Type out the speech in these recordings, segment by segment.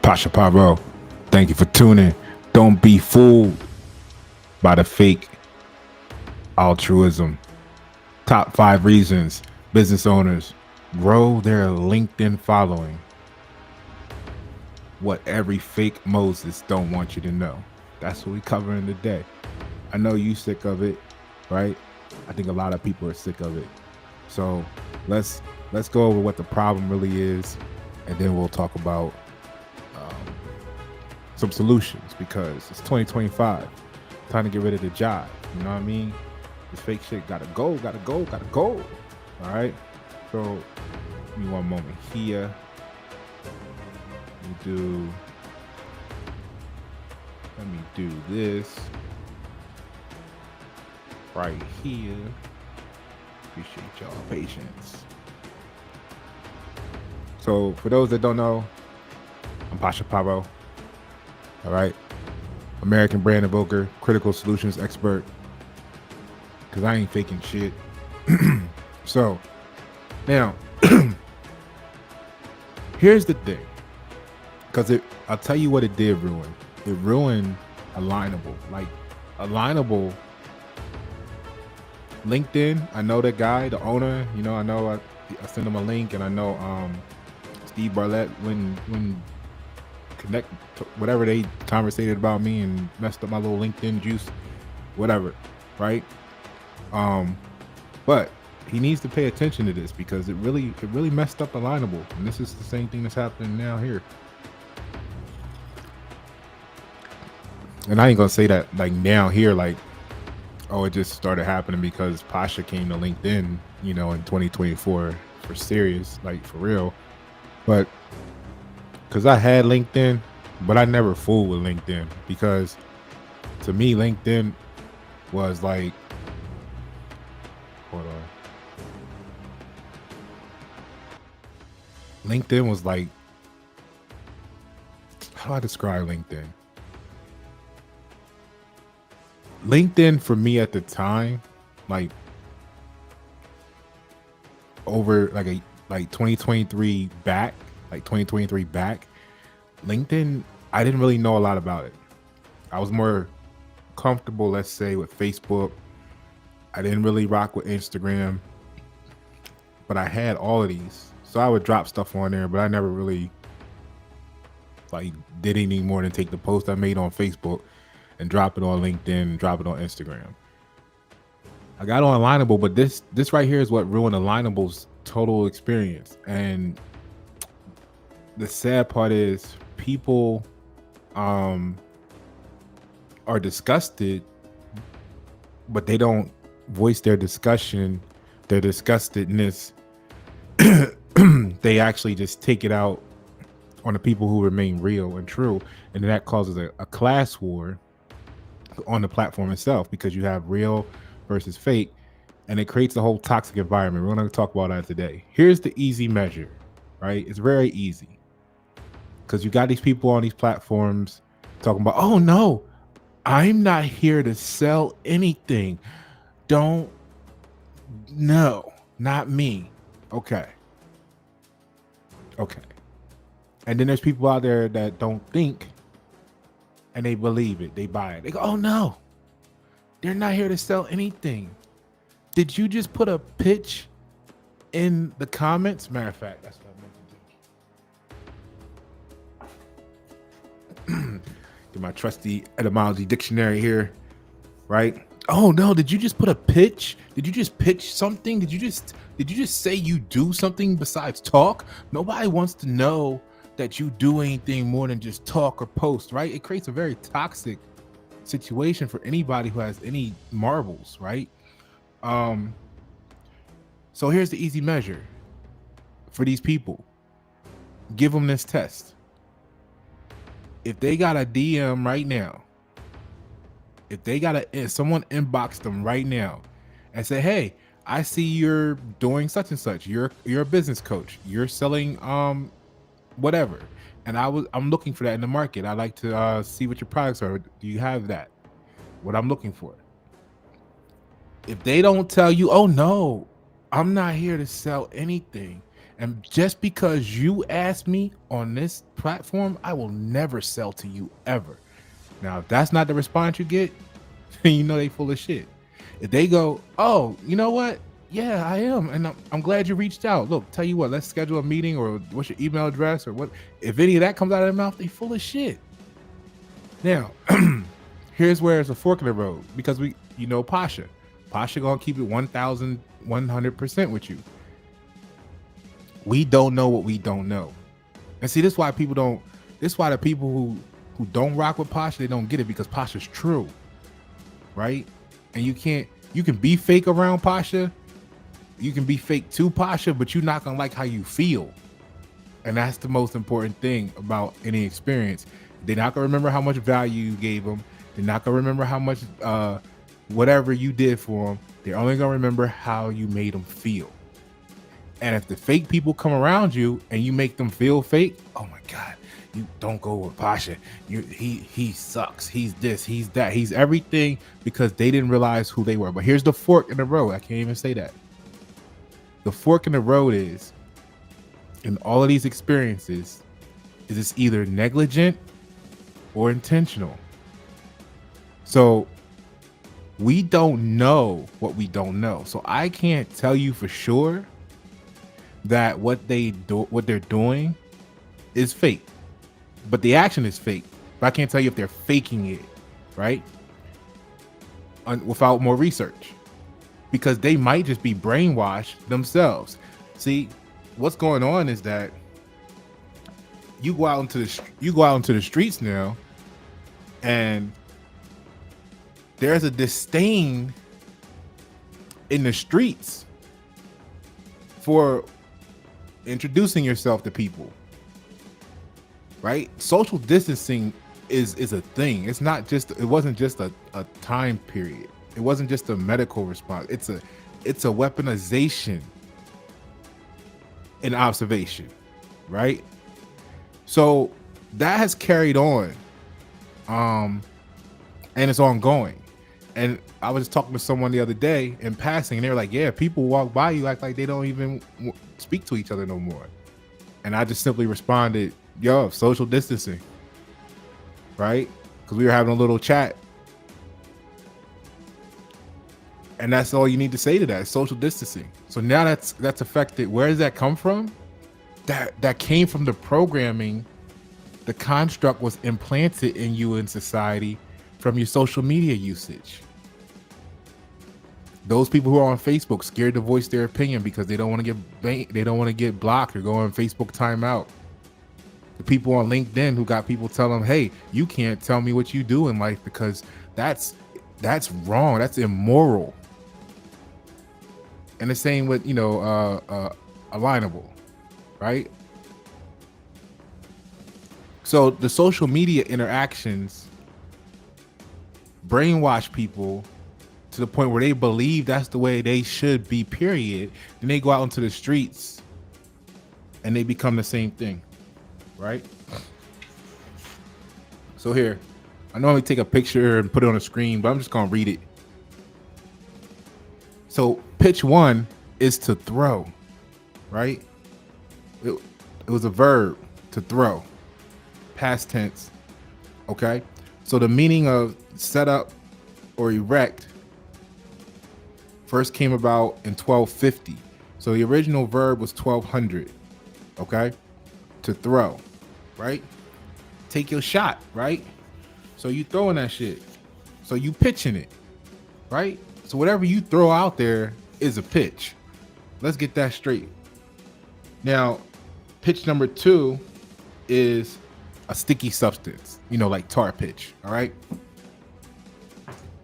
Pasha Paroh, thank you for tuning. Don't be fooled by the fake altruism. Top 5 reasons business owners grow their LinkedIn following. What every fake Moses don't want you to know. That's what we covering today. I know you sick of it, right? I think a lot of people are sick of it. So let's go over what the problem really is, and then we'll talk about some solutions, because it's 2025. Time to get rid of the job. You know what I mean? This fake shit gotta go. All right. So give me one moment here. Let me do this right here. Appreciate y'all patience. So for those that don't know, I'm Pasha Paroh. All right. American brand evoker, critical solutions expert. Cause I ain't faking shit. So now here's the thing. Cause I'll tell you what it did ruin. It ruined Alignable. Like Alignable, LinkedIn. I know that guy, the owner. You know, I sent him a link, and I know Steve Bartlett when connect whatever they conversated about me and messed up my little LinkedIn juice, whatever, right? But he needs to pay attention to this, because it really messed up Alignable, and this is the same thing that's happening now here. And I ain't gonna say that like now here, like, oh, it just started happening because Pasha came to LinkedIn, you know, in 2024 for serious, like for real. But because I had LinkedIn, but I never fooled with LinkedIn, because to me, LinkedIn was like, hold on. LinkedIn was like, how do I describe LinkedIn? LinkedIn for me at the time, like over like 2023 back, LinkedIn, I didn't really know a lot about it. I was more comfortable, let's say, with Facebook. I didn't really rock with Instagram, but I had all of these. So I would drop stuff on there, but I never really like did anything more than take the post I made on Facebook and drop it on LinkedIn and drop it on Instagram. I got on Alignable, but this right here is what ruined Alignable's total experience. And the sad part is people are disgusted, but they don't voice their disgustedness. They actually just take it out on the people who remain real and true, and then that causes a class war on the platform itself, because you have real versus fake, and it creates a whole toxic environment. We're going to talk about that today. Here's the easy measure, right? It's very easy, because you got these people on these platforms talking about, oh no, I'm not here to sell anything. No, not me. Okay. And then there's people out there that don't think, and they believe it. They buy it. They go, oh no, they're not here to sell anything. Did you just put a pitch in the comments? Matter of fact, that's what I meant to do. Get my trusty etymology dictionary here, right? Oh no, did you just put a pitch? Did you just pitch something? Did you just say you do something besides talk? Nobody wants to know that you do anything more than just talk or post, right? It creates a very toxic situation for anybody who has any marbles, right? So here's the easy measure for these people. Give them this test. If they got a DM right now, someone inbox them right now and say, hey, I see you're doing such and such. You're a business coach. You're selling whatever, and I'm looking for that in the market. I'd like to see what your products are. Do you have that? What I'm looking for. If they don't tell you, oh no, I'm not here to sell anything, And just because you asked me on this platform, I will never sell to you ever. Now, if that's not the response you get, then you know they full of shit. If they go, oh, you know what? Yeah, I am. And I'm glad you reached out. Look, tell you what, let's schedule a meeting, or what's your email address, or what. If any of that comes out of their mouth, they full of shit. Now, here's where it's a fork in the road, because Pasha. Pasha gonna keep it 1,100% with you. We don't know what we don't know. And see, this is why people don't, this is why the people who don't rock with Pasha, they don't get it, because Pasha's true. Right? And you can be fake around Pasha. You can be fake to Pasha, but you're not gonna like how you feel. And that's the most important thing about any experience. They're not gonna remember how much value you gave them. They're not gonna remember how much whatever you did for them. They're only gonna remember how you made them feel. And if the fake people come around you and you make them feel fake, oh my God, you don't go with Pasha. He sucks. He's this, he's that, he's everything, because they didn't realize who they were. But here's the fork in the road. I can't even say that. The fork in the road is, in all of these experiences, is it's either negligent or intentional. So we don't know what we don't know. So I can't tell you for sure that what they're doing is fake, but the action is fake. But I can't tell you if they're faking it, right? Without more research, because they might just be brainwashed themselves. See, what's going on is that you go out into the streets now, and there's a disdain in the streets for introducing yourself to people, right? Social distancing is a thing. It wasn't just a time period. It wasn't just a medical response. It's a weaponization in observation, right? So that has carried on, and it's ongoing. And I was talking to someone the other day in passing, and they were like, yeah, people walk by you act like they don't even speak to each other no more. And I just simply responded, yo, social distancing, right? Because we were having a little chat. And that's all you need to say to that, social distancing. So now that's affected. Where does that come from? That came from the programming. The construct was implanted in you in society from your social media usage. Those people who are on Facebook scared to voice their opinion because they don't want to get blocked or go on Facebook timeout. The people on LinkedIn who got people tell them, hey, you can't tell me what you do in life because that's wrong. That's immoral. And the same with, Alignable, right? So the social media interactions brainwash people to the point where they believe that's the way they should be, period. Then they go out into the streets and they become the same thing, right? So here, I normally take a picture and put it on the screen, but I'm just gonna read it. So pitch one is to throw, right? It was a verb, to throw, past tense, okay? So the meaning of set up or erect first came about in 1250. So the original verb was 1200, okay? To throw, right? Take your shot, right? So you throwing that shit. So you pitching it, right? So whatever you throw out there is a pitch. Let's get that straight. Now, pitch number two is a sticky substance, like tar pitch, all right?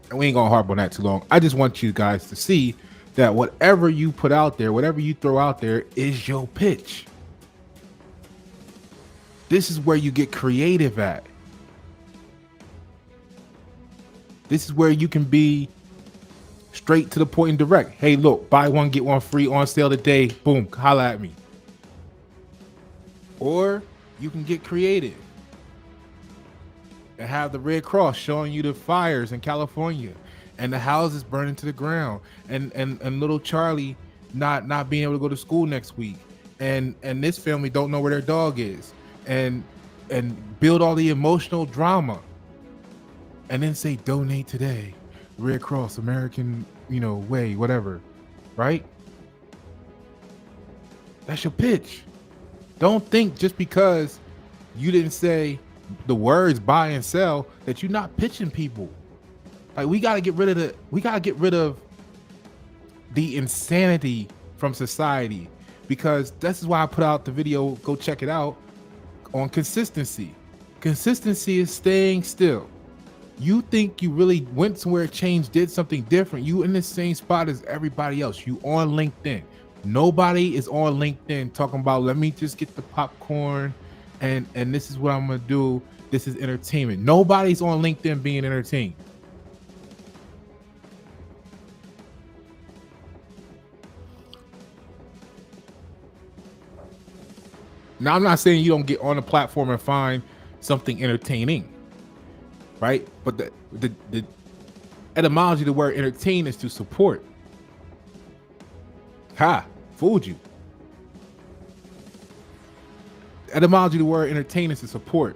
And we ain't gonna harp on that too long. I just want you guys to see that whatever you put out there, whatever you throw out there is your pitch. This is where you get creative at. This is where you can be straight to the point and direct. Hey, look, buy one, get one free on sale today. Boom, holla at me. Or you can get creative and have the Red Cross showing you the fires in California and the houses burning to the ground and little Charlie not being able to go to school next week and this family don't know where their dog is, and build all the emotional drama, and then say donate today, Red Cross, American, way, whatever, right? That's your pitch. Don't think just because you didn't say the words buy and sell that you're not pitching people. Like, we gotta get rid of the insanity from society, because this is why I put out the video, go check it out, on consistency. Consistency is staying still. You think you really went somewhere, changed, did something different. You in the same spot as everybody else. You on LinkedIn. Nobody is on LinkedIn talking about, let me just get the popcorn and this is what I'm gonna do. This is entertainment. Nobody's on LinkedIn being entertained. Now, I'm not saying you don't get on the platform and find something entertaining, right? But the etymology of the word entertain is to support. Ha, fooled you. The etymology of the word entertain is to support.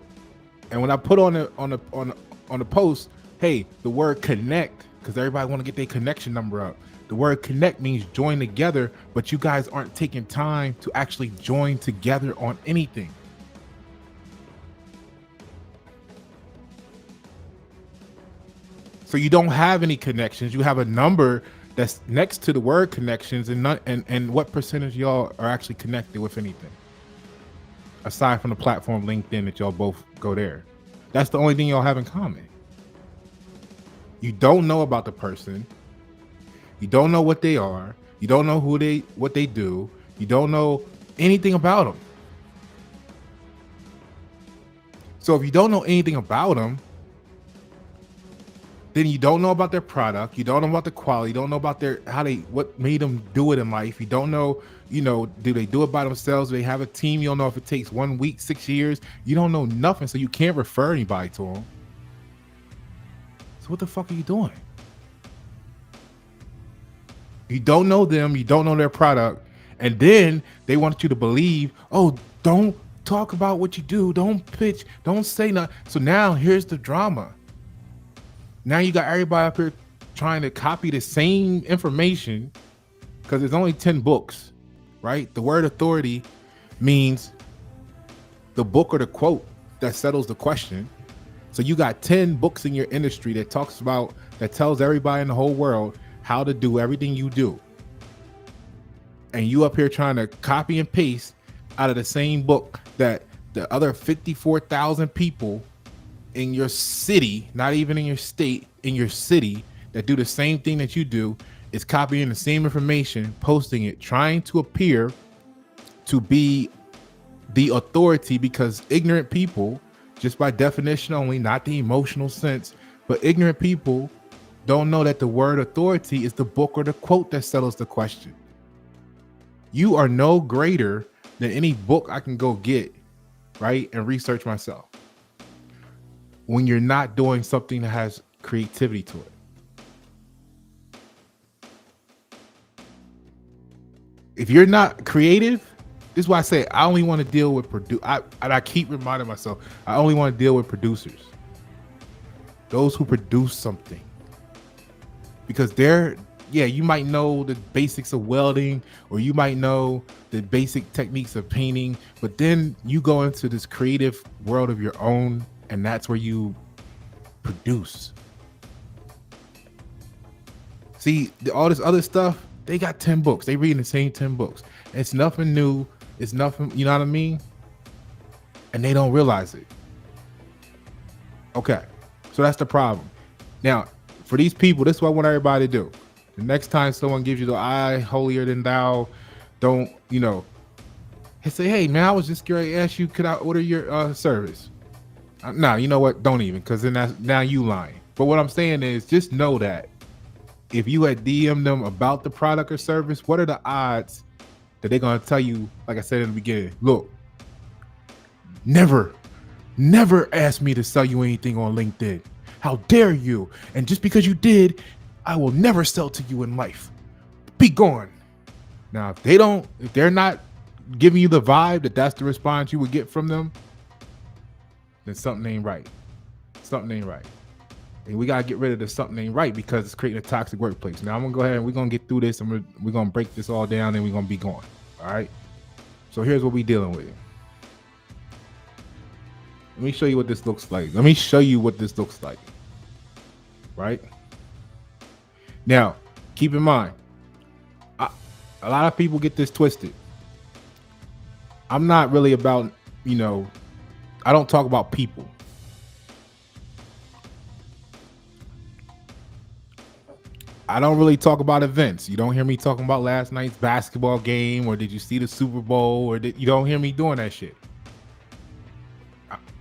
And when I put on the post, hey, the word connect, because everybody want to get their connection number up. The word connect means join together, but you guys aren't taking time to actually join together on anything. So you don't have any connections. You have a number that's next to the word connections, and what percentage of y'all are actually connected with anything? Aside from the platform LinkedIn that y'all both go there. That's the only thing y'all have in common. You don't know about the person. You don't know what they are. You don't know what they do. You don't know anything about them. So if you don't know anything about them, then you don't know about their product. You don't know about the quality. You don't know about what made them do it in life. You don't know, do they do it by themselves? Do they have a team? You don't know if it takes 1 week, 6 years. You don't know nothing, so you can't refer anybody to them. So what the fuck are you doing? You don't know them. You don't know their product. And then they want you to believe, oh, don't talk about what you do. Don't pitch. Don't say nothing. So now here's the drama. Now you got everybody up here trying to copy the same information, because there's only 10 books, right? The word authority means the book or the quote that settles the question. So you got 10 books in your industry that tells everybody in the whole world how to do everything you do. And you up here trying to copy and paste out of the same book that the other 54,000 people in your city, not even in your state, in your city, that do the same thing that you do, is copying the same information, posting it, trying to appear to be the authority, because ignorant people, just by definition only, not the emotional sense, but ignorant people don't know that the word authority is the book or the quote that settles the question. You are no greater than any book I can go get, right, and research myself, when you're not doing something that has creativity to it. If you're not creative, this is why I say I only want to deal with I keep reminding myself, I only want to deal with producers. Those who produce something. Because you might know the basics of welding, or you might know the basic techniques of painting, but then you go into this creative world of your own, and that's where you produce. See, all this other stuff, they got 10 books. They reading the same 10 books. It's nothing new. It's nothing, you know what I mean? And they don't realize it. Okay, so that's the problem. Now, for these people, this is what I want everybody to do. The next time someone gives you the I holier than thou, don't, say, hey, man, I was just going to ask you, could I order your service? No, you know what? Don't even, because then now you lying. But what I'm saying is, just know that if you had DM'd them about the product or service, what are the odds that they're going to tell you, like I said in the beginning, look, never ask me to sell you anything on LinkedIn. How dare you? And just because you did, I will never sell to you in life. Be gone. Now, if they're not giving you the vibe that that's the response you would get from them, then something ain't right. Something ain't right. And we gotta get rid of the something ain't right because it's creating a toxic workplace. Now I'm gonna go ahead and we're gonna get through this and we're gonna break this all down and we're gonna be going. All right. So here's what we dealing with. Let me show you what this looks like. Let me show you what this looks like. Right. Now, keep in mind, a lot of people get this twisted. I'm not really about, I don't talk about people. I don't really talk about events. You don't hear me talking about last night's basketball game or did you see the Super Bowl or you don't hear me doing that shit.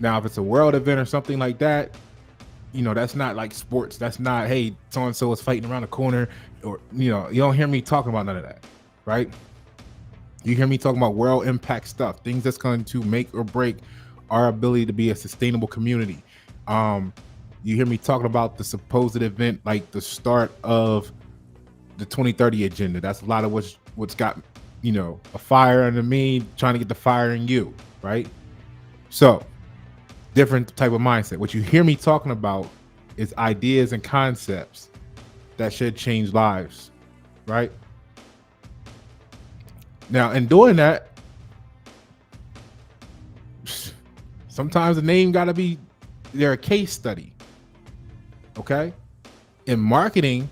Now, if it's a world event or something like that, that's not like sports. That's not, hey, so-and-so is fighting around the corner or, you don't hear me talking about none of that, right? You hear me talking about world impact stuff, things that's going to make or break our ability to be a sustainable community. You hear me talking about the supposed event, like the start of the 2030 agenda. That's a lot of what's got, a fire under me, trying to get the fire in you, right? So, different type of mindset. What you hear me talking about is ideas and concepts that should change lives, right? Now, in doing that, sometimes the name got to be a case study. Okay. In marketing,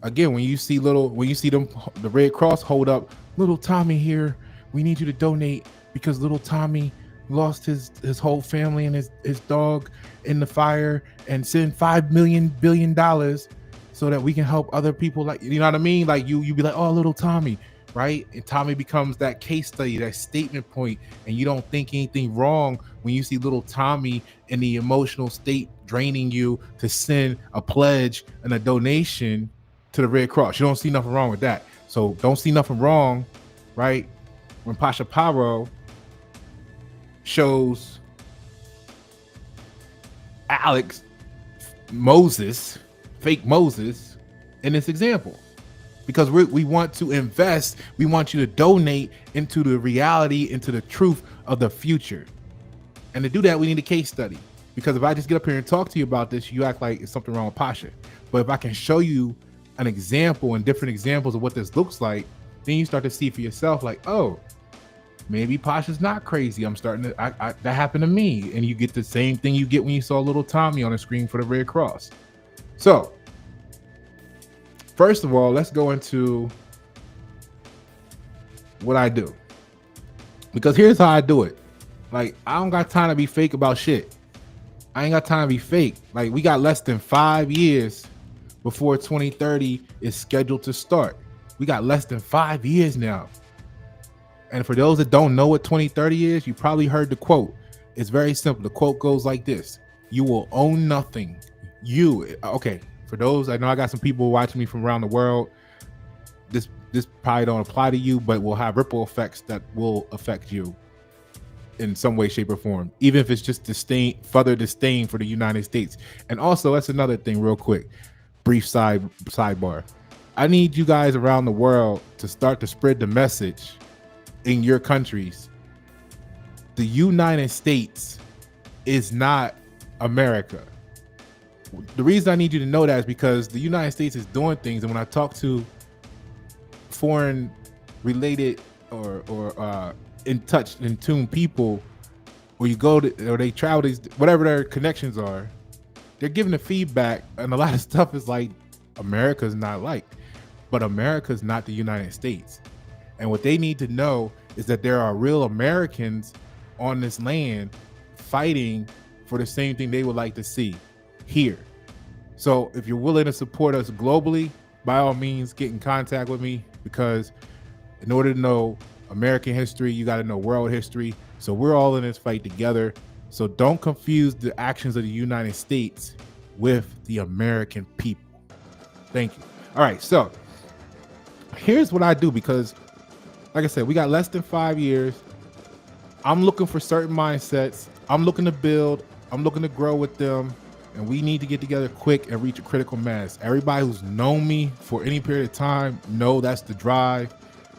again, when you see them, the Red Cross hold up little Tommy here, we need you to donate because little Tommy lost his whole family and his dog in the fire, and send $5 billion so that we can help other people. Like, you know what I mean? Like you be like, oh, little Tommy, right? And Tommy becomes that case study, that statement point, and you don't think anything wrong when you see little Tommy in the emotional state draining you to send a pledge and a donation to the Red Cross. You don't see nothing wrong with that. So don't see nothing wrong, right? When Pasha Paroh shows fake Moses in this example, because we want to invest, we want you to donate into the reality, into the truth of the future. And to do that, we need a case study. Because if I just get up here and talk to you about this, you act like it's something wrong with Pasha. But if I can show you an example and different examples of what this looks like, then you start to see for yourself, like, oh, maybe Pasha's not crazy. I'm starting to, that happened to me. And you get the same thing you get when you saw little Tommy on the screen for the Red Cross. So, first of all, let's go into what I do. Because here's how I do it. Like, I don't got time to be fake about shit. I ain't got time to be fake. Like, we got less than 5 years before 2030 is scheduled to start. We got less than 5 years now. And for those that don't know what 2030 is, you probably heard the quote. It's very simple. The quote goes like this: you will own nothing. Okay, for those, I know I got some people watching me from around the world. This probably don't apply to you, but will have ripple effects that will affect you in some way, shape, or form, even if it's just further disdain for the United States. And also, that's another thing real quick, brief sidebar. I need you guys around the world to start to spread the message in your countries. The United States is not America. The reason I need you to know that is because the United States is doing things, and when I talk to foreign related or in tune people, or you go to, or they travel, whatever their connections are, they're giving the feedback, and a lot of stuff is like, America's not like, but America's not the United States. And what they need to know is that there are real Americans on this land fighting for the same thing they would like to see here. So if you're willing to support us globally, by all means, get in contact with me, because in order to know American history, you got to know world history. So we're all in this fight together. So don't confuse the actions of the United States with the American people. Thank you. All right. So here's what I do, because like I said, we got less than 5 years. I'm looking for certain mindsets. I'm looking to build. I'm looking to grow with them. And we need to get together quick and reach a critical mass. Everybody who's known me for any period of time know that's the drive.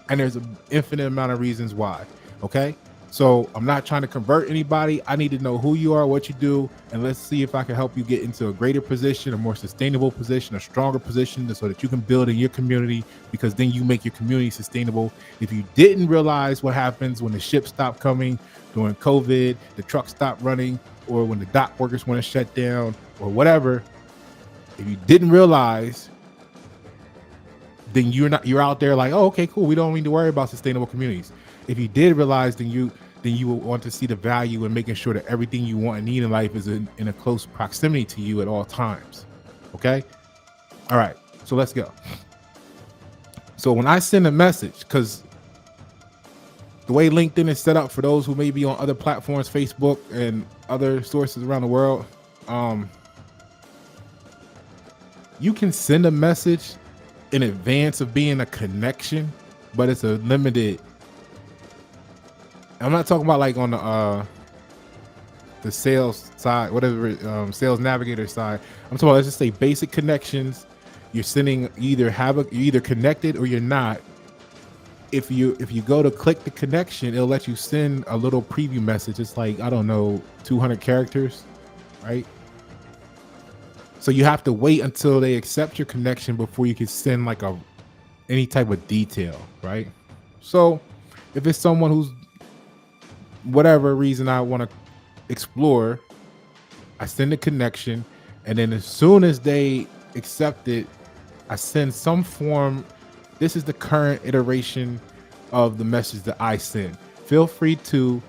And there's an infinite amount of reasons why. Okay. So I'm not trying to convert anybody. I need to know who you are, what you do, and let's see if I can help you get into a greater position, a more sustainable position, a stronger position, so that you can build in your community, because then you make your community sustainable. If you didn't realize what happens when the ships stop coming during COVID, the trucks stop running, or when the dock workers want to shut down or whatever, if you didn't realize, then you're out there like, oh, okay, cool, we don't need to worry about sustainable communities. If you did realize, then you will want to see the value in making sure that everything you want and need in life is in a close proximity to you at all times. Okay. All right, so let's go. So when I send a message, because the way LinkedIn is set up, for those who may be on other platforms, Facebook and other sources around the world, you can send a message in advance of being a connection, but it's a limited. I'm not talking about like on the sales side, whatever, sales navigator side. I'm talking about, let's just say, basic connections. You're sending, you're either connected or you're not. If you go to click the connection, it'll let you send a little preview message. It's like, I don't know, 200 characters, right? So you have to wait until they accept your connection before you can send like any type of detail, right? So if it's someone who's, whatever reason I want to explore, I send a connection, and then as soon as they accept it, I send some form. This is the current iteration of the message that I send. Feel free to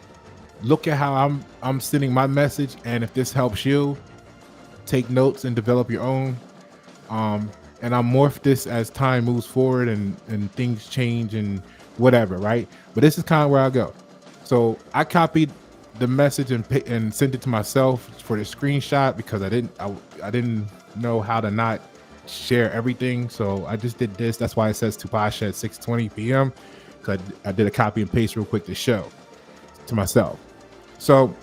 look at how I'm sending my message, and if this helps you, take notes and develop your own. And I'll morph this as time moves forward and things change and whatever, right? But this is kind of where I go. So I copied the message and sent it to myself for the screenshot, because I didn't know how to not share everything. So I just did this. That's why it says to Pasha at 6:20 p.m. because I did a copy and paste real quick to show to myself. So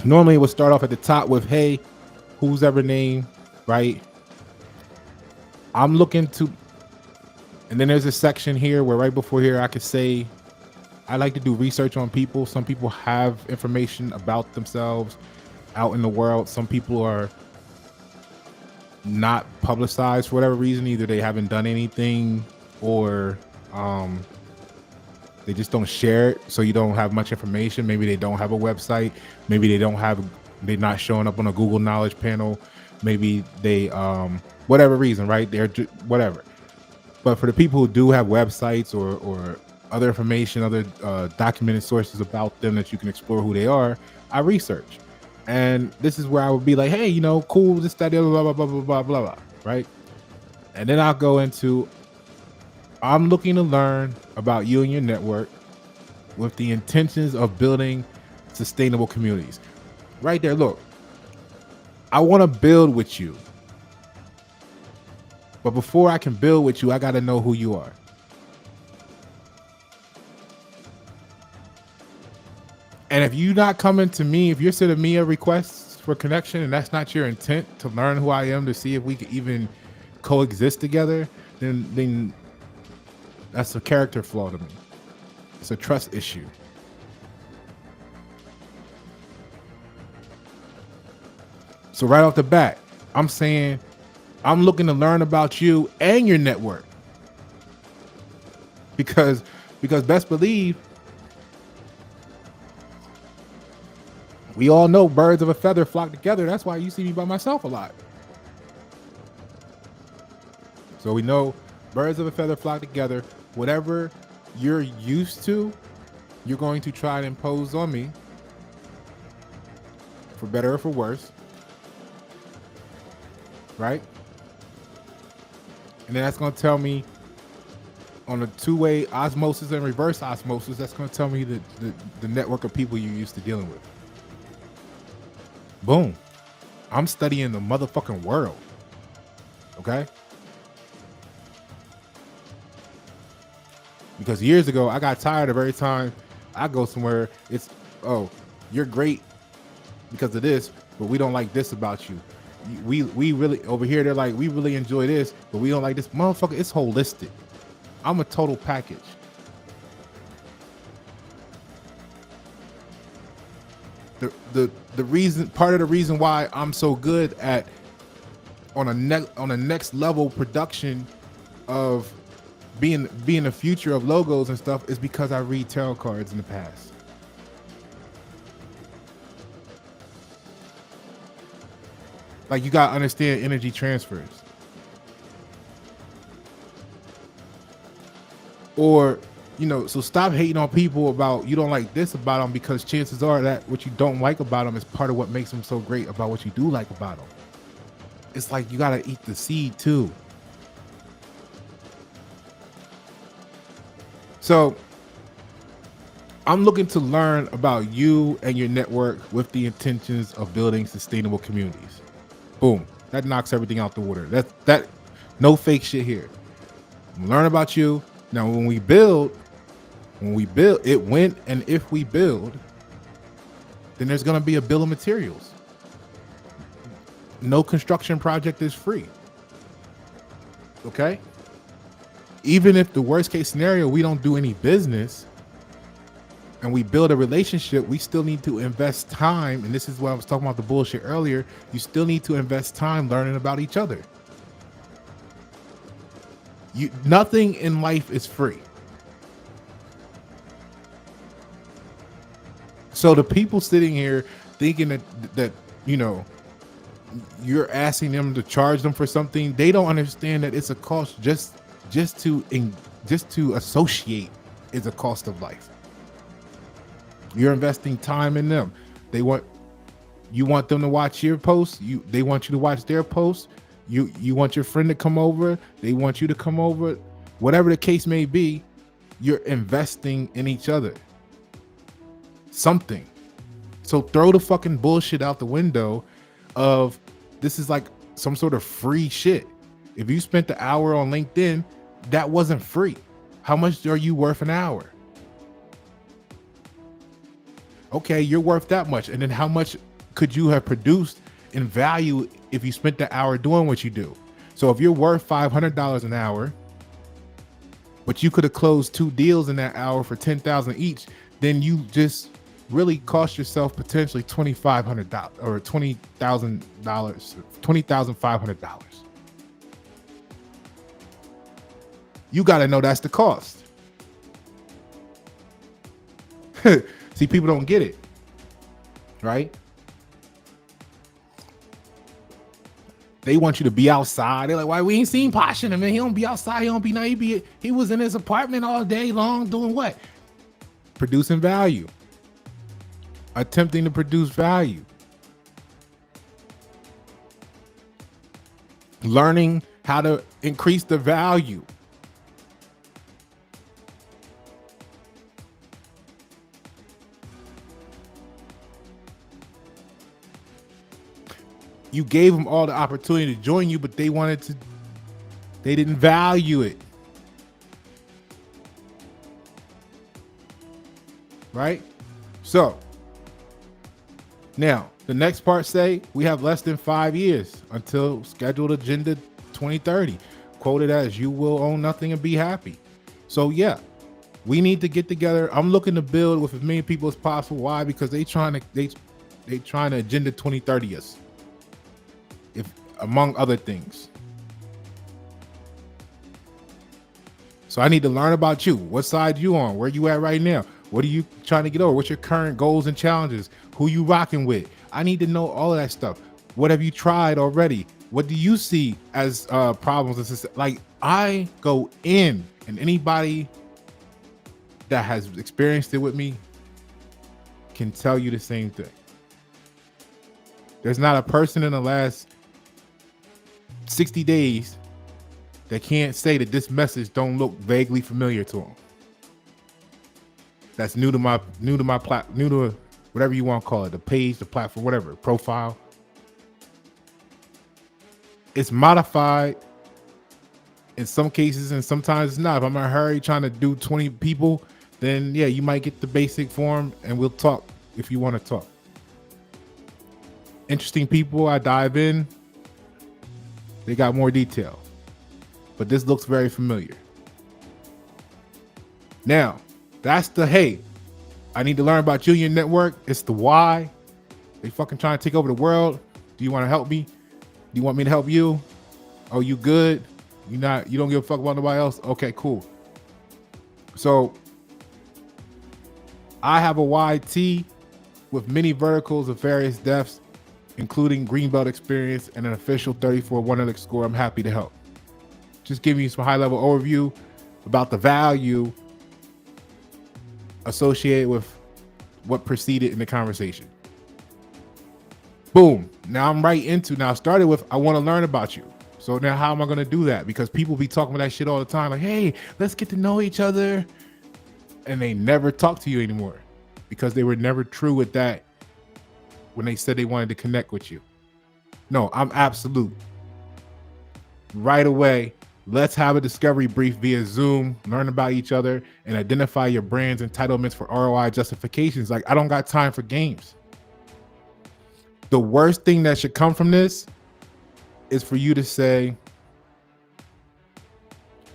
normally it would start off at the top with, hey, who's ever name, right? I'm looking to, and then there's a section here where right before here I could say, I like to do research on people. Some people have information about themselves out in the world. Some people are not publicized for whatever reason. Either they haven't done anything, or they just don't share it, so you don't have much information. Maybe they don't have a website. Maybe they're not showing up on a Google Knowledge panel. Maybe they whatever reason, right? They're whatever. But for the people who do have websites or other information, other documented sources about them that you can explore who they are, I research. And this is where I would be like, hey, cool, this, that, blah, blah, blah, blah, blah, blah, blah, right? And then I'll go into, I'm looking to learn about you and your network with the intentions of building sustainable communities. Right there, look, I want to build with you. But before I can build with you, I got to know who you are. And if you're not coming to me, if you're sending me a request for connection and that's not your intent to learn who I am, to see if we can even coexist together, then that's a character flaw to me. It's a trust issue. So right off the bat, I'm saying I'm looking to learn about you and your network. Because best believe, we all know birds of a feather flock together. That's why you see me by myself a lot. So we know birds of a feather flock together. Whatever you're used to, you're going to try and impose on me, for better or for worse. Right? And then that's going to tell me on a two-way osmosis and reverse osmosis, that's going to tell me the network of people you're used to dealing with. Boom. I'm studying the motherfucking world. Okay? Because years ago, I got tired of every time I go somewhere, it's, oh, you're great because of this, but we don't like this about you. We really, over here, they're like, we really enjoy this, but we don't like this. Motherfucker, it's holistic. I'm a total package. the reason, part of the reason why I'm so good at on a next level production of being the future of logos and stuff is because I read tarot cards in the past. Like, you gotta understand energy transfers. Or, so stop hating on people about you don't like this about them, because chances are that what you don't like about them is part of what makes them so great about what you do like about them. It's like you gotta eat the seed too. So I'm looking to learn about you and your network with the intentions of building sustainable communities. Boom. That knocks everything out the water. That no fake shit here. Learn about you. Now, when we build it, when and if we build, then there's going to be a bill of materials. No construction project is free. Okay? Even if the worst case scenario, we don't do any business and we build a relationship, we still need to invest time. And this is what I was talking about the bullshit earlier. You still need to invest time learning about each other. Nothing in life is free. So the people sitting here thinking that you're asking them to charge them for something, they don't understand that it's a cost. Just to associate is a cost of life. You're investing time in them. You want them to watch your posts. They want you to watch their posts. You want your friend to come over. They want you to come over. Whatever the case may be, you're investing in each other. Something. So throw the fucking bullshit out the window of this is like some sort of free shit. If you spent the hour on LinkedIn, that wasn't free. How much are you worth an hour? Okay, you're worth that much. And then how much could you have produced in value if you spent the hour doing what you do? So if you're worth $500 an hour, but you could have closed 2 deals in that hour for $10,000 each, then you just really cost yourself potentially $2,500 or $20,000, $20,500. You got to know that's the cost. See, people don't get it, right? They want you to be outside. They're like, why we ain't seen Pasha? Man, he don't be outside. He don't be nice. He was in his apartment all day long doing what? Producing value. Attempting to produce value. Learning how to increase the value. You gave them all the opportunity to join you, but they didn't value it. Right? So, now, the next part say, we have less than 5 years until scheduled agenda 2030. Quoted as, you will own nothing and be happy. So yeah, we need to get together. I'm looking to build with as many people as possible. Why? Because they trying to agenda 2030 us. If among other things. So I need to learn about you. What side you on? Where you at right now? What are you trying to get over? What's your current goals and challenges? Who you rocking with? I need to know all of that stuff. What have you tried already? What do you see as problems? Like, I go in, and anybody that has experienced it with me can tell you the same thing. There's not a person in the last 60 days that can't say that this message don't look vaguely familiar to them. That's new to whatever you want to call it, the page, the platform, whatever, profile. It's modified in some cases, and sometimes it's not. If I'm in a hurry trying to do 20 people, then yeah, you might get the basic form and we'll talk if you want to talk. Interesting people, I dive in. They got more detail, but this looks very familiar. Now, that's the hey. I need to learn about you and your network. It's the why. They fucking trying to take over the world. Do you want to help me? Do you want me to help you? Oh, you good? You don't give a fuck about nobody else? Okay, cool. So I have a YT with many verticals of various depths, including Greenbelt experience and an official 34 100 score. I'm happy to help. Just giving you some high-level overview about the value associated with what preceded in the conversation. Boom. Now I'm right into, now I started with, I want to learn about you. So now how am I going to do that? Because people be talking about that shit all the time. Like, hey, let's get to know each other. And they never talk to you anymore because they were never true with that when they said they wanted to connect with you. No, I'm absolute. Right away, let's have a discovery brief via Zoom, learn about each other, and identify your brand's entitlements for ROI justifications. Like, I don't got time for games. The worst thing that should come from this is for you to say,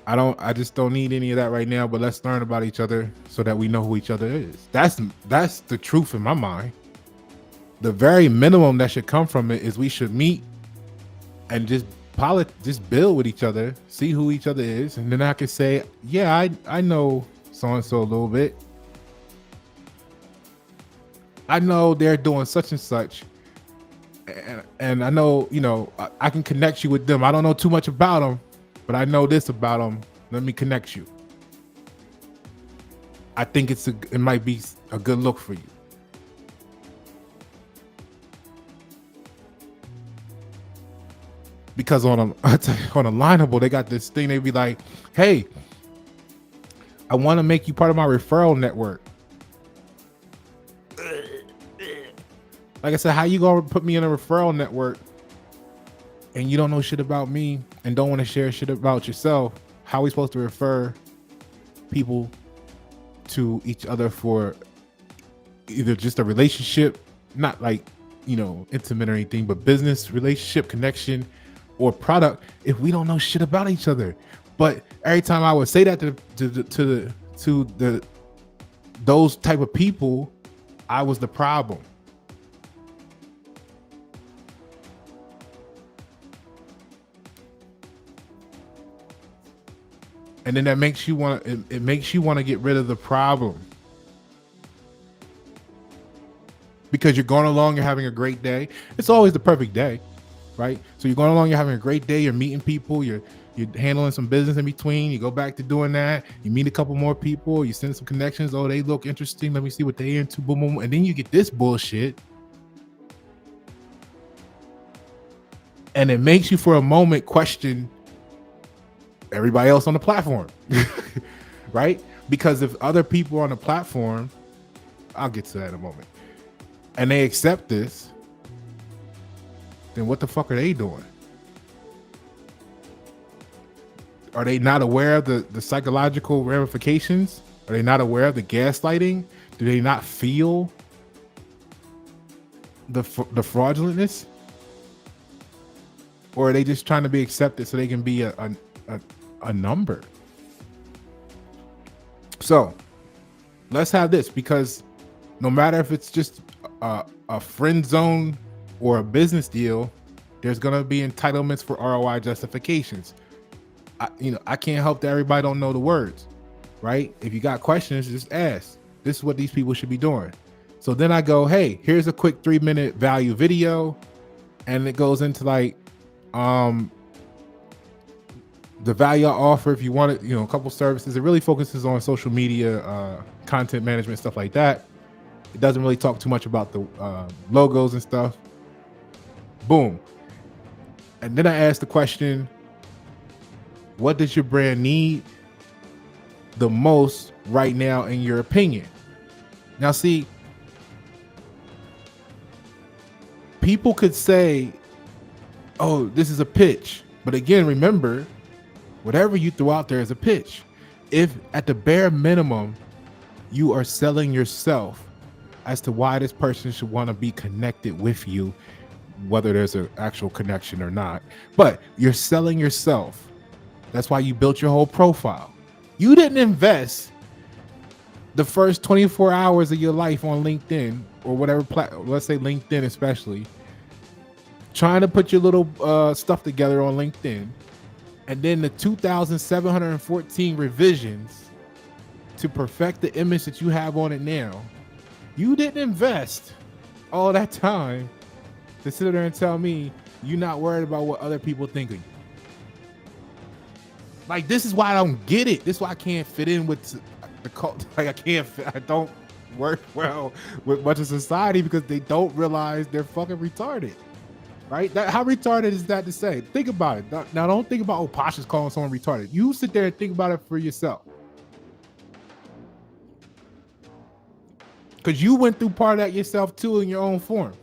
I just don't need any of that right now, but let's learn about each other so that we know who each other is. That's the truth in my mind. The very minimum that should come from it is we should meet and just build with each other, see who each other is, and then I can say, yeah, I know so-and-so a little bit. I know they're doing such and such, and I know, I can connect you with them. I don't know too much about them, but I know this about them. Let me connect you. I think it might be a good look for you. Because on a Lineable, they got this thing. They be like, hey, I want to make you part of my referral network. Like I said, how you gonna put me in a referral network and you don't know shit about me and don't want to share shit about yourself? How are we supposed to refer people to each other for either just a relationship, not like, intimate or anything, but business relationship, connection, or product, if we don't know shit about each other? But every time I would say that to those type of people, I was the problem. And then that makes you want to, it makes you want to get rid of the problem. Because you're going along, you're having a great day. It's always the perfect day, right? So you're going along, you're having a great day, you're meeting people, you're handling some business in between, you go back to doing that, you meet a couple more people, you send some connections, oh, they look interesting, let me see what they into, boom, boom, and then you get this bullshit. And it makes you for a moment question everybody else on the platform, right? Because if other people on the platform, I'll get to that in a moment, and they accept this, then what the fuck are they doing? Are they not aware of the psychological ramifications? Are they not aware of the gaslighting? Do they not feel the fraudulentness? Or are they just trying to be accepted so they can be a number? So let's have this, because no matter if it's just a friend zone or a business deal, there's gonna be entitlements for ROI justifications. I can't help that everybody don't know the words, right? If you got questions, just ask. This is what these people should be doing. So then I go, hey, here's a quick 3-minute value video, and it goes into like the value I offer. If you want it, a couple services. It really focuses on social media, content management, stuff like that. It doesn't really talk too much about the logos and stuff. Boom. And then I ask the question, what does your brand need the most right now, in your opinion? Now, see, people could say, oh, this is a pitch. But again, remember, whatever you throw out there is a pitch. If at the bare minimum, you are selling yourself as to why this person should want to be connected with you, whether there's an actual connection or not, but you're selling yourself. That's why you built your whole profile. You didn't invest the first 24 hours of your life on LinkedIn or whatever, let's say LinkedIn especially, trying to put your little stuff together on LinkedIn, and then the 2,714 revisions to perfect the image that you have on it now, you didn't invest all that time to sit there and tell me you're not worried about what other people think of you. Like, this is why I don't get it. This is why I can't fit in with the cult. Like, I don't work well with much of society because they don't realize they're fucking retarded. Right? How retarded is that to say? Think about it. Now, don't think about, oh, Pasha's calling someone retarded. You sit there and think about it for yourself. Because you went through part of that yourself too in your own form.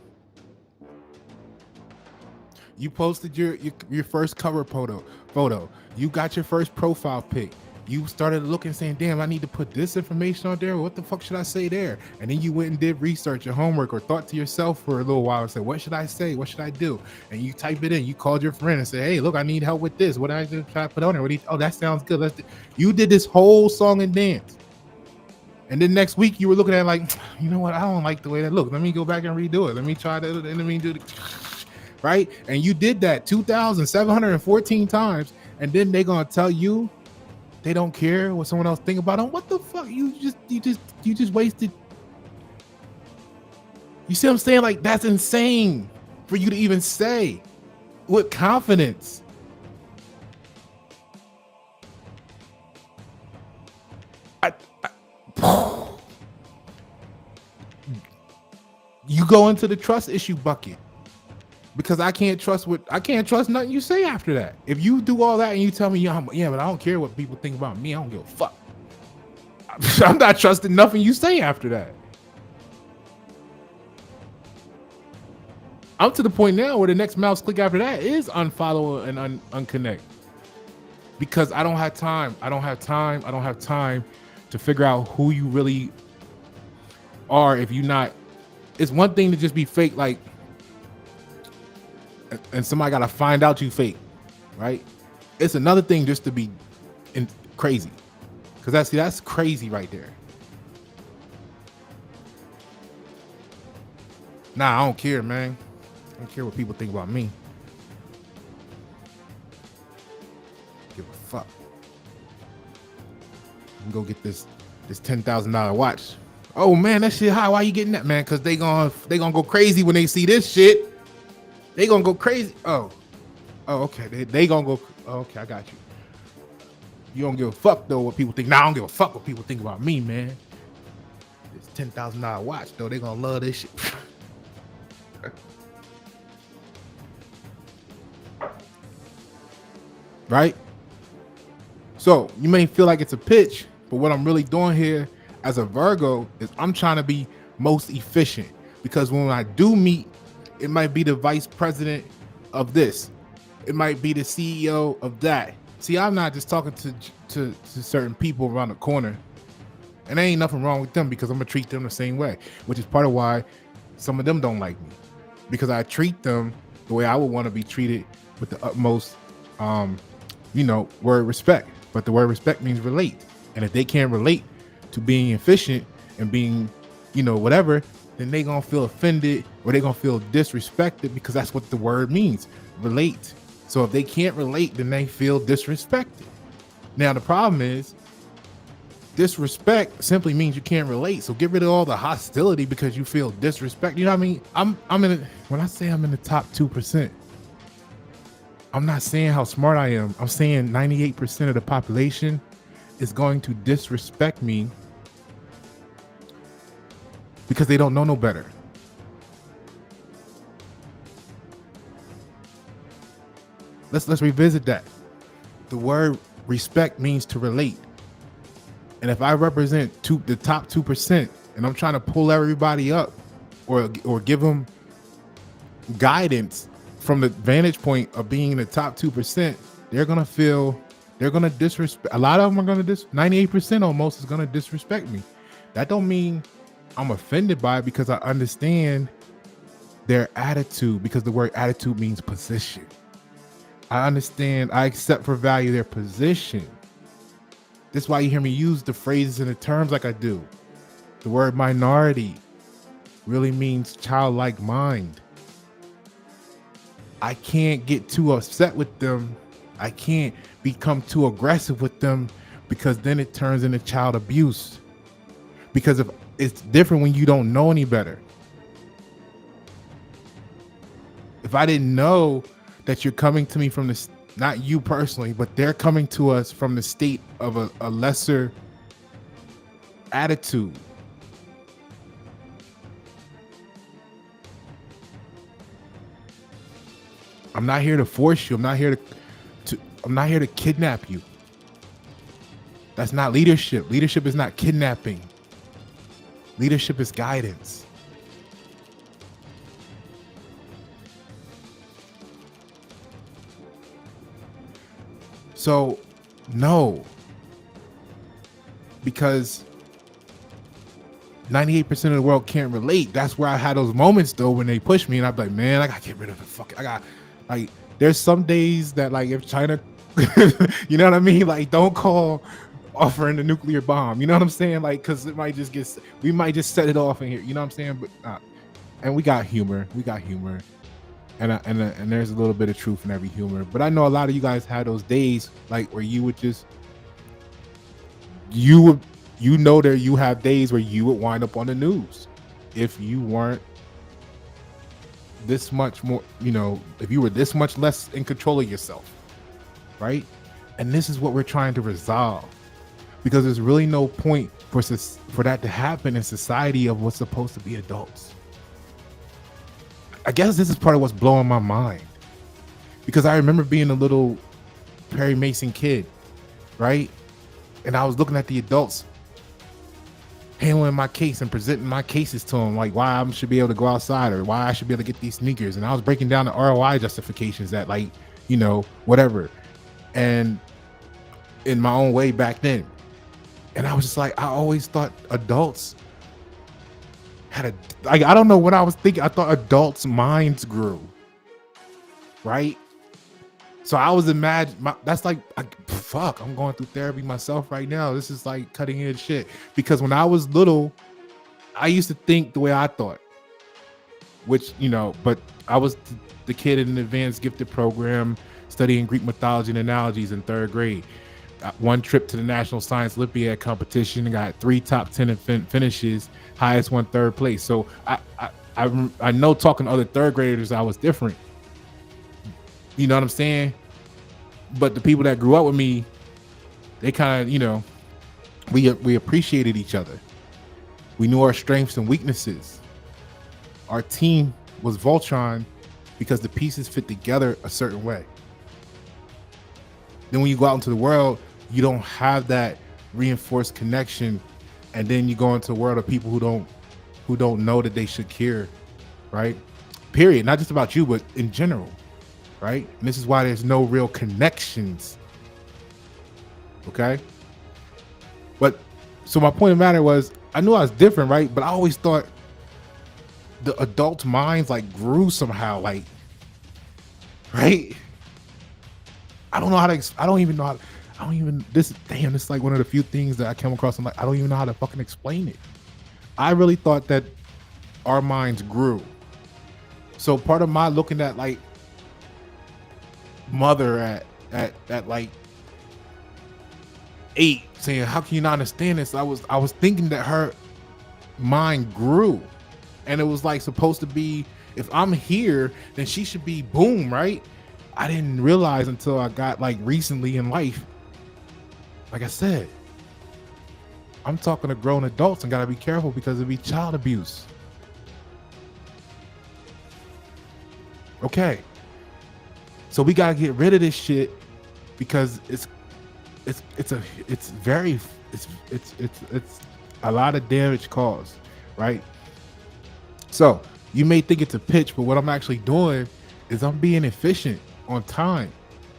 You posted your first cover photo. You got your first profile pic. You started looking, saying, damn, I need to put this information on there. What the fuck should I say there? And then you went and did research or homework or thought to yourself for a little while and said, what should I say? What should I do? And you type it in. You called your friend and said, hey, look, I need help with this. What do I do? Try to put on there? Oh, that sounds good. You did this whole song and dance. And then next week you were looking at it like, you know what? I don't like the way that looks. Let me go back and redo it. Let me try to, let me do the, right? And you did that 2,714 times. And then they're going to tell you they don't care what someone else think about them. What the fuck? You just wasted. You see what I'm saying? Like, that's insane for you to even say with confidence. You go into the trust issue bucket because I can't trust nothing you say after that. If you do all that and you tell me, yeah, but I don't care what people think about me. I don't give a fuck. I'm not trusting nothing you say after that. I'm to the point now where the next mouse click after that is unfollow and unconnect because I don't have time. I don't have time to figure out who you really are if you're not. It's one thing to just be fake, like, and somebody got to find out you fake, right? It's another thing just to be crazy, because that's crazy right there. Nah, I don't care, man. I don't care what people think about me. Give a fuck. I can go get this $10,000 watch. Oh man, that shit high. Why you getting that, man? Because they gonna go crazy when they see this shit. They gonna go crazy. Oh, okay. They gonna go. Oh, okay, I got you. You don't give a fuck though what people think. Nah, I don't give a fuck what people think about me, man. This $10,000 watch though, they gonna love this shit. Right? So you may feel like it's a pitch, but what I'm really doing here as a Virgo is I'm trying to be most efficient, because when I do meet, it might be the vice president of this, it might be the CEO of that. See, I'm not just talking to certain people around the corner, and there ain't nothing wrong with them because I'm gonna treat them the same way, which is part of why some of them don't like me, because I treat them the way I would want to be treated, with the utmost word respect. But the word respect means relate, and if they can't relate to being efficient and being, whatever, then they gonna feel offended or they gonna feel disrespected, because that's what the word means, relate. So if they can't relate, then they feel disrespected. Now the problem is, disrespect simply means you can't relate. So get rid of all the hostility because you feel disrespect. You know what I mean? When I say I'm in the top 2%, I'm not saying how smart I am. I'm saying 98% of the population is going to disrespect me because they don't know no better. Let's revisit that. The word respect means to relate. And if I represent the top 2% and I'm trying to pull everybody up or give them guidance from the vantage point of being in the top 2%, they're going to disrespect. A lot of them are going to 98% almost is going to disrespect me. That don't mean I'm offended by it, because I understand their attitude, because the word attitude means position. I understand, I accept for value their position. That's why you hear me use the phrases and the terms like I do. The word minority really means childlike mind. I can't get too upset with them. I can't become too aggressive with them, because then it turns into child abuse. Because if it's different when you don't know any better. If I didn't know that you're coming to me from this, not you personally, but they're coming to us from the state of a lesser attitude. I'm not here to force you. I'm not here to kidnap you. That's not leadership. Leadership is not kidnapping. Leadership is guidance. So, no. Because 98% of the world can't relate. That's where I had those moments though when they push me and I'm like, man, I gotta get rid of the fucking, like, there's some days that, like, if China, you know what I mean? Like, don't call offering the nuclear bomb. You know what I'm saying? Like, cause it might just get, we might just set it off in here. You know what I'm saying? But, and we got humor. And there's a little bit of truth in every humor. But I know a lot of you guys had those days, like, where you would just, you have days where you would wind up on the news if you weren't this much more, if you were this much less in control of yourself, right? And this is what we're trying to resolve, because there's really no point for that to happen in society of what's supposed to be adults. I guess this is part of what's blowing my mind, because I remember being a little Perry Mason kid, right? And I was looking at the adults handling my case and presenting my cases to them, like why I should be able to go outside or why I should be able to get these sneakers. And I was breaking down the ROI justifications that, like, whatever. And in my own way back then. And I was just like, I always thought adults had I don't know what I was thinking. I thought adults' minds grew, right? So I was that's like, fuck, I'm going through therapy myself right now. This is like cutting edge shit. Because when I was little, I used to think the way I thought, which, but I was the kid in an advanced gifted program studying Greek mythology and analogies in 3rd grade. Got one trip to the National Science Olympiad competition and got 3 top 10 finishes, highest one 3rd place. So I know, talking to other 3rd graders, I was different. You know what I'm saying? But the people that grew up with me, they kind of, we appreciated each other. We knew our strengths and weaknesses. Our team was Voltron because the pieces fit together a certain way. Then when you go out into the world, you don't have that reinforced connection, and then you go into a world of people who don't know that they should care, right? Period. Not just about you, but in general. Right? And this is why there's no real connections. Okay? But so my point of matter was, I knew I was different, right? But I always thought the adult minds like grew somehow, like, right? I don't know how to, this is like one of the few things that I came across. I'm like, I don't even know how to fucking explain it. I really thought that our minds grew. So part of my looking at, like, mother at like 8 saying, how can you not understand this? I was thinking that her mind grew, and it was like supposed to be, if I'm here, then she should be boom, right? I didn't realize until I got, like, recently in life, like I said, I'm talking to grown adults and gotta be careful because it'd be child abuse. Okay. So we gotta get rid of this shit because it's a lot of damage caused, right? So you may think it's a pitch, but what I'm actually doing is I'm being efficient on time,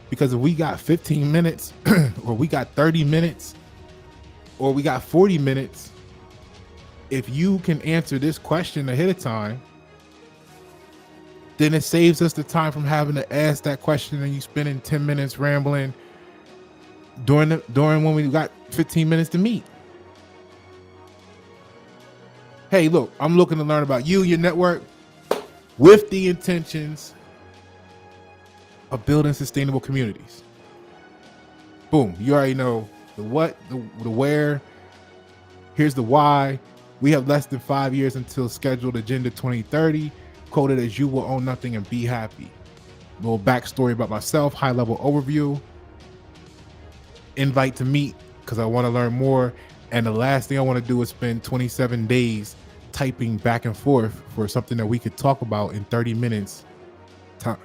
because if we got 15 minutes or we got 30 minutes or we got 40 minutes, if you can answer this question ahead of time, then it saves us the time from having to ask that question and you spending 10 minutes rambling during when we got 15 minutes to meet. Hey, look, I'm looking to learn about you, your network, with the intentions of building sustainable communities. Boom. You already know the what, the where. Here's the why. We have less than 5 years until scheduled Agenda 2030, quoted as you will own nothing and be happy. A little backstory about myself, high level overview, invite to meet because I want to learn more. And the last thing I want to do is spend 27 days typing back and forth for something that we could talk about in 30 minutes time.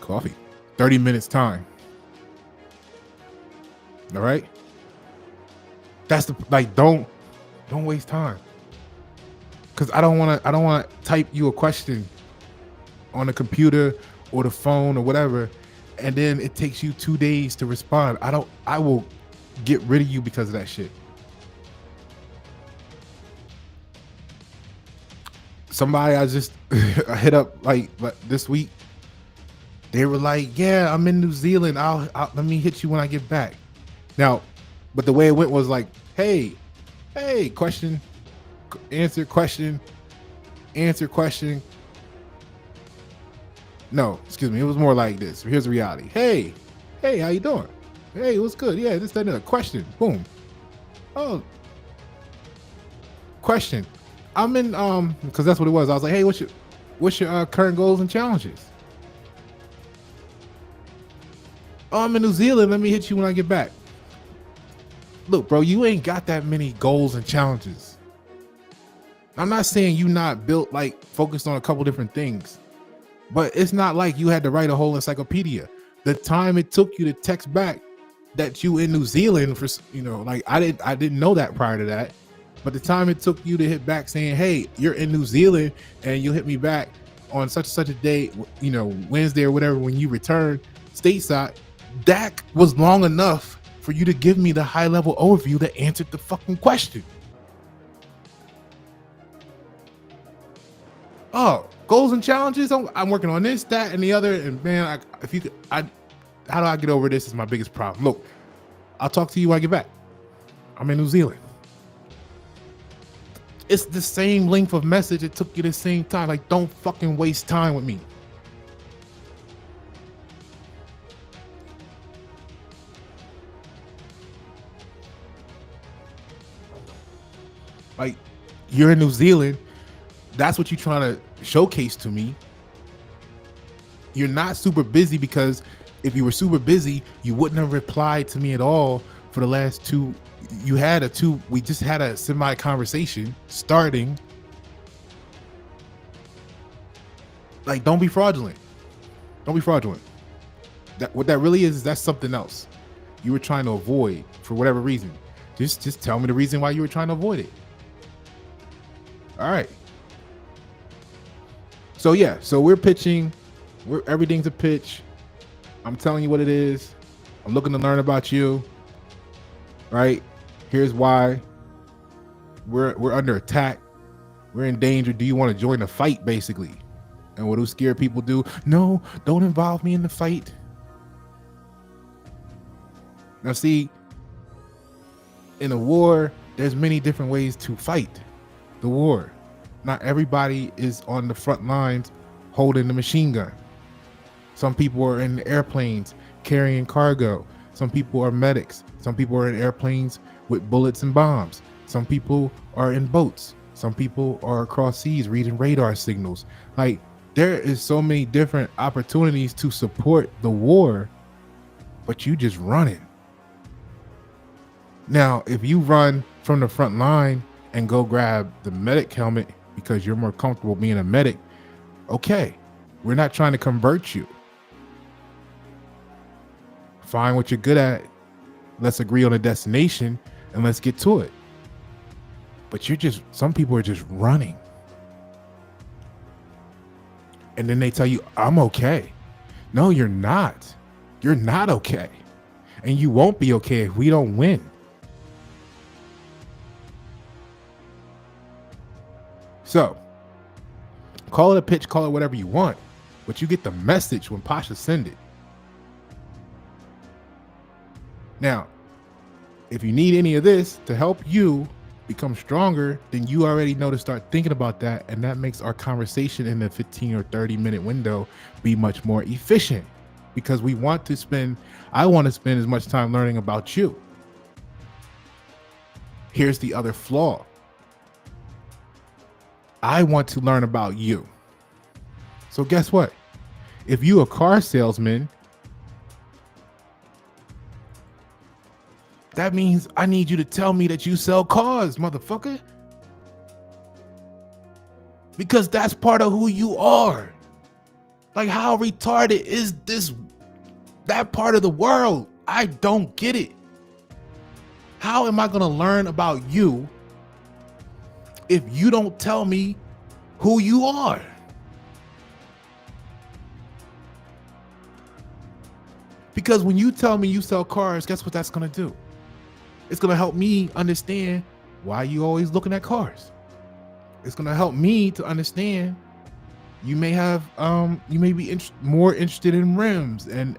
Coffee. 30 minutes time. All right. That's the, like, don't waste time. Cause I don't want to type you a question on the computer or the phone or whatever, and then it takes you 2 days to respond. I will get rid of you because of that shit. Somebody I just I hit up like this week, they were like, yeah, I'm in New Zealand. I'll let me hit you when I get back. Now, but the way it went was like, hey, question, answer, question, answer, question. No, excuse me. It was more like this. Here's the reality. Hey, how you doing? Hey, what's good? Yeah, this, that, and a question. Boom. Oh, question. I'm in because that's what it was. I was like, hey, what's your current goals and challenges? Oh, I'm in New Zealand. Let me hit you when I get back. Look, bro, you ain't got that many goals and challenges. I'm not saying you not built like focused on a couple different things, but it's not like you had to write a whole encyclopedia. The time it took you to text back that you in New Zealand for, like I didn't know that prior to that, but the time it took you to hit back saying, hey, you're in New Zealand and you'll hit me back on such and such a day, Wednesday or whatever, when you return stateside, that was long enough for you to give me the high level overview that answered the fucking question. Oh, goals and challenges. I'm working on this, that, and the other. And man, how do I get over this? Is my biggest problem. Look, I'll talk to you when I get back. I'm in New Zealand. It's the same length of message. It took you the same time. Like, don't fucking waste time with me. Like, you're in New Zealand. That's what you're trying to showcase to me. You're not super busy, because if you were super busy, you wouldn't have replied to me at all for the last two. We just had a semi conversation starting. Like, don't be fraudulent. Don't be fraudulent. What that really is, that's something else you were trying to avoid for whatever reason. Just tell me the reason why you were trying to avoid it. All right. So yeah, so we're pitching. Everything's a pitch. I'm telling you what it is. I'm looking to learn about you. Right? Here's why. We're under attack. We're in danger. Do you want to join the fight, basically? And what do scared people do? No, don't involve me in the fight. Now see, in a war, there's many different ways to fight the war. Not everybody is on the front lines holding the machine gun. Some people are in airplanes carrying cargo. Some people are medics. Some people are in airplanes with bullets and bombs. Some people are in boats. Some people are across seas reading radar signals. Like, there is so many different opportunities to support the war, but you just running. Now, if you run from the front line and go grab the medic helmet because you're more comfortable being a medic, okay, we're not trying to convert you. Find what you're good at. Let's agree on a destination and let's get to it. But some people are just running. And then they tell you, I'm okay. No, you're not. You're not okay. And you won't be okay if we don't win. So, call it a pitch, call it whatever you want, but you get the message when Pasha send it. Now, if you need any of this to help you become stronger, then you already know to start thinking about that. And that makes our conversation in the 15 or 30-minute window be much more efficient, because I want to spend as much time learning about you. Here's the other flaw. I want to learn about you. So guess what? If you a car salesman, that means I need you to tell me that you sell cars, motherfucker. Because that's part of who you are. Like, how retarded is that part of the world? I don't get it. How am I going to learn about you if you don't tell me who you are? Because when you tell me you sell cars, guess what that's going to do? It's going to help me understand why you always looking at cars. It's going to help me to understand you may have you may be more interested in rims and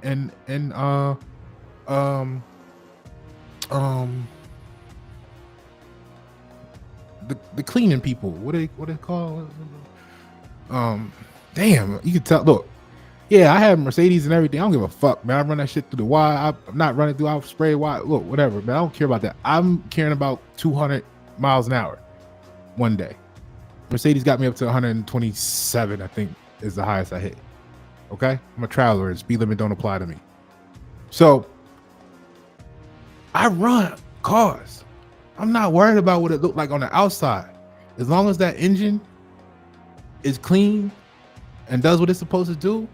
the cleaning people. What they call? Damn, you can tell. Look, yeah, I have Mercedes and everything. I don't give a fuck, man. I run that shit through the wire. I'm not running through. I'll spray wire. Look, whatever, man. I don't care about that. I'm caring about 200 miles an hour one day. Mercedes got me up to 127, I think, is the highest I hit. Okay, I'm a traveler, and speed limit don't apply to me. So I run cars. I'm not worried about what it looked like on the outside. As long as that engine is clean and does what it's supposed to do,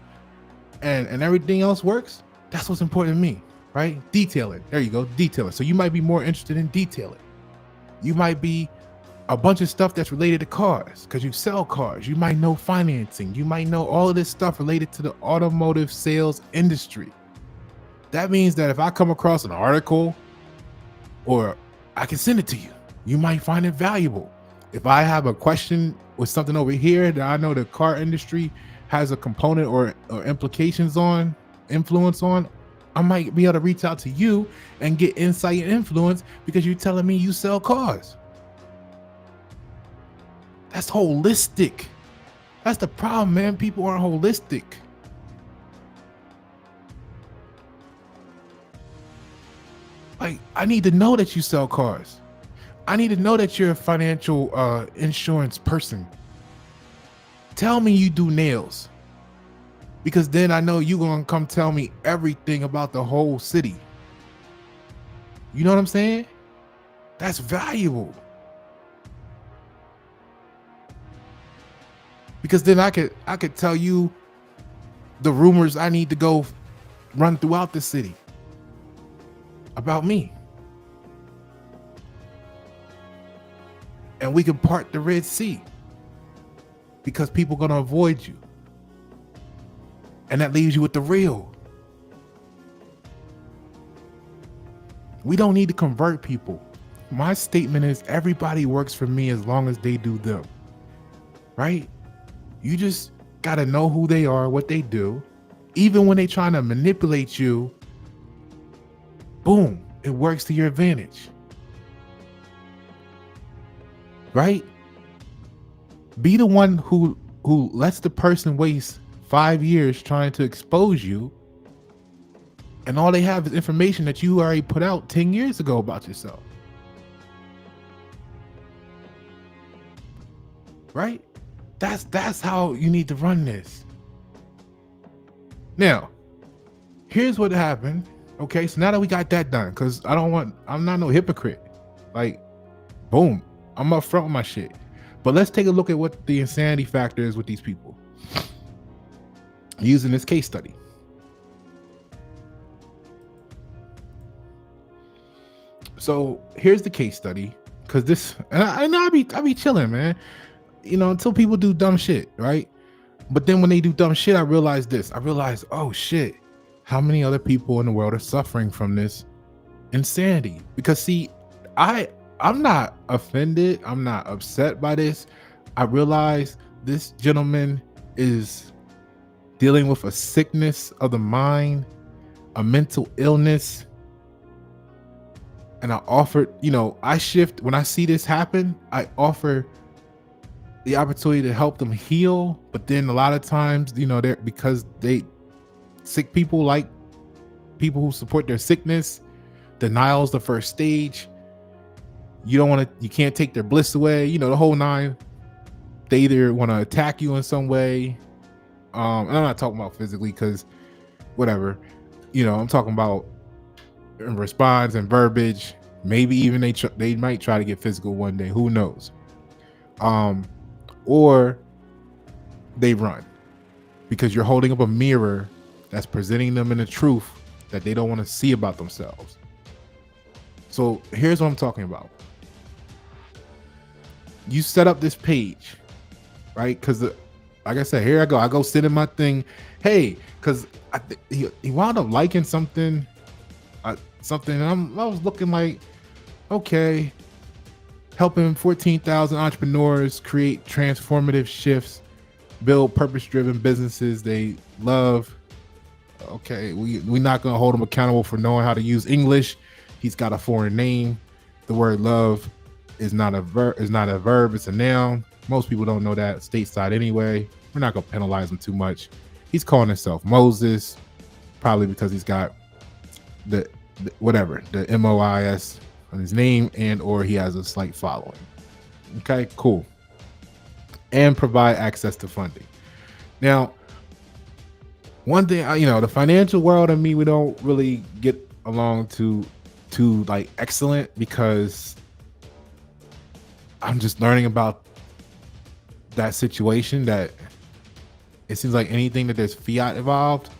and everything else works, that's what's important to me, right? Detailing. There you go, detailing. So you might be more interested in detailing. You might be a bunch of stuff that's related to cars because you sell cars. You might know financing. You might know all of this stuff related to the automotive sales industry. That means that if I come across an article, or I can send it to you, you might find it valuable. If I have a question with something over here that I know the car industry has a component or influence on, I might be able to reach out to you and get insight and influence because you're telling me you sell cars. That's holistic. That's the problem, man. People aren't holistic. Like, I need to know that you sell cars. I need to know that you're a financial insurance person. Tell me you do nails, because then I know you're going to come tell me everything about the whole city. You know what I'm saying? That's valuable. Because then I could tell you the rumors I need to go run throughout the city about me. And we can part the Red Sea because people are going to avoid you. And that leaves you with the real. We don't need to convert people. My statement is everybody works for me as long as they do them. Right? You just got to know who they are, what they do. Even when they're trying to manipulate you, boom, it works to your advantage. Right? Be the one who lets the person waste 5 years trying to expose you, and all they have is information that you already put out 10 years ago about yourself. Right? That's how you need to run this. Now, here's what happened. Okay, so now that we got that done, because I'm not no hypocrite. Like, boom, I'm up front with my shit. But let's take a look at what the insanity factor is with these people using this case study. So here's the case study, because this, and I be chilling, man. You know, until people do dumb shit, right? But then when they do dumb shit, I realize this. I realize, oh shit, how many other people in the world are suffering from this insanity? Because see, I'm not offended. I'm not upset by this. I realize this gentleman is dealing with a sickness of the mind, a mental illness. And I offered, I shift when I see this happen, I offer the opportunity to help them heal. But then a lot of times, they're because they sick people like people who support their sickness. Denial is the first stage. You can't take their bliss away, the whole nine. They either want to attack you in some way. And I'm not talking about physically because whatever, I'm talking about in response and verbiage. Maybe even they might try to get physical one day. Who knows? Or they run because you're holding up a mirror that's presenting them in the truth that they don't want to see about themselves. So here's what I'm talking about. You set up this page, right? Because like I said, here I go sit in my thing. Hey, because he wound up liking something, and I was looking like, okay, helping 14,000 entrepreneurs create transformative shifts, build purpose-driven businesses they love. Okay, we're not going to hold him accountable for knowing how to use English. He's got a foreign name. The word love is not a verb. It's a noun. Most people don't know that stateside anyway. We're not going to penalize him too much. He's calling himself Moses, probably because he's got the MOIS on his name, and or he has a slight following. Okay, cool. And provide access to funding. Now, one thing, the financial world and me, we don't really get along too like excellent, because I'm just learning about that situation, that it seems like anything that there's fiat involved,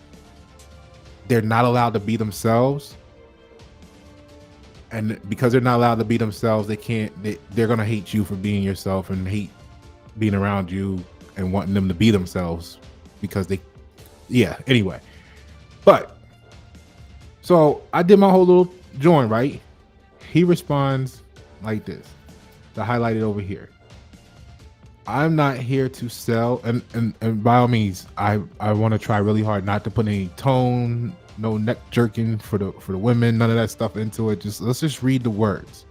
they're not allowed to be themselves. And because they're not allowed to be themselves, they're going to hate you for being yourself and hate being around you and wanting them to be themselves because anyway. But so I did my whole little join, right? He responds like this, the highlighted over here. I'm not here to sell, and by all means, I want to try really hard not to put any tone, no neck jerking for the women, none of that stuff into it. Let's just read the words.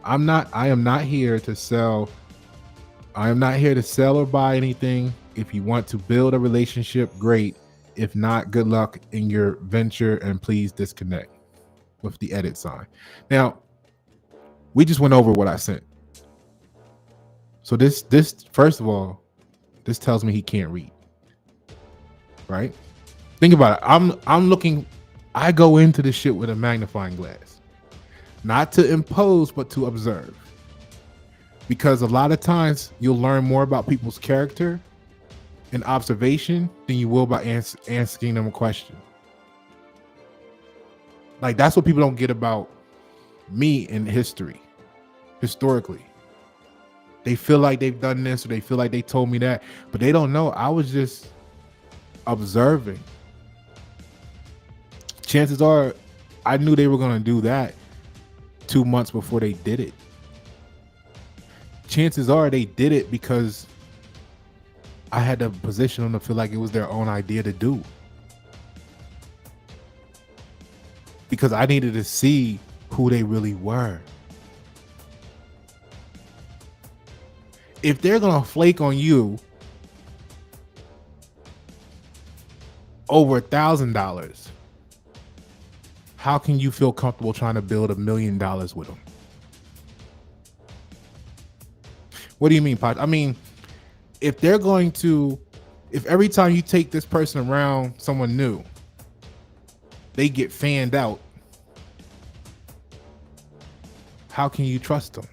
I am not here to sell. I am not here to sell or buy anything. If you want to build a relationship, great. If not, good luck in your venture, and please disconnect, with the edit sign. Now, we just went over what I sent. So this first of all, this tells me he can't read. Right? Think about it. I'm looking, I go into this shit with a magnifying glass. Not to impose, but to observe. Because a lot of times you'll learn more about people's character and observation than you will by asking them a question. Like, that's what people don't get about me in history. Historically, they feel like they've done this, or they feel like they told me that, but they don't know I was just observing. Chances are I knew they were going to do that 2 months before they did it. Chances are they did it because I had to position them to feel like it was their own idea to do. Because I needed to see who they really were. If they're going to flake on you over $1,000, how can you feel comfortable trying to build $1 million with them? What do you mean, Pasha? I mean, if every time you take this person around someone new, they get fanned out, how can you trust them?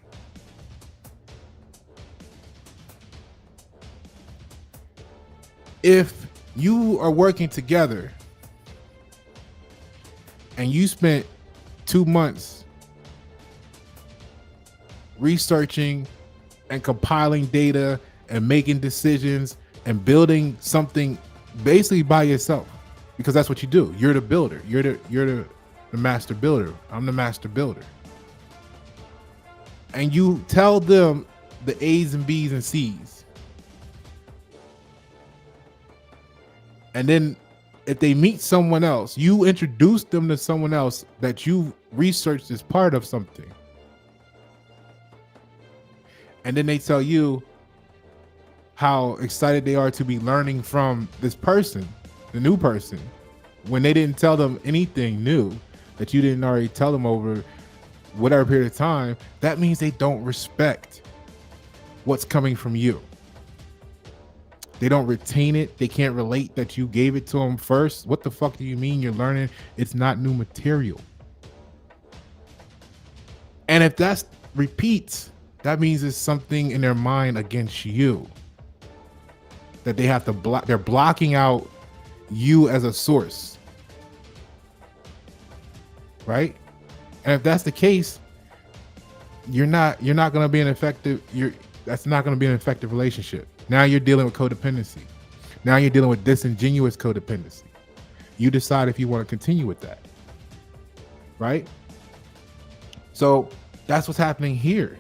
If you are working together and you spent 2 months researching and compiling data and making decisions and building something basically by yourself, because that's what you do. You're the builder. You're the master builder. I'm the master builder. And you tell them the A's and B's and C's. And then if they meet someone else, you introduce them to someone else that you researched as part of something, and then they tell you how excited they are to be learning from this person, the new person, when they didn't tell them anything new that you didn't already tell them over whatever period of time, that means they don't respect what's coming from you. They don't retain it. They can't relate that you gave it to them first. What the fuck do you mean you're learning? It's not new material. And if that's repeats, that means it's something in their mind against you that they have to block. They're blocking out you as a source, right? And if that's the case, you're not going to be an effective. That's not going to be an effective relationship. Now you're dealing with codependency. Now you're dealing with disingenuous codependency. You decide if you want to continue with that, right? So that's what's happening here.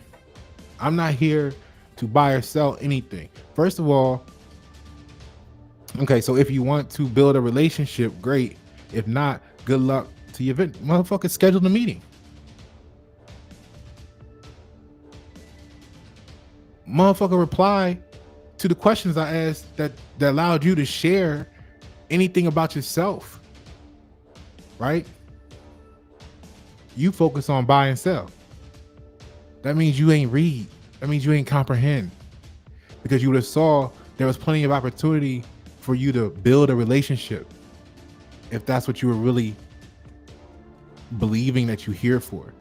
I'm not here to buy or sell anything. First of all, okay, so if you want to build a relationship, great. If not, good luck to your event. Motherfucker, schedule the meeting. Motherfucker, reply to the questions I asked that allowed you to share anything about yourself, right? You focus on buy and sell. That means you ain't read. That means you ain't comprehend, because you would have saw there was plenty of opportunity for you to build a relationship if that's what you were really believing that you're here for,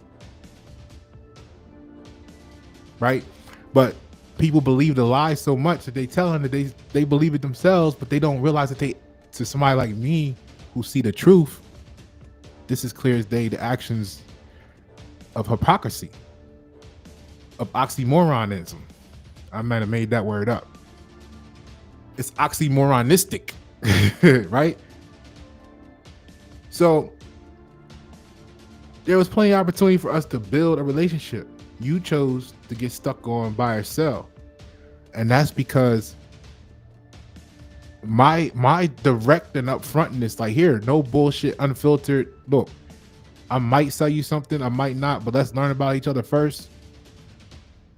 right? But people believe the lie so much that they tell them that they believe it themselves, but they don't realize that to somebody like me who see the truth, this is clear as day, the actions of hypocrisy, of oxymoronism. I might have made that word up. It's oxymoronistic, right? So there was plenty of opportunity for us to build a relationship. You chose to get stuck on buy or sell. And that's because my direct and upfrontness, like, here, no bullshit, unfiltered. Look, I might sell you something, I might not, but let's learn about each other first.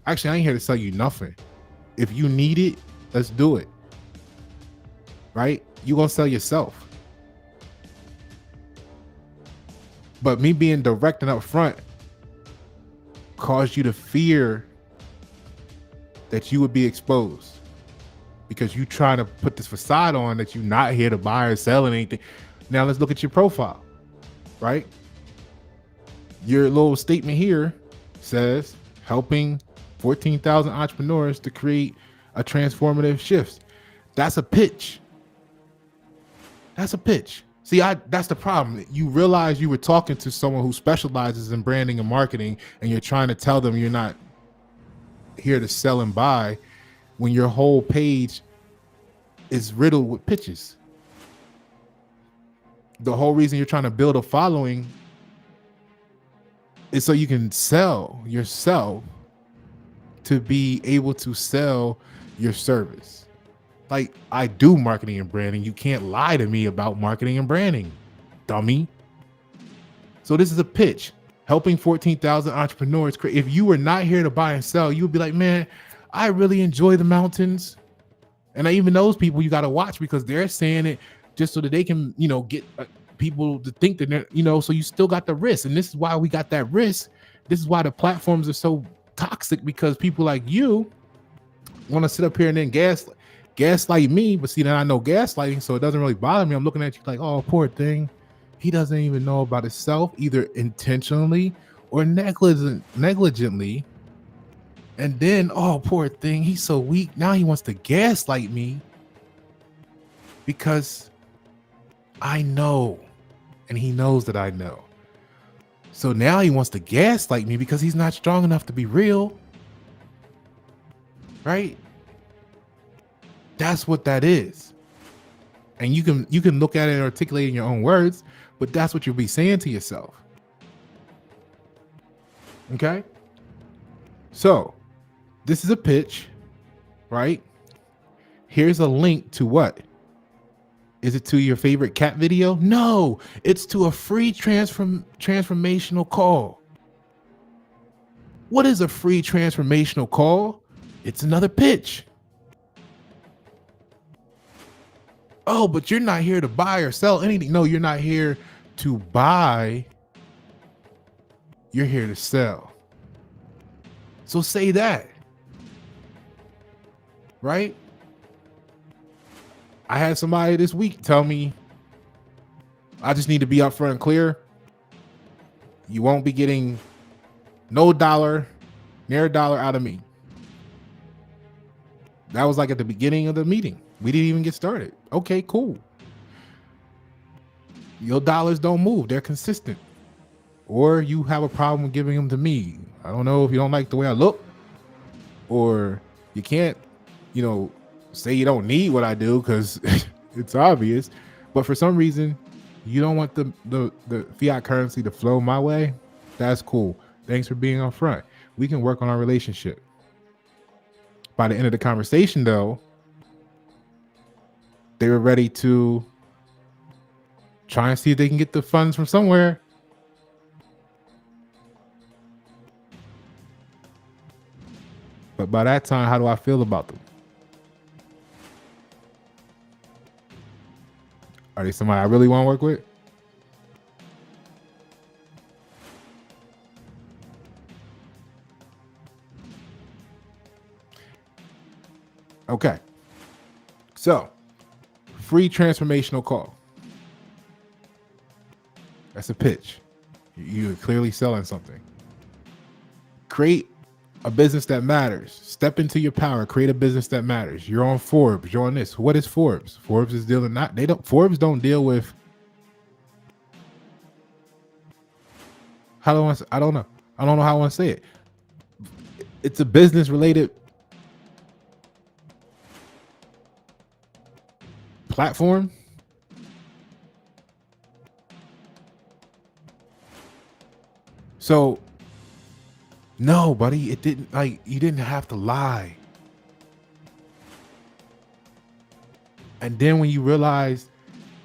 Actually, I ain't here to sell you nothing. If you need it, let's do it. Right? You gonna sell yourself. But me being direct and upfront caused you to fear that you would be exposed, because you trying to put this facade on that you're not here to buy or sell anything. Now let's look at your profile, right? Your little statement here says helping 14,000 entrepreneurs to create a transformative shift. That's a pitch. That's a pitch. See, that's the problem. You realize you were talking to someone who specializes in branding and marketing, and you're trying to tell them you're not here to sell and buy, when your whole page is riddled with pitches. The whole reason you're trying to build a following is so you can sell yourself to be able to sell your service. Like, I do marketing and branding. You can't lie to me about marketing and branding, dummy. So this is a pitch. Helping 14,000 entrepreneurs create. If you were not here to buy and sell, you would be like, man, I really enjoy the mountains. And even those people you got to watch, because they're saying it just so that they can, get people to think that they're, so you still got the risk. And this is why we got that risk. This is why the platforms are so toxic, because people like you want to sit up here and then gaslight me. But see, then I know gaslighting, so it doesn't really bother me. I'm looking at you like, oh, poor thing. He doesn't even know about himself, either intentionally or negligently. And then, oh, poor thing, he's so weak. Now he wants to gaslight me because I know, and he knows that I know. So now he wants to gaslight me because he's not strong enough to be real. Right? That's what that is. And you can look at it and articulate it in your own words, but that's what you'll be saying to yourself. Okay? So this is a pitch, right? Here's a link to what? Is it to your favorite cat video? No, it's to a free transformational call. What is a free transformational call? It's another pitch. Oh, but you're not here to buy or sell anything. No, you're not here to buy. You're here to sell. So say that. Right? I had somebody this week tell me, I just need to be upfront and clear. You won't be getting no dollar, near a dollar out of me. That was like at the beginning of the meeting. We didn't even get started. Okay, cool. Your dollars don't move. They're consistent. Or you have a problem with giving them to me. I don't know if you don't like the way I look, or you can't, say you don't need what I do because it's obvious. But for some reason, you don't want the fiat currency to flow my way. That's cool. Thanks for being upfront. We can work on our relationship. By the end of the conversation, though, they were ready to try and see if they can get the funds from somewhere. But by that time, how do I feel about them? Are they somebody I really want to work with? Okay. So, free transformational call. That's a pitch. You're clearly selling something. Create a business that matters. Step into your power. Create a business that matters. You're on Forbes. You're on this. What is Forbes? Forbes is dealing Forbes don't deal with. I don't know. I don't know how I want to say it. It's a business related platform. So no, buddy, it didn't, you didn't have to lie. And then when you realized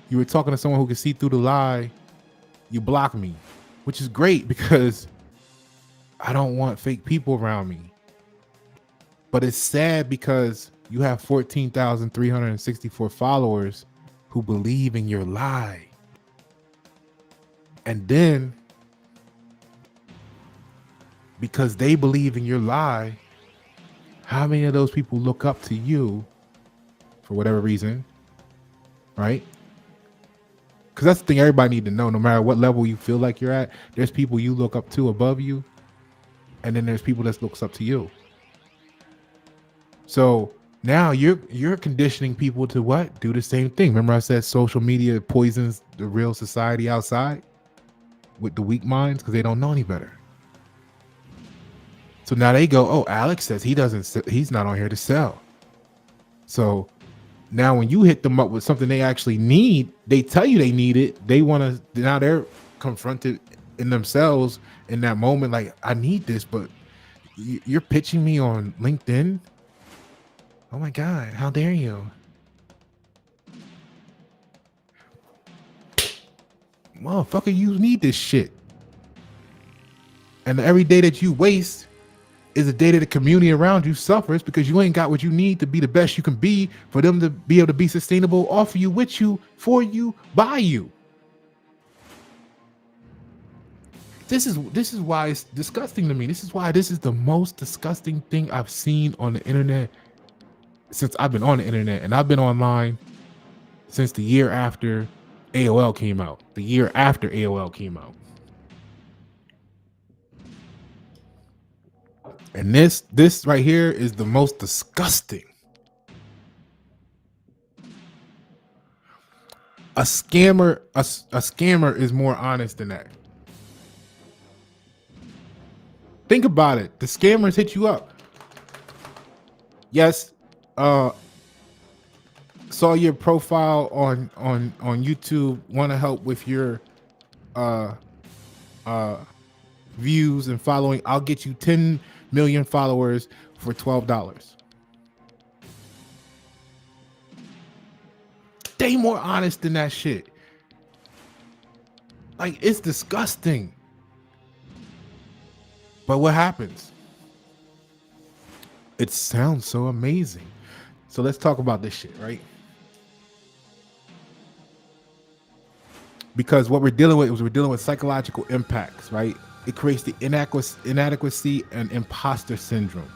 you were talking to someone who could see through the lie, you block me, which is great because I don't want fake people around me. But it's sad because you have 14,364 followers who believe in your lie. And then because they believe in your lie, how many of those people look up to you for whatever reason, right? Because that's the thing everybody need to know. No matter what level you feel like you're at, there's people you look up to above you, and then there's people that looks up to you. So now you're conditioning people to what? Do the same thing. Remember I said social media poisons the real society outside with the weak minds because they don't know any better. So now they go, oh, Alex says he's not on here to sell. So now when you hit them up with something they actually need, they tell you they need it. Now they're confronted in themselves in that moment. Like, I need this, but you're pitching me on LinkedIn. Oh my God, how dare you? Motherfucker, you need this shit. And every day that you waste is a day that the community around you suffers because you ain't got what you need to be the best you can be for them to be able to be sustainable, offer you, with you, for you, by you. This is why it's disgusting to me. This is why this is the most disgusting thing I've seen on the internet since I've been on the internet. And I've been online since the year after AOL came out. And this right here is the most disgusting. A scammer is more honest than that. Think about it. The scammers hit you up. Yes, saw your profile on YouTube, want to help with your views and following. I'll get you 10 million followers for $12. way more honest than that shit. Like, it's disgusting. But what happens? It sounds so amazing. So let's talk about this shit, right? Because what we're dealing with is we're dealing with psychological impacts, right? It creates the inadequacy and imposter syndrome.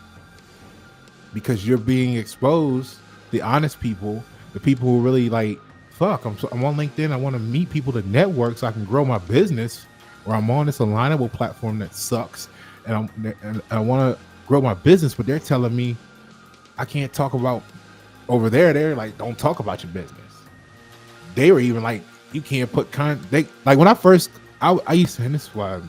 Because you're being exposed, the honest people, the people who really like, fuck, I'm on LinkedIn. I want to meet people to network so I can grow my business, or I'm on this alignable platform that sucks, and I want to grow my business, but they're telling me I can't talk about over there. They're like, don't talk about your business. They were even like, you can't put like when I first, I used to, and this is why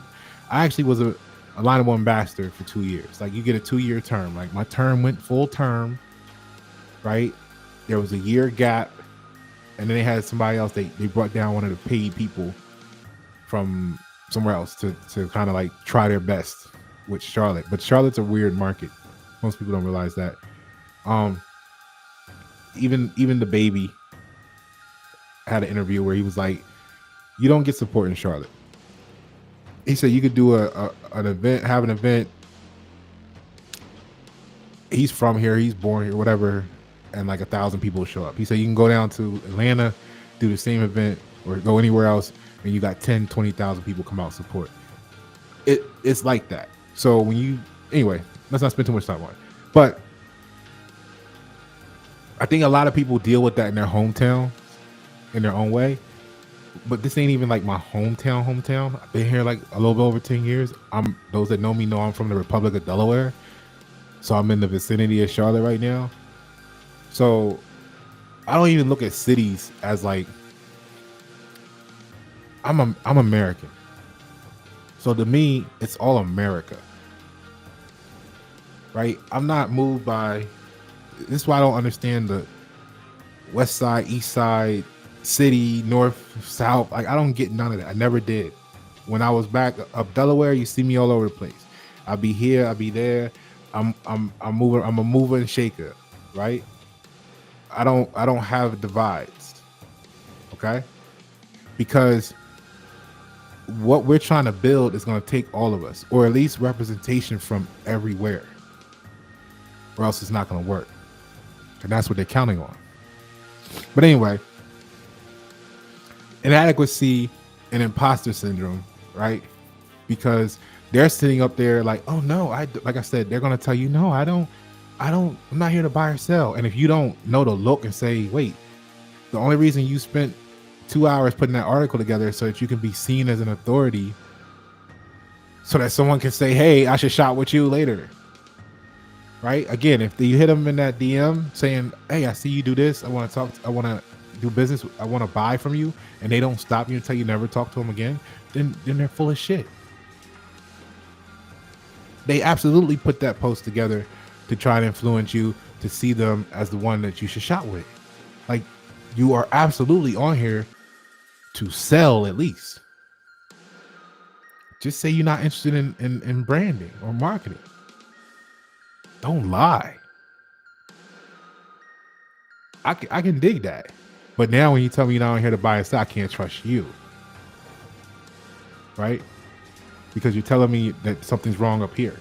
I actually was a alignable ambassador for 2 years. Like, you get a 2-year term. Like, my term went full term, right? There was a year gap, and then they had somebody else. They brought down one of the paid people from somewhere else to kind of like try their best with Charlotte. But Charlotte's a weird market. Most people don't realize that. Even the baby had an interview where he was like, you don't get support in Charlotte. He said you could do an event, have an event. He's from here, he's born here, whatever, and like 1,000 people show up. He said you can go down to Atlanta, do the same event, or go anywhere else, and you got 10, 20,000 people come out support. It's like that. So anyway, let's not spend too much time on it. But I think a lot of people deal with that in their hometown, in their own way. But this ain't even like my hometown. I've been here like a little bit over 10 years. Those that know me know I'm from the Republic of Delaware. So I'm in the vicinity of Charlotte right now. So I don't even look at cities as like, I'm American. So to me, it's all America. Right? I'm not moved by, this is why I don't understand the west side, east side, city, north, south. Like, I don't get none of that. I never did. When I was back up Delaware, you see me all over the place. I'll be here, I'll be there. I'm moving, I'm a mover and shaker, right? I don't have divides. Okay? Because what we're trying to build is going to take all of us, or at least representation from everywhere, or else it's not going to work. And that's what they're counting on. But anyway, inadequacy and imposter syndrome, right? Because they're sitting up there like, oh no, like I said, they're going to tell you, no, I'm not here to buy or sell. And if you don't know to look and say, wait, the only reason you spent 2 hours putting that article together so that you can be seen as an authority, so that someone can say, hey, I should shop with you later. Right? Again, if you hit them in that DM saying, hey, I see you do this, I want to do business, I want to buy from you, and they don't stop you until you never talk to them again, then they're full of shit. They absolutely put that post together to try to influence you to see them as the one that you should shop with. Like, you are absolutely on here to sell at least. Just say you're not interested in branding or marketing. Don't lie. I can dig that. But now when you tell me you're not on here to buy and sell, I can't trust you. Right? Because you're telling me that something's wrong up here.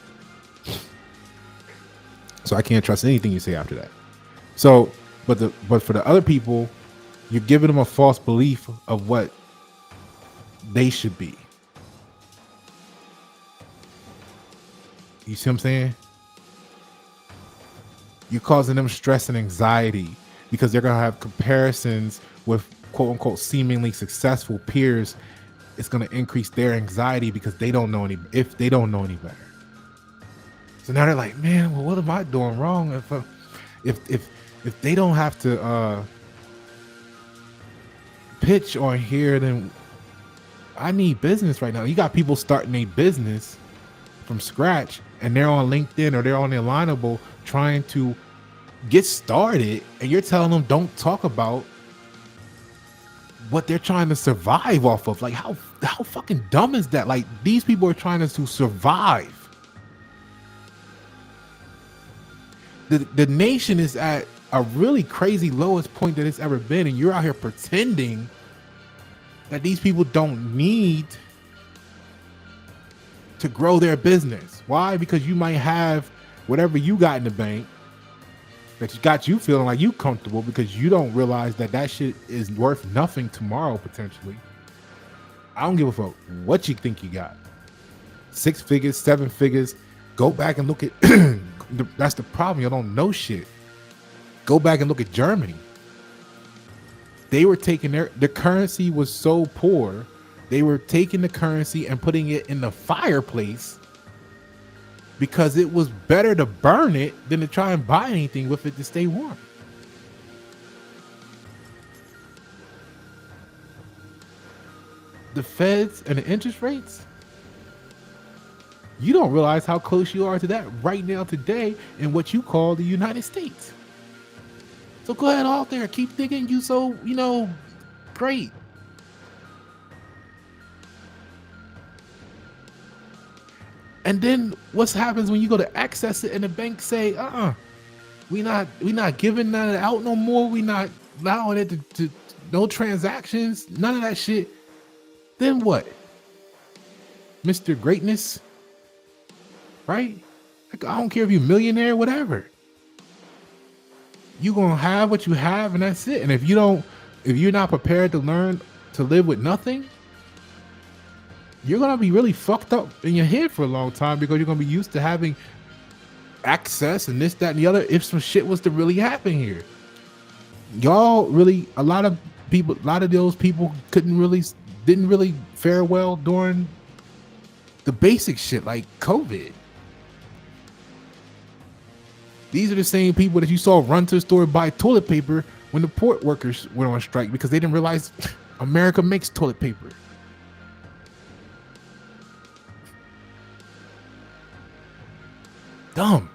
So I can't trust anything you say after that. So, but for the other people, you're giving them a false belief of what they should be. You see what I'm saying? You're causing them stress and anxiety because they're going to have comparisons with quote unquote seemingly successful peers. It's going to increase their anxiety because they don't know any better. So now they're like, man, well, what am I doing wrong? If they don't have to pitch on here, then I need business right now. You got people starting a business from scratch and they're on LinkedIn or they're on the Alignable trying to get started, and you're telling them don't talk about what they're trying to survive off of. Like, how fucking dumb is that? Like, these people are trying to survive. The nation is at a really crazy lowest point that it's ever been, and you're out here pretending that these people don't need to grow their business. Why? Because you might have whatever you got in the bank that got you feeling like you comfortable, because you don't realize that that shit is worth nothing tomorrow potentially. I don't give a fuck what you think you got. 6 figures, 7 figures. Go back and look at that's the problem. You don't know shit. Go back and look at Germany. They were taking the currency was so poor. They were taking the currency and putting it in the fireplace because it was better to burn it than to try and buy anything with it to stay warm. The feds and the interest rates, you don't realize how close you are to that right now today in what you call the United States. So go ahead out there, keep thinking you so, great. And then what happens when you go to access it and the bank say, we not giving that out no more. We not allowing it to no transactions, none of that shit. Then what? Mr. Greatness, right? Like, I don't care if you're a millionaire, whatever. You're gonna have what you have, and that's it. And if you're not prepared to learn to live with nothing, you're gonna be really fucked up in your head for a long time, because you're gonna be used to having access and this, that, and the other. If some shit was to really happen here, y'all really, a lot of those people didn't really fare well during the basic shit like COVID. These are the same people that you saw run to the store and buy toilet paper when the port workers went on strike, because they didn't realize America makes toilet paper. Dumb.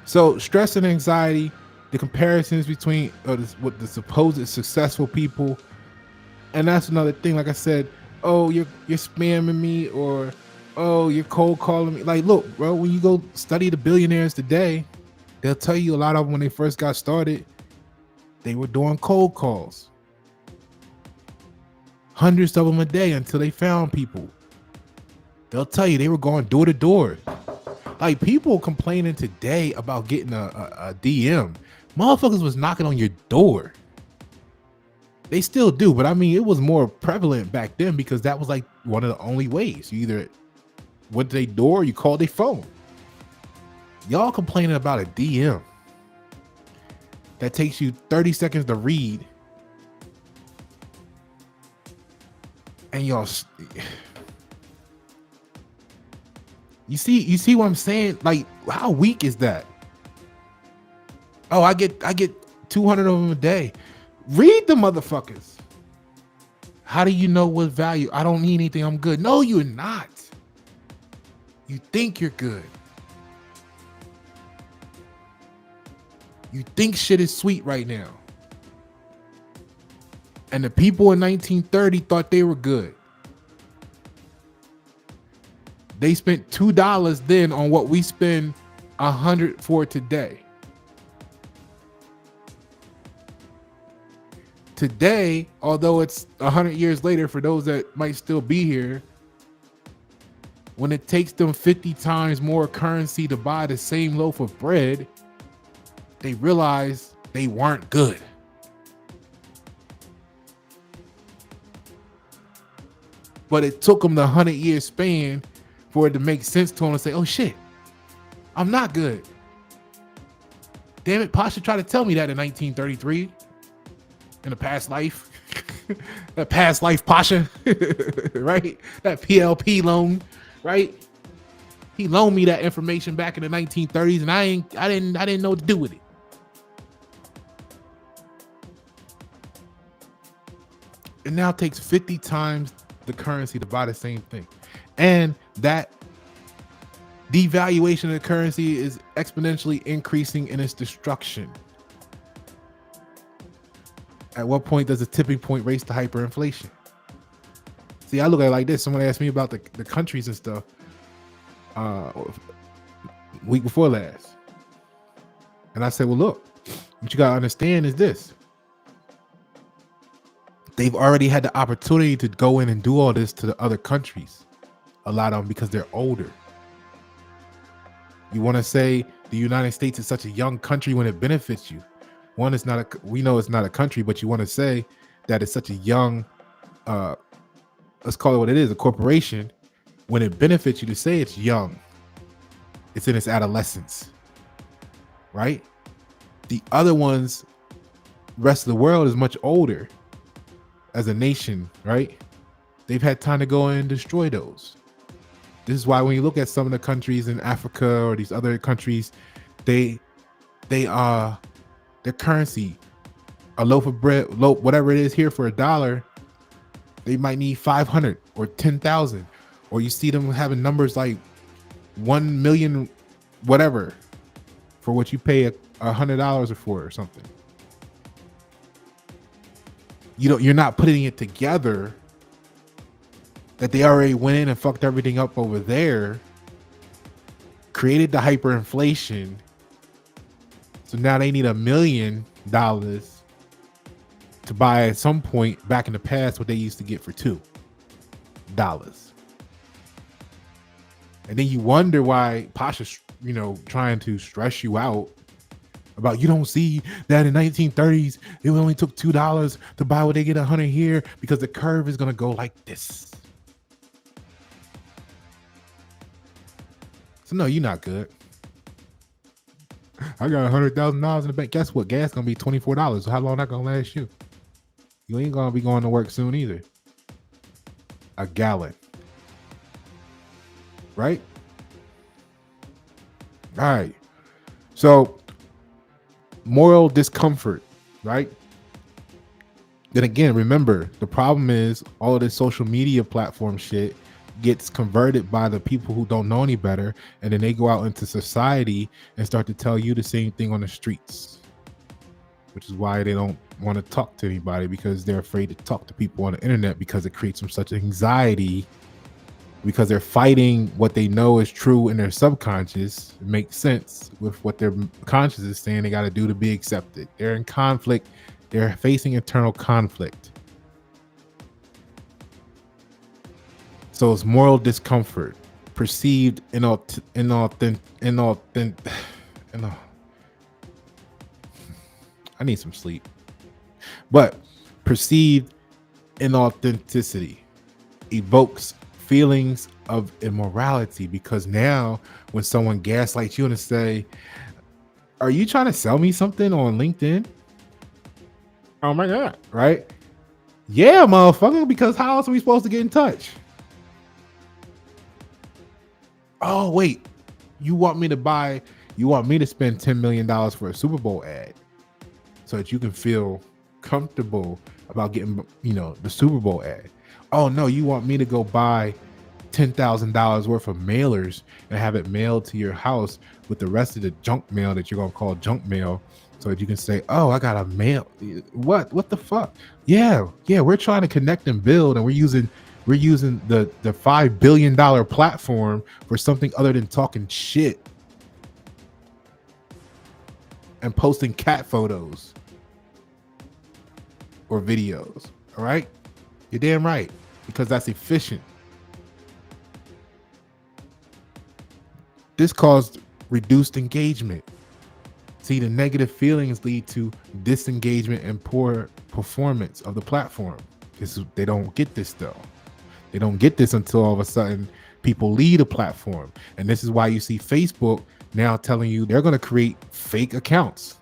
So stress and anxiety, the comparisons between what the supposed successful people, and that's another thing. Like I said, oh, you're spamming me, or oh, you're cold calling me. Like, look, bro, when you go study the billionaires today, they'll tell you a lot of them, when they first got started, they were doing cold calls. Hundreds of them a day until they found people. They'll tell you they were going door to door. Like, people complaining today about getting a DM. Motherfuckers was knocking on your door. They still do, but I mean, it was more prevalent back then because that was like one of the only ways. You either went to their door or you called their phone. Y'all complaining about a DM that takes you 30 seconds to read, and y'all, you see what I'm saying? Like, how weak is that? Oh, I get 200 of them a day. Read the motherfuckers. How do you know what value? I don't need anything, I'm good. No, you're not. You think you're good. You think shit is sweet right now. And the people in 1930 thought they were good. They spent $2 then on what we spend $100 for today. Today, although it's 100 years later for those that might still be here, when it takes them 50 times more currency to buy the same loaf of bread, they realize they weren't good. But it took them the 100-year span for it to make sense to them and say, oh shit, I'm not good. Damn it, Pasha tried to tell me that in 1933. In a past life. That past life Pasha. Right? That PLP loan, right? He loaned me that information back in the 1930s, and I didn't know what to do with it. It now takes 50 times the currency to buy the same thing. And that devaluation of the currency is exponentially increasing in its destruction. At what point does the tipping point race to hyperinflation? See, I look at it like this. Someone asked me about the countries and stuff. week before last. And I said, well, look, what you got to understand is this. They've already had the opportunity to go in and do all this to the other countries. A lot of them because they're older. You want to say the United States is such a young country when it benefits you. One, it's not we know it's not a country, but you want to say that it's such a young, let's call it what it is, a corporation. When it benefits you to say it's young, it's in its adolescence, right? The other ones, rest of the world is much older as a nation, right? They've had time to go in and destroy those. This is why when you look at some of the countries in Africa or these other countries, their currency, a loaf of bread, whatever it is here for $1, they might need 500 or 10,000, or you see them having numbers like 1 million, whatever, for what you pay $100 for or something. You're not putting it together that they already went in and fucked everything up over there, created the hyperinflation. So now they need $1 million to buy at some point back in the past what they used to get for $2. And then you wonder why Pasha's, trying to stress you out about, you don't see that in 1930s, it only took $2 to buy what they get 100 here because the curve is going to go like this. So no, you're not good. I got $100,000 in the bank. Guess what? Gas gonna be $24. So how long that gonna last you? You ain't gonna be going to work soon either. A gallon, right? All right. So moral discomfort, right? Then again, remember the problem is all of this social media platform shit gets converted by the people who don't know any better, and then they go out into society and start to tell you the same thing on the streets, which is why they don't want to talk to anybody, because they're afraid to talk to people on the internet because it creates them such anxiety, because they're fighting what they know is true in their subconscious. It makes sense with what their conscious is saying they got to do to be accepted. They're in conflict. They're facing internal conflict. So it's moral discomfort, perceived inauthentic. I need some sleep. But perceived inauthenticity evokes feelings of immorality, because now when someone gaslights you and say, "Are you trying to sell me something on LinkedIn?" Oh my God, right? Yeah, motherfucker, because how else are we supposed to get in touch? Oh, wait, you want me to spend $10 million for a Super Bowl ad so that you can feel comfortable about getting, the Super Bowl ad. Oh no, you want me to go buy $10,000 worth of mailers and have it mailed to your house with the rest of the junk mail that you're going to call junk mail, so that you can say, oh, I got a mail. What the fuck? Yeah, we're trying to connect and build, and we're using the $5 billion platform for something other than talking shit and posting cat photos or videos. All right? You're damn right, because that's efficient. This caused reduced engagement. See, the negative feelings lead to disengagement and poor performance of the platform. They don't get this though. They don't get this until all of a sudden people leave a platform. And this is why you see Facebook now telling you they're going to create fake accounts.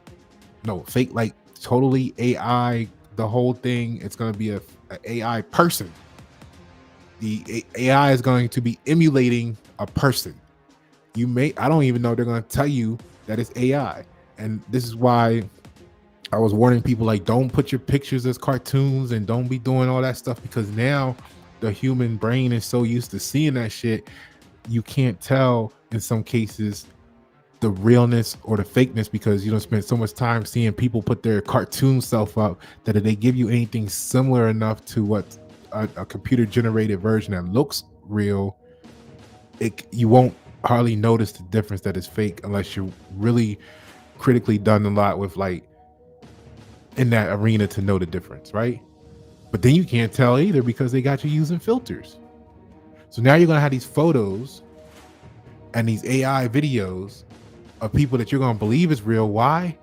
No, fake, like totally AI, the whole thing. It's going to be a AI person. The AI is going to be emulating a person. I don't even know they're going to tell you that it's AI. And this is why I was warning people, like, don't put your pictures as cartoons and don't be doing all that stuff, because now the human brain is so used to seeing that shit, you can't tell in some cases the realness or the fakeness, because you don't spend so much time seeing people put their cartoon self up that if they give you anything similar enough to what a computer generated version that looks real, you won't hardly notice the difference that it's fake unless you're really critically done a lot with like in that arena to know the difference, right? But then you can't tell either because they got you using filters. So now you're gonna have these photos and these AI videos of people that you're gonna believe is real. Why?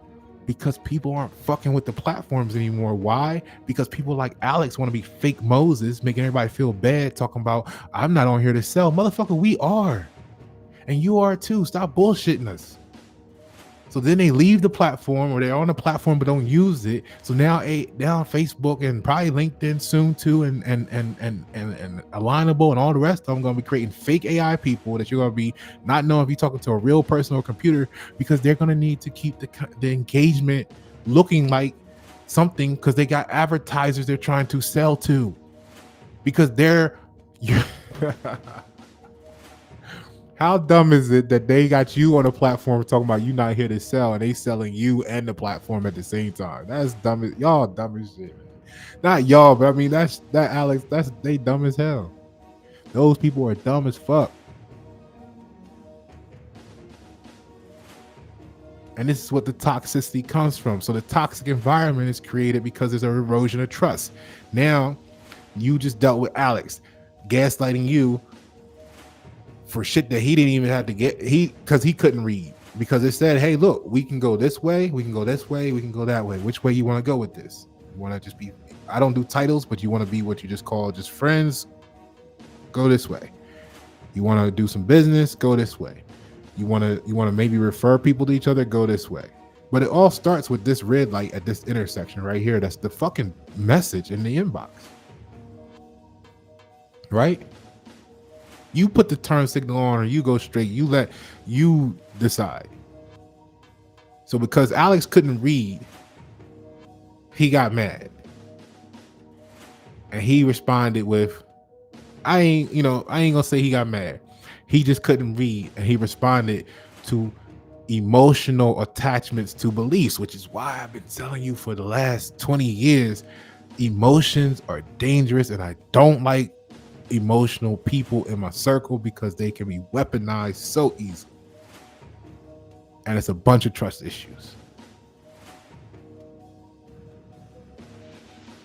Because people aren't fucking with the platforms anymore. Why? Because people like Alex want to be fake Moses, making everybody feel bad, talking about I'm not on here to sell. Motherfucker, we are. And you are too. Stop bullshitting us. So then they leave the platform, or they're on the platform but don't use it. So now Facebook and probably LinkedIn soon too, and Alignable and all the rest of them going to be creating fake AI people that you're going to be not knowing if you're talking to a real person or a computer, because they're going to need to keep the engagement looking like something, because they got advertisers they're trying to sell to, because they're how dumb is it that they got you on a platform talking about you not here to sell, and they selling you and the platform at the same time? That's dumb as y'all dumb as shit, man. Not y'all, but I mean that Alex, they dumb as hell. Those people are dumb as fuck. And this is what the toxicity comes from. So the toxic environment is created because there's an erosion of trust. Now, you just dealt with Alex gaslighting you for shit that he didn't even have to get, because he couldn't read, because it said, hey, look, we can go this way, we can go this way, we can go that way. Which way you want to go with this? You want to just be, I don't do titles, but you want to be what you just call just friends, go this way. You want to do some business, go this way. You want to maybe refer people to each other, go this way. But it all starts with this red light at this intersection right here. That's the fucking message in the inbox, right? You put the turn signal on, or you go straight. You decide. So because Alex couldn't read, he got mad, and he responded with, I ain't gonna say he got mad. He just couldn't read, and he responded to emotional attachments to beliefs, which is why I've been telling you for the last 20 years, emotions are dangerous, and I don't like emotional people in my circle because they can be weaponized so easily, and it's a bunch of trust issues.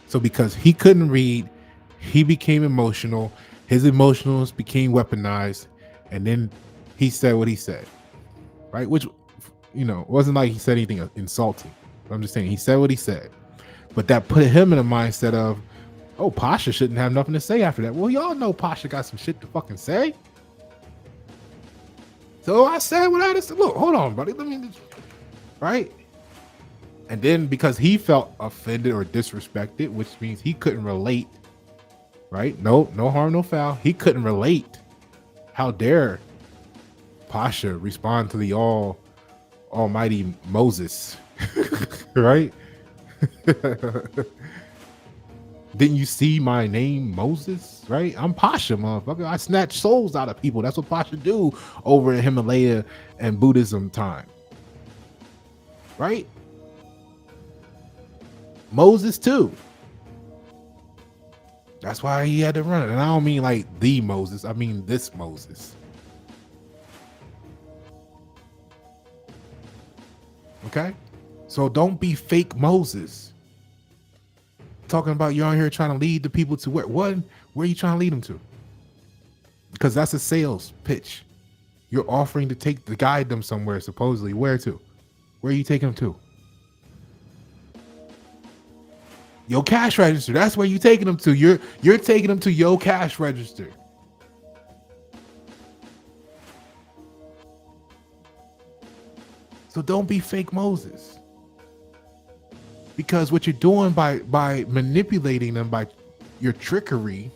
So because he couldn't read, he became emotional, his emotions became weaponized, and then he said what he said, right? Which, wasn't like he said anything insulting. I'm just saying he said what he said, but that put him in a mindset of, oh, Pasha shouldn't have nothing to say after that. Well, y'all know Pasha got some shit to fucking say. So I said what I had to say. Look, hold on, buddy. Let me just, right? And then because he felt offended or disrespected, which means he couldn't relate, right? No harm, no foul. He couldn't relate. How dare Pasha respond to the almighty Moses, right? Didn't you see my name, Moses? Right? I'm Pasha, motherfucker. I snatch souls out of people. That's what Pasha do over in Himalaya and Buddhism time. Right? Moses too. That's why he had to run it. And I don't mean like the Moses. I mean this Moses. Okay? So don't be fake Moses. Talking about you're on here trying to lead the people to where are you trying to lead them to? Because that's a sales pitch. You're offering to guide them somewhere, supposedly. Where to? Where are you taking them to? Your cash register. That's where you're taking them to. You're taking them to your cash register. So don't be fake Moses. Because what you're doing by manipulating them, by your trickery,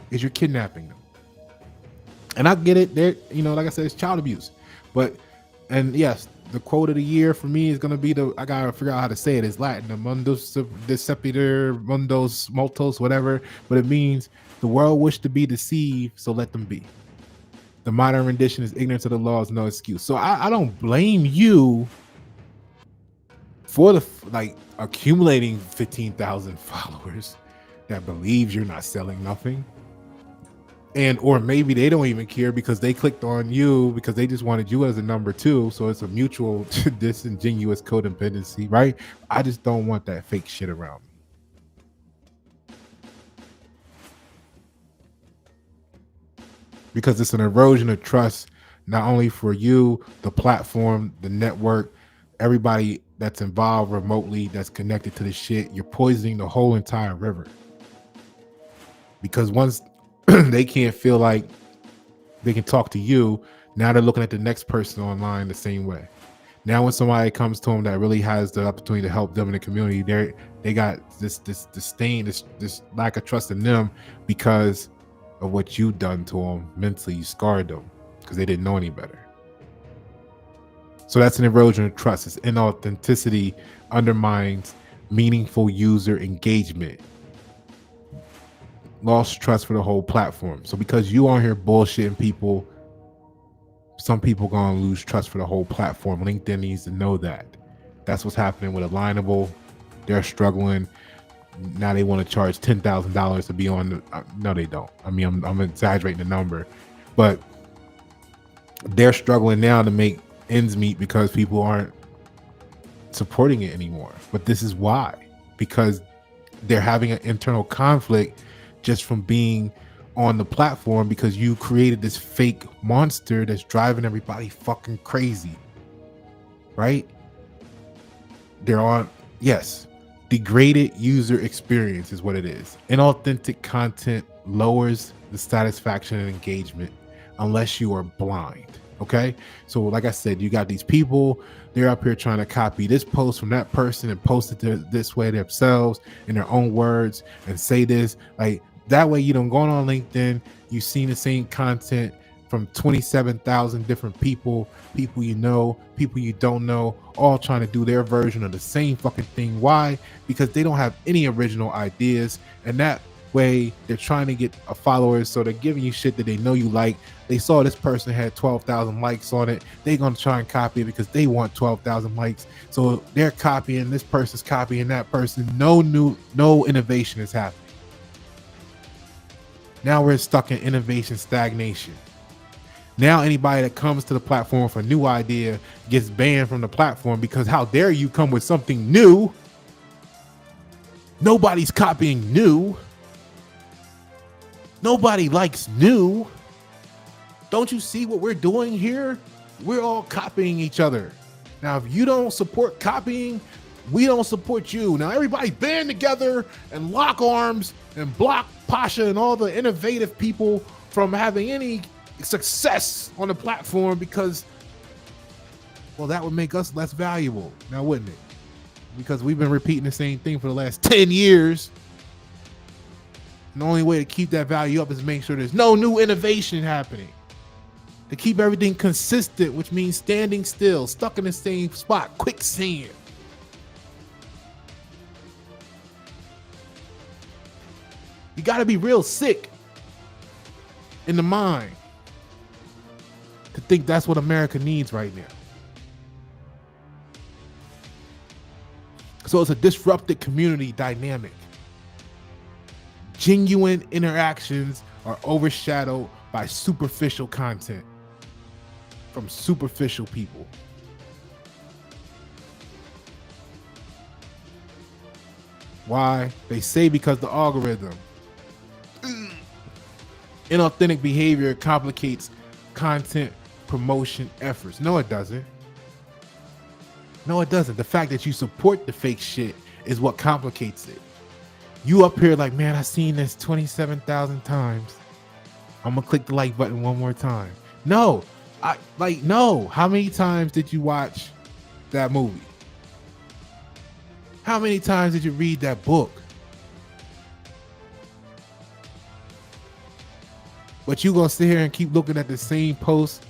is you're kidnapping them. And I get it. There, like I said, it's child abuse. And yes, the quote of the year for me is gonna be I gotta figure out how to say it. It's Latin, the mundus deceptor, mundos multos, whatever. But it means the world wish to be deceived, so let them be. The modern rendition is ignorance of the law is no excuse. So I don't blame you for accumulating 15,000 followers that believes you're not selling nothing. And or maybe they don't even care because they clicked on you because they just wanted you as a number two. So it's a mutual disingenuous codependency, right? I just don't want that fake shit around me. Because it's an erosion of trust, not only for you, the platform, the network, everybody that's involved remotely that's connected to the shit. You're poisoning the whole entire river. Because once they can't feel like they can talk to you, now they're looking at the next person online the same way. Now when somebody comes to them that really has the opportunity to help them in the community, they got this disdain, this lack of trust in them because of what you done to them mentally. You scarred them because they didn't know any better. So that's an erosion of trust. It's inauthenticity undermines meaningful user engagement. Lost trust for the whole platform. So because you on here bullshitting people, some people gonna lose trust for the whole platform. LinkedIn needs to know that. That's what's happening with Alignable. They're struggling. Now they want to charge $10,000 to be on the. No, they don't. I mean, I'm exaggerating the number, but they're struggling now to make ends meet because people aren't supporting it anymore. But this is why, because they're having an internal conflict just from being on the platform because you created this fake monster that's driving everybody fucking crazy, right? They're on, yes, degraded user experience is what it is. Inauthentic content lowers the satisfaction and engagement unless you are blind. Okay, so like I said, you got these people, they're up here trying to copy this post from that person and post it this way themselves in their own words and say this. Like that way you don't go on LinkedIn, you've seen the same content from 27,000 different people you know, people you don't know, all trying to do their version of the same fucking thing. Why? Because they don't have any original ideas, and that way they're trying to get followers, so they're giving you shit that they know you like. They saw this person had 12,000 likes on it, they're going to try and copy it because they want 12,000 likes, so they're copying, this person's copying that person. No innovation is happening. Now we're stuck in innovation stagnation. Now anybody that comes to the platform for a new idea gets banned from the platform because how dare you come with something new? Nobody's copying new. Nobody likes new. Don't you see what we're doing here? We're all copying each other. Now, if you don't support copying, we don't support you. Now, everybody band together and lock arms and block Pasha and all the innovative people from having any success on the platform because, well, that would make us less valuable. Now, wouldn't it? Because we've been repeating the same thing for the last 10 years. And the only way to keep that value up is make sure there's no new innovation happening. To keep everything consistent, which means standing still, stuck in the same spot, quicksand. You got to be real sick in the mind to think that's what America needs right now. So it's a disrupted community dynamic. Genuine interactions are overshadowed by superficial content from superficial people. Why? They say because the algorithm. Inauthentic behavior complicates content promotion efforts. No, it doesn't. No, it doesn't. The fact that you support the fake shit is what complicates it. You up here like, man, I seen this 27,000 times. I'm gonna click the like button one more time. No, no. How many times did you watch that movie? How many times did you read that book? But you gonna sit here and keep looking at the same post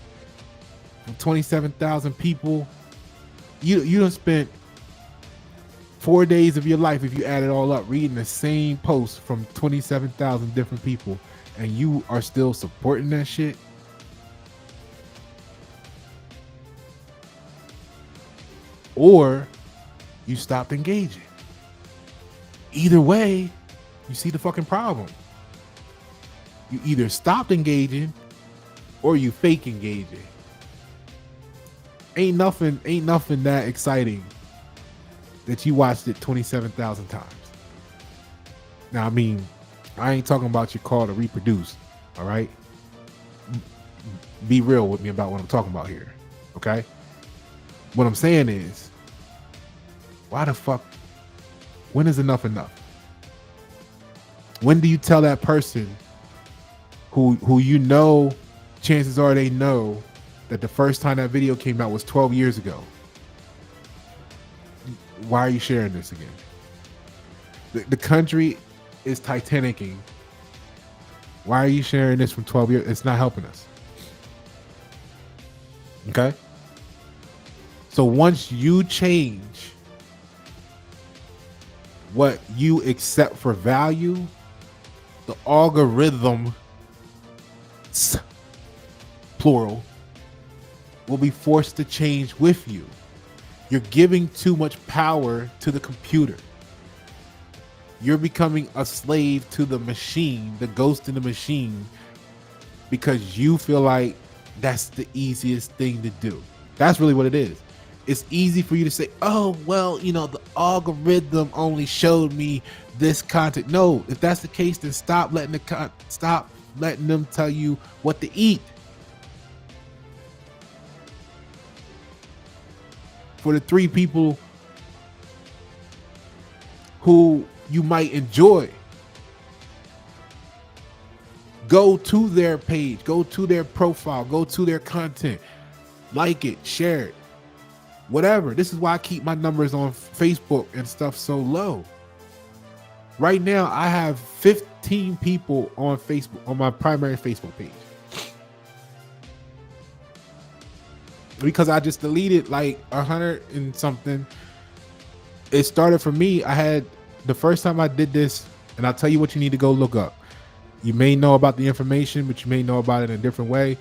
from 27,000 people. You done spent 4 days of your life, if you add it all up, reading the same post from 27,000 different people, and you are still supporting that shit. Or you stopped engaging. Either way, you see the fucking problem. You either stopped engaging or you fake engaging. Ain't nothing that exciting that you watched it 27,000 times. Now, I mean, I ain't talking about your call to reproduce, all right? Be real with me about what I'm talking about here, okay? What I'm saying is, why the fuck, when is enough enough? When do you tell that person who you know, chances are they know that the first time that video came out was 12 years ago? Why are you sharing this again? The country is Titanicing. Why are you sharing this from 12 years? It's not helping us. Okay? So once you change what you accept for value, the algorithm, plural, will be forced to change with you. You're giving too much power to the computer. You're becoming a slave to the machine, the ghost in the machine, because you feel like that's the easiest thing to do. That's really what it is. It's easy for you to say, oh, well, you know, the algorithm only showed me this content. No, if that's the case, then stop letting them tell you what to eat. For the 3 people who you might enjoy, go to their page, go to their profile, go to their content, like it, share it, whatever. This is why I keep my numbers on Facebook and stuff so low. Right now, I have 15 people on Facebook, on my primary Facebook page, because I just deleted like 100 and something. It started for me. I had the first time I did this, and I'll tell you what you need to go look up. You may know about the information, but you may know about it in a different way.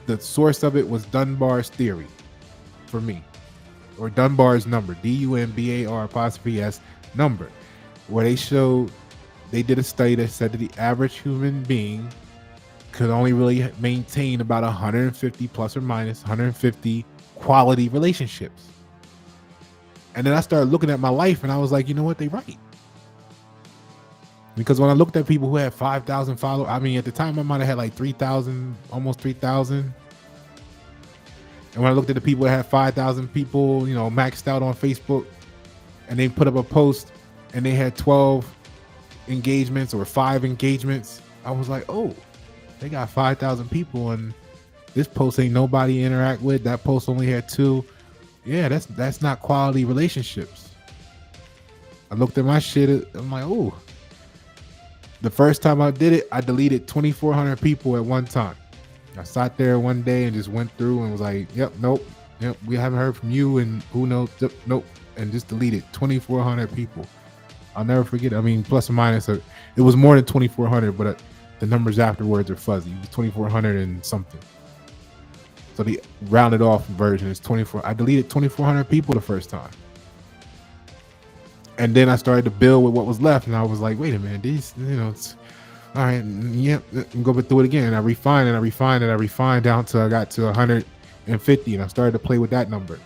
The source of it was Dunbar's theory for me, or Dunbar's number, DUNBAR'(S) number, where they did a study that said that the average human being could only really maintain about 150 plus or minus 150 quality relationships. And then I started looking at my life and I was like, you know what? They right. Because when I looked at people who had 5,000 followers, I mean, at the time I might have had like 3,000, almost 3,000. And when I looked at the people that had 5,000 people, you know, maxed out on Facebook, and they put up a post and they had 12 engagements or 5 engagements, I was like, oh, they got 5,000 people and this post ain't nobody interact with. That post only had 2. Yeah, that's not quality relationships. I looked at my shit. I'm like, oh. The first time I did it, I deleted 2,400 people at one time. I sat there one day and just went through and was like, yep, nope, yep, we haven't heard from you, and who knows, nope, and just deleted 2,400 people. I'll never forget. I mean, plus or minus, it was more than 2,400, but the numbers afterwards are fuzzy. It was 2,400 and something. So the rounded off version is 24. I deleted 2,400 people the first time. And then I started to build with what was left. And I was like, wait a minute, these, you know, it's all right. Yep. And go through it again. And I refined down to, I got to 150. And I started to play with that number.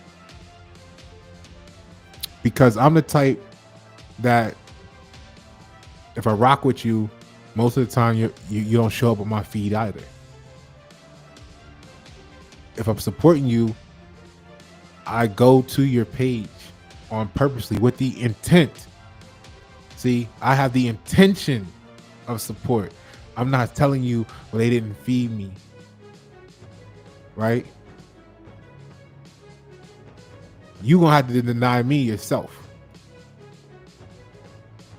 Because I'm the type that if I rock with you, most of the time you don't show up on my feed either. If I'm supporting you, I go to your page on purposely with the intent. See, I have the intention of support. I'm not telling you, well, they didn't feed me. Right? You're going to have to deny me yourself.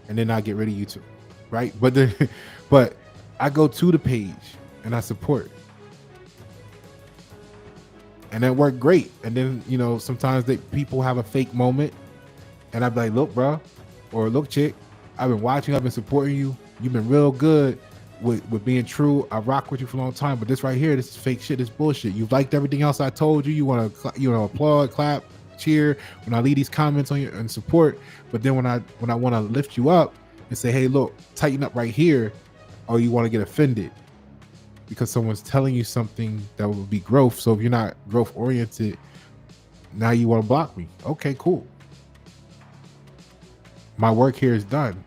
And then I get rid of you too. Right? But I go to the page and I support. And that worked great. And then, you know, sometimes people have a fake moment. And I'd be like, look, bro, or look, chick, I've been watching, I've been supporting you. You've been real good with being true. I rock with you for a long time. But this right here, this is fake shit, this bullshit. You've liked everything else I told you. You want to, applaud, clap, cheer when I leave these comments on you and support. But then when I want to lift you up and say, hey, look, tighten up right here, or you want to get offended. because someone's telling you something that will be growth. So if you're not growth oriented, now you want to block me. Okay, cool. My work here is done,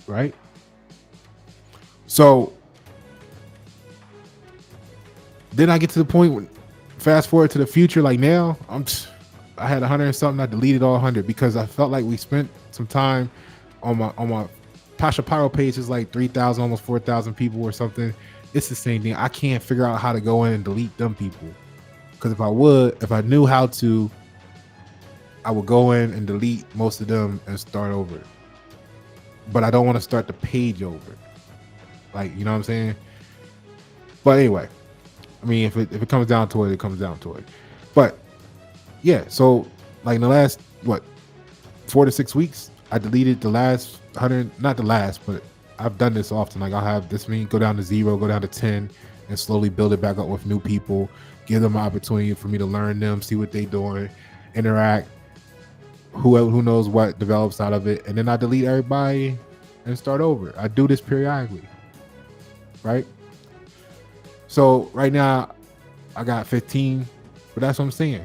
right? So then I get to the point when, fast forward to the future, like now, I had 100 and something. I deleted all 100 because I felt like we spent some time on my Pasha Paroh page is like 3,000, almost 4,000 people or something. It's the same thing. I can't figure out how to go in and delete them people. Because if I knew how to, I would go in and delete most of them and start over. But I don't want to start the page over. Like, you know what I'm saying? But anyway, I mean, if it comes down to it, it comes down to it. But yeah, so like in the last 4 to 6 weeks, I deleted the last 100, not the last, but I've done this often. Like I'll have this many go down to 0, go down to 10, and slowly build it back up with new people, give them an opportunity for me to learn them, see what they're doing, interact, who knows what develops out of it, and then I delete everybody and start over. I do this periodically, right? So right now I got 15, but that's what I'm saying.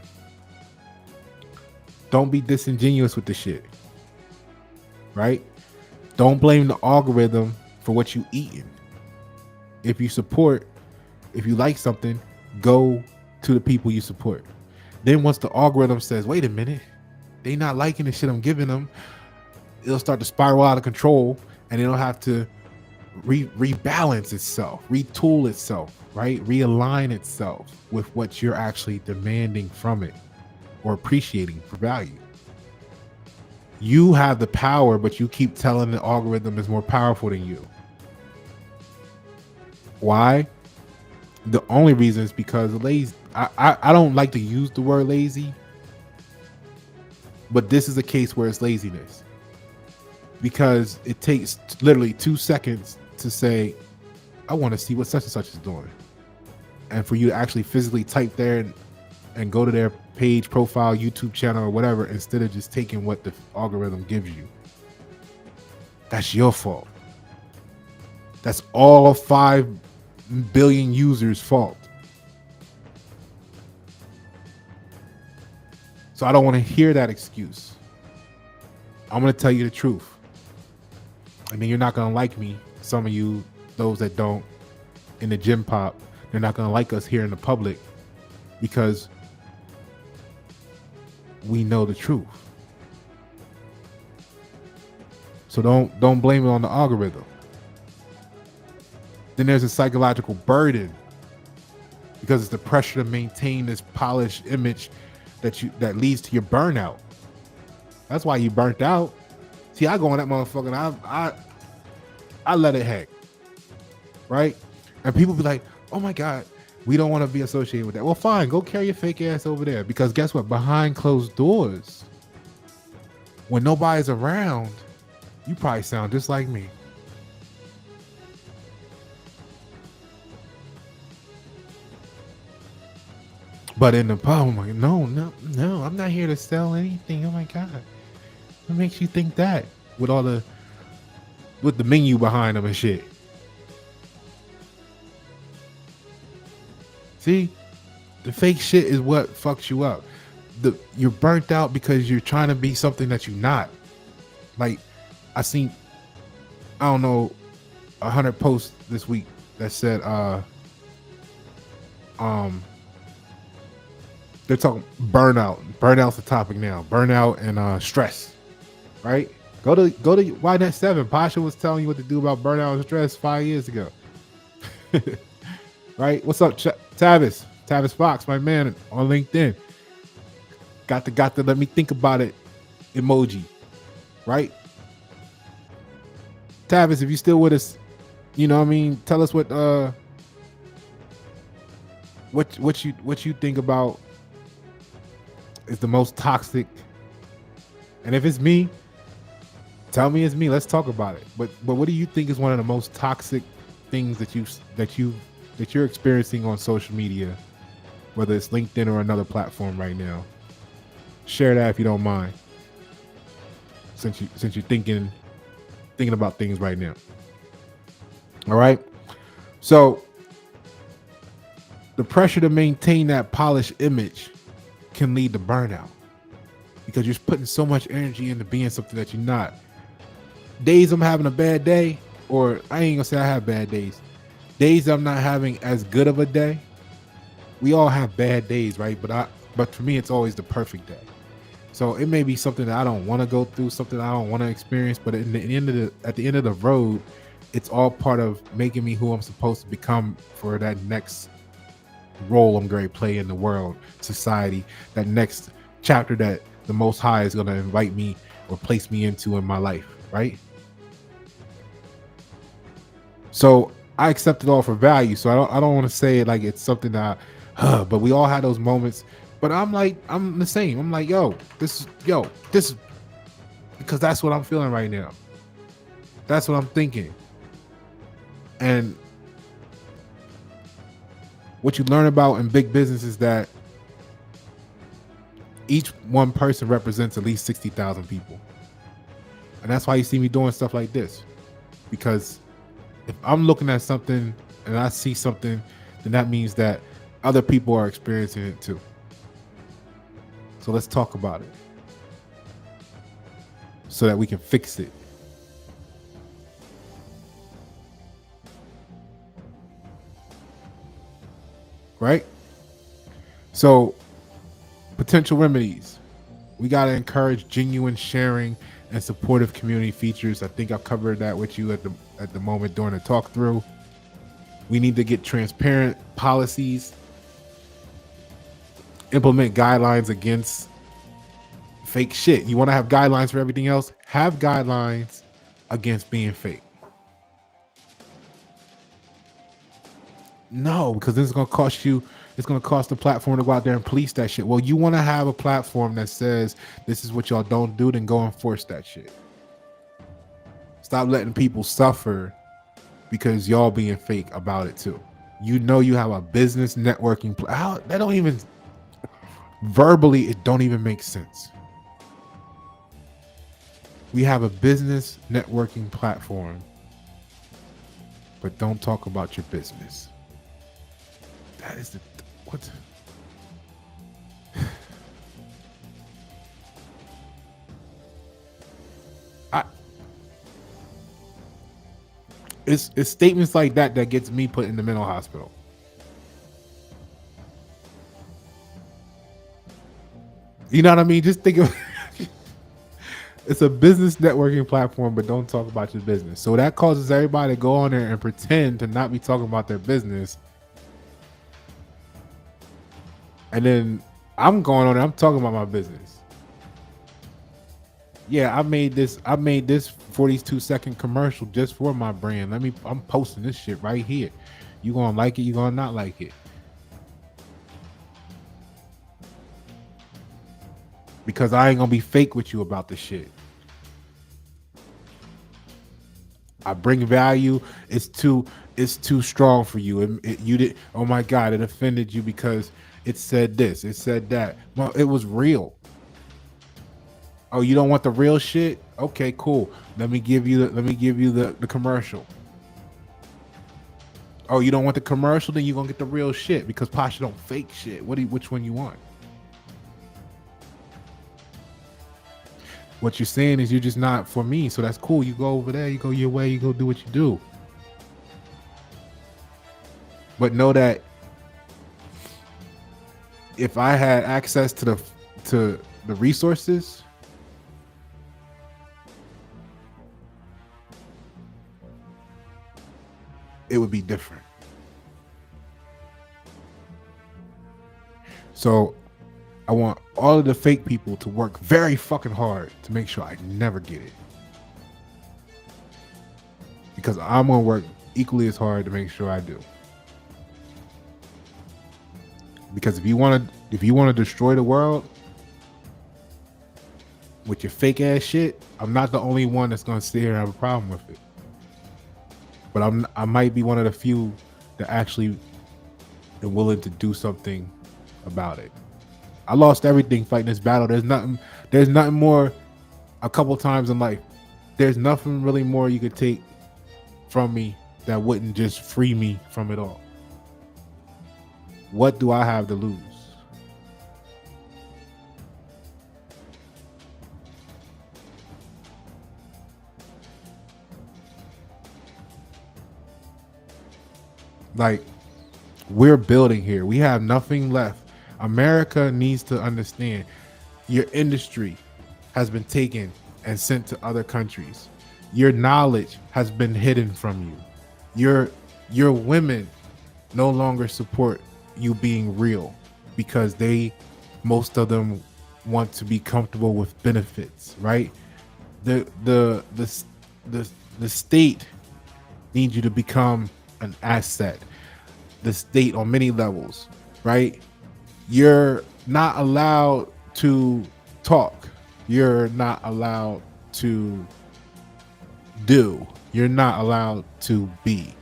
Don't be disingenuous with the shit, right? Don't blame the algorithm for what you eating. If you like something, go to the people you support. Then once the algorithm says, wait a minute, they not liking the shit I'm giving them, it'll start to spiral out of control, and it'll have to rebalance itself, retool itself, right? Realign itself with what you're actually demanding from it or appreciating for value. You have the power, but you keep telling the algorithm is more powerful than you. Why? The only reason is because lazy. I don't like to use the word lazy, but this is a case where it's laziness, because it takes literally 2 seconds to say, I want to see what such and such is doing, and for you to actually physically type there and go to their page, profile, YouTube channel, or whatever, instead of just taking what the algorithm gives you. That's your fault. That's all 5 billion users' fault. So I don't want to hear that excuse. I'm going to tell you the truth. I mean, you're not going to like me. Some of you, those that don't, in the gym pop, they're not going to like us here in the public because we know the truth. So don't blame it on the algorithm. Then there's a psychological burden, because it's the pressure to maintain this polished image that leads to your burnout. That's why you burnt out. See, I go on that motherfucker and I let it hang, right? And people be like, oh my God, we don't want to be associated with that. Well, fine, go carry your fake ass over there, because guess what? Behind closed doors, when nobody's around, you probably sound just like me. But in the pub, I'm like, no, I'm not here to sell anything. Oh my God. What makes you think that? With the menu behind them and shit. See? The fake shit is what fucks you up. You're burnt out because you're trying to be something that you're not. Like, I seen, I don't know, 100 posts this week that said, they're talking burnout. Burnout's the topic now. Burnout and stress, right? Go to YNet 7. Pasha was telling you what to do about burnout and stress 5 years ago. Right? What's up, Tavis? Tavis Fox, my man on LinkedIn. Got the let me think about it emoji, right? Tavis, if you still with us, you know what I mean, tell us what you think about is the most toxic. And if it's me, tell me it's me. Let's talk about it. But what do you think is one of the most toxic things that you're experiencing on social media, whether it's LinkedIn or another platform right now? Share that if you don't mind. Since you're thinking about things right now. All right. So the pressure to maintain that polished image can lead to burnout because you're putting so much energy into being something that you're not. Days I'm having a bad day, or I ain't gonna say I have bad days. Days I'm not having as good of a day. We all have bad days, right? But for me, it's always the perfect day. So it may be something that I don't want to go through, something I don't want to experience, but at the end of the road, it's all part of making me who I'm supposed to become for that next role I'm going to play in the world, society, that next chapter that the Most High is going to invite me or place me into in my life, right? So I accept it all for value. So I don't want to say it like it's something that, but we all had those moments. But I'm the same. I'm like, this is because that's what I'm feeling right now. That's what I'm thinking. And what you learn about in big business is that each one person represents at least 60,000 people. And that's why you see me doing stuff like this. Because if I'm looking at something and I see something, then that means that other people are experiencing it too. So let's talk about it so that we can fix it. Right? So, potential remedies. We got to encourage genuine sharing and supportive community features. I think I covered that with you at the moment during the talk through. We need to get transparent policies, implement guidelines against fake shit. You want to have guidelines for everything else? Have guidelines against being fake. No, because this is going to cost you. It's going to cost the platform to go out there and police that shit. Well, you want to have a platform that says this is what y'all don't do, then go enforce that shit. Stop letting people suffer because y'all being fake about it too. You know you have a business networking. That don't even verbally. It don't even make sense. We have a business networking platform, but don't talk about your business. That is what? It's statements like that gets me put in the mental hospital. You know what I mean? Just think of it's a business networking platform, but don't talk about your business. So that causes everybody to go on there and pretend to not be talking about their business. And then I'm going on there, I'm talking about my business. Yeah, I made this 42-second commercial just for my brand. I'm posting this shit right here. You gonna like it, you gonna not like it. Because I ain't gonna be fake with you about this shit. I bring value. It's too strong for you. You did. Oh my God! It offended you because it said this. It said that. Well, it was real. Oh, you don't want the real shit? Okay, cool. Let me give you the commercial. Oh, you don't want the commercial? Then you're gonna get the real shit because Pasha don't fake shit. Which one you want? What you're saying is you're just not for me, so that's cool. You go over there, you go your way, you go do what you do. But know that if I had access to the resources, it would be different. So I want all of the fake people to work very fucking hard to make sure I never get it. Because I'm going to work equally as hard to make sure I do. Because if you want to destroy the world with your fake ass shit, I'm not the only one that's going to sit here and have a problem with it. But I might be one of the few that actually are willing to do something about it. I lost everything fighting this battle. There's nothing more. A couple times in life, there's nothing really more you could take from me that wouldn't just free me from it all. What do I have to lose? Like, we're building here. We have nothing left. America needs to understand your industry has been taken and sent to other countries. Your knowledge has been hidden from you. Your women no longer support you being real because most of them want to be comfortable with benefits, right? The state needs you to become an asset. The state on many levels, right? You're not allowed to talk. You're not allowed to do. You're not allowed to be.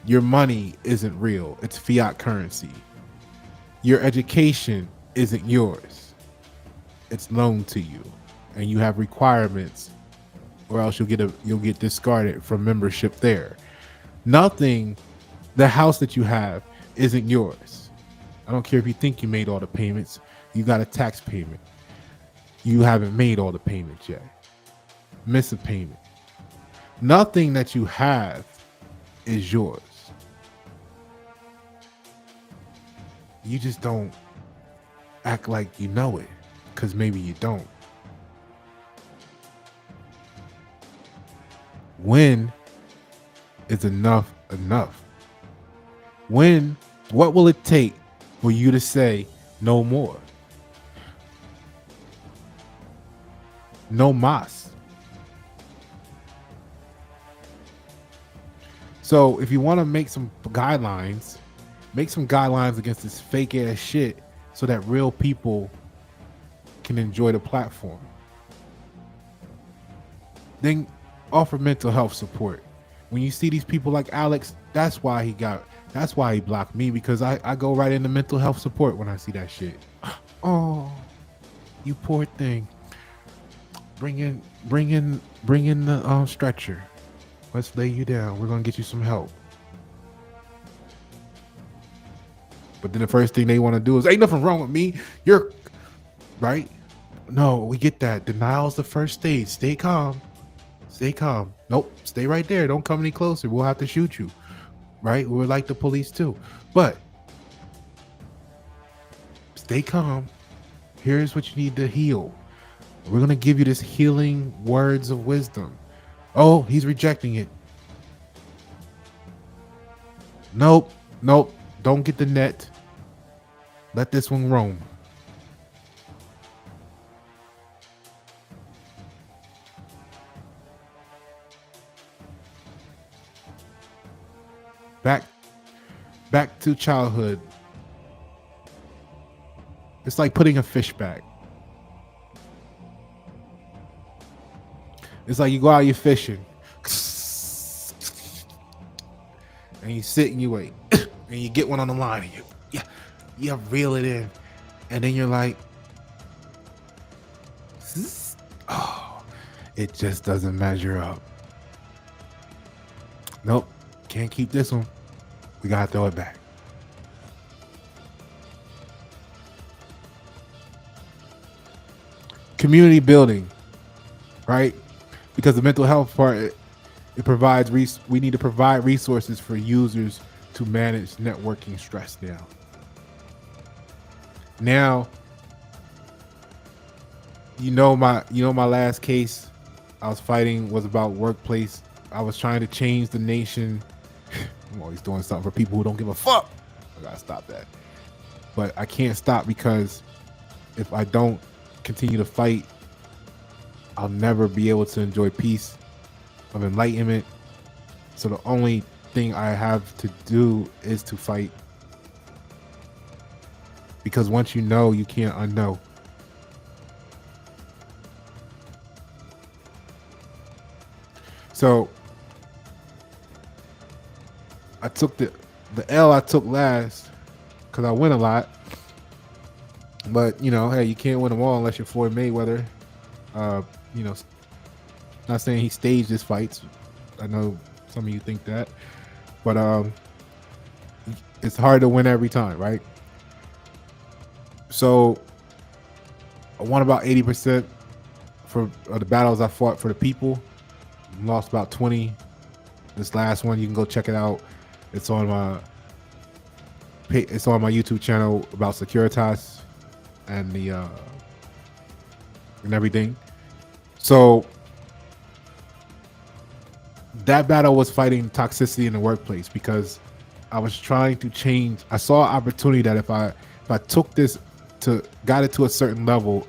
Your money isn't real. It's fiat currency. Your education isn't yours. It's loaned to you, and you have requirements, or else you'll get discarded from membership there. Nothing. The house that you have isn't yours. I don't care if you think you made all the payments. You got a tax payment. You haven't made all the payments yet. Miss a payment. Nothing that you have is yours. You just don't act like you know it, because maybe you don't. When is enough enough? What will it take for you to say no more? No mas. So if you want to make some guidelines against this fake ass shit so that real people can enjoy the platform. Then offer mental health support. When you see these people like Alex, that's why he blocked me, because I go right into mental health support when I see that shit. Oh, you poor thing. Bring in the stretcher. Let's lay you down. We're gonna get you some help. But then the first thing they want to do is, ain't nothing wrong with me. You're right. No, we get that. Denial's the first stage. Stay calm. Stay calm. Nope. Stay right there. Don't come any closer. We'll have to shoot you. Right? We're like the police too. But stay calm. Here's what you need to heal. We're going to give you this healing words of wisdom. Oh, he's rejecting it. Nope. Don't get the net. Let this one roam. Back to childhood. It's like putting a fish back. It's like you go out, you're fishing, and you sit and you wait, and you get one on the line, and you reel it in, and then you're like, oh, it just doesn't measure up. Nope, can't keep this one. We gotta throw it back. Community building, right? Because the mental health part, it provides we need to provide resources for users to manage networking stress now. Now, my last case I was fighting was about workplace. I was trying to change the nation. I'm always doing something for people who don't give a fuck. I gotta stop that. But I can't stop, because if I don't continue to fight, I'll never be able to enjoy peace of enlightenment. So the only thing I have to do is to fight. Because once you know, you can't unknow. So I took the L I took last, because I win a lot. But, hey, you can't win them all unless you're Floyd Mayweather. Not saying he staged his fights. I know some of you think that. But It's hard to win every time, right? So I won about 80% for the battles I fought for the people. Lost about 20. This last one, you can go check it out. It's on my YouTube channel about Securitas and the and everything. So that battle was fighting toxicity in the workplace because I was trying to change. I saw an opportunity that if I took this got it to a certain level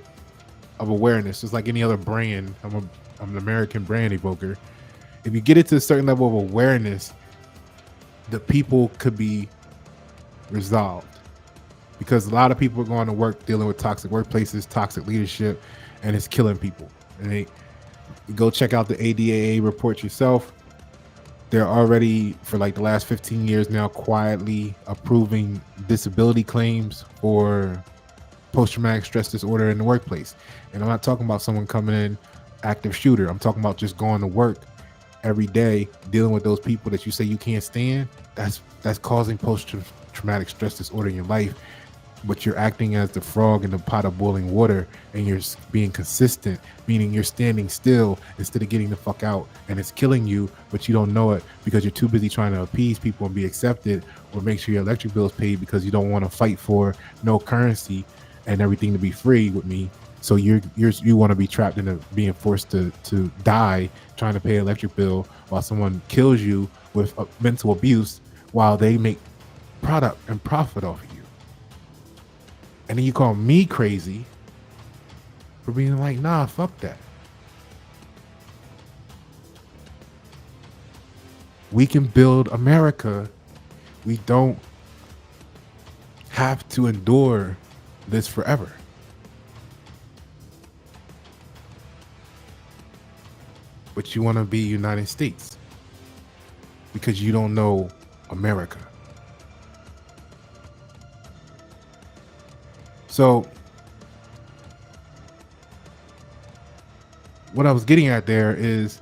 of awareness, just like any other brand. I'm an American brand evoker. If you get it to a certain level of awareness, the people could be resolved. Because a lot of people are going to work dealing with toxic workplaces, toxic leadership, and it's killing people. And you go check out the ADAA report yourself. They're already, for like the last 15 years now, quietly approving disability claims for post-traumatic stress disorder in the workplace. And I'm not talking about someone coming in active shooter. I'm talking about just going to work every day, dealing with those people that you say you can't stand. That's causing post-traumatic stress disorder in your life. But you're acting as the frog in the pot of boiling water, and you're being consistent, meaning you're standing still instead of getting the fuck out, and it's killing you, but you don't know it because you're too busy trying to appease people and be accepted, or make sure your electric bill is paid because you don't want to fight for no currency and everything to be free with me. So you want to be trapped into being forced to die trying to pay an electric bill while someone kills you with mental abuse while they make product and profit off of you. And then you call me crazy for being like, nah, fuck that. We can build America. We don't have to endure this forever. But you want to be United States because you don't know America. So what I was getting at there is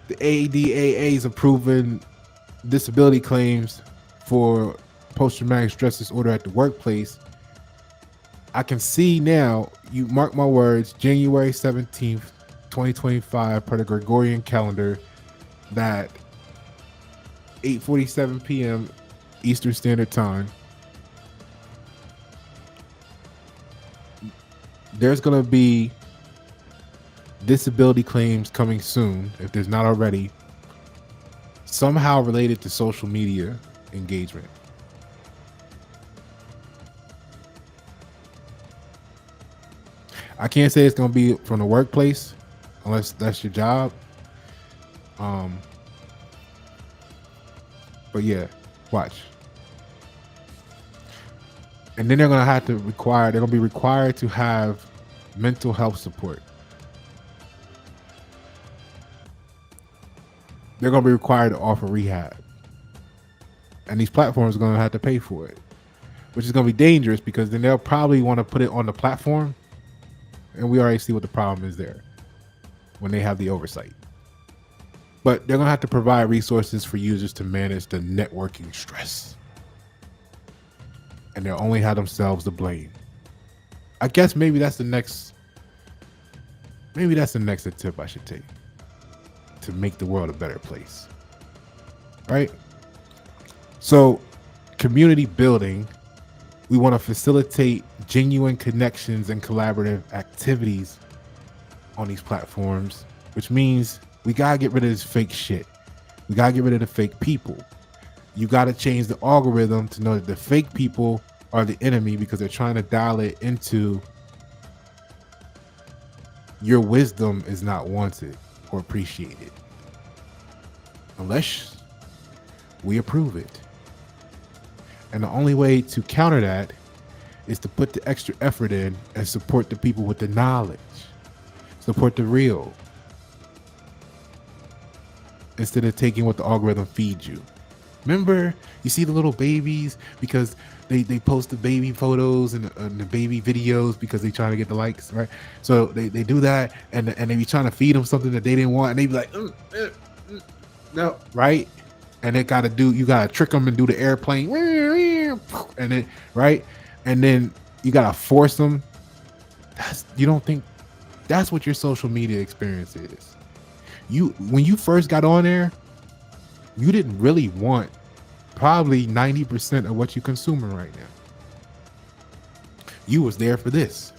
the ADAA is approving disability claims for post-traumatic stress disorder at the workplace. I can see now, you mark my words, January 17th, 2025, per the Gregorian calendar, that 8:47 p.m. Eastern Standard Time, there's going to be disability claims coming soon, if there's not already, somehow related to social media engagement. I can't say it's going to be from the workplace unless that's your job. But yeah, watch. And then they're going to be required to have mental health support. They're going to be required to offer rehab. And these platforms are going to have to pay for it, which is going to be dangerous because then they'll probably want to put it on the platform. And we already see what the problem is there when they have the oversight. But they're going to have to provide resources for users to manage the networking stress. And they'll only have themselves to blame. I guess maybe that's the next tip I should take to make the world a better place. Right? So, community building. We want to facilitate genuine connections and collaborative activities on these platforms, which means we got to get rid of this fake shit. We got to get rid of the fake people. You got to change the algorithm to know that the fake people are the enemy because they're trying to dial it into your wisdom is not wanted or appreciated unless we approve it. And the only way to counter that is to put the extra effort in and support the people with the knowledge. Support the real. Instead of taking what the algorithm feeds you. Remember, you see the little babies because they post the baby photos and the baby videos because they trying to get the likes, right? So they do that and they be trying to feed them something that they didn't want and they be like, no, right? and you gotta trick them and do the airplane, and then right, and then you gotta force them. You don't think that's what your social media experience is? When you first got on there, you didn't really want probably 90% of what you're consuming right now. You was there for this,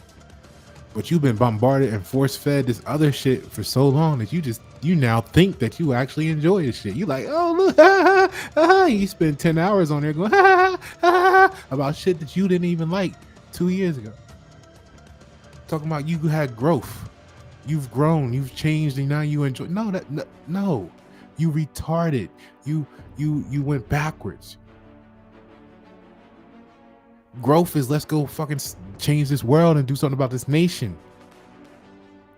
but you've been bombarded and force fed this other shit for so long that you now think that you actually enjoy this shit. You like, oh look, you spend 10 hours on there going about shit that you didn't even like 2 years ago. Talking about you had growth, you've grown, you've changed, and now you enjoy. No, you retarded. You went backwards. Growth is let's go fucking change this world and do something about this nation.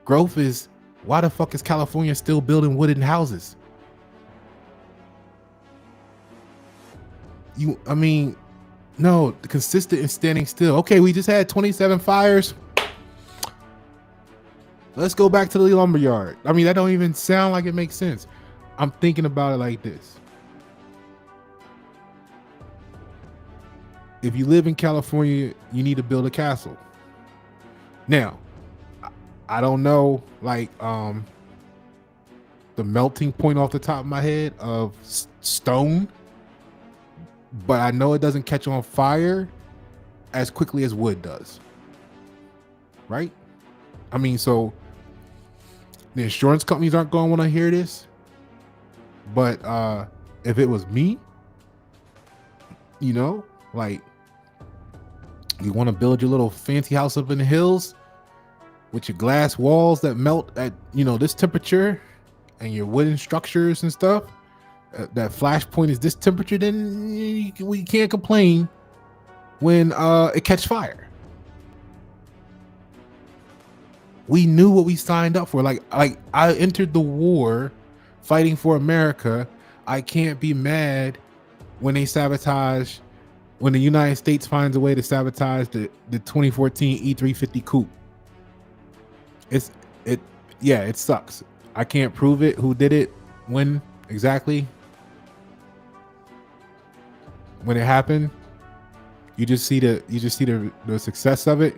Growth is why the fuck is California still building wooden houses? No, consistent and standing still. Okay, we just had 27 fires. Let's go back to the lumberyard. I mean, that don't even sound like it makes sense. I'm thinking about it like this. If you live in California, you need to build a castle. Now, I don't know, like, the melting point off the top of my head of stone, but I know it doesn't catch on fire as quickly as wood does. Right? I mean, so the insurance companies aren't going to want to hear this, but if it was me, like, you want to build your little fancy house up in the hills with your glass walls that melt at this temperature, and your wooden structures and stuff, that flashpoint is this temperature, then we can't complain when it catch fire. We knew what we signed up for. Like I entered the war fighting for America. I can't be mad when when the United States finds a way to sabotage the 2014 E350 coupe. It sucks. I can't prove it. Who did it? When exactly? When it happened, you just see the success of it.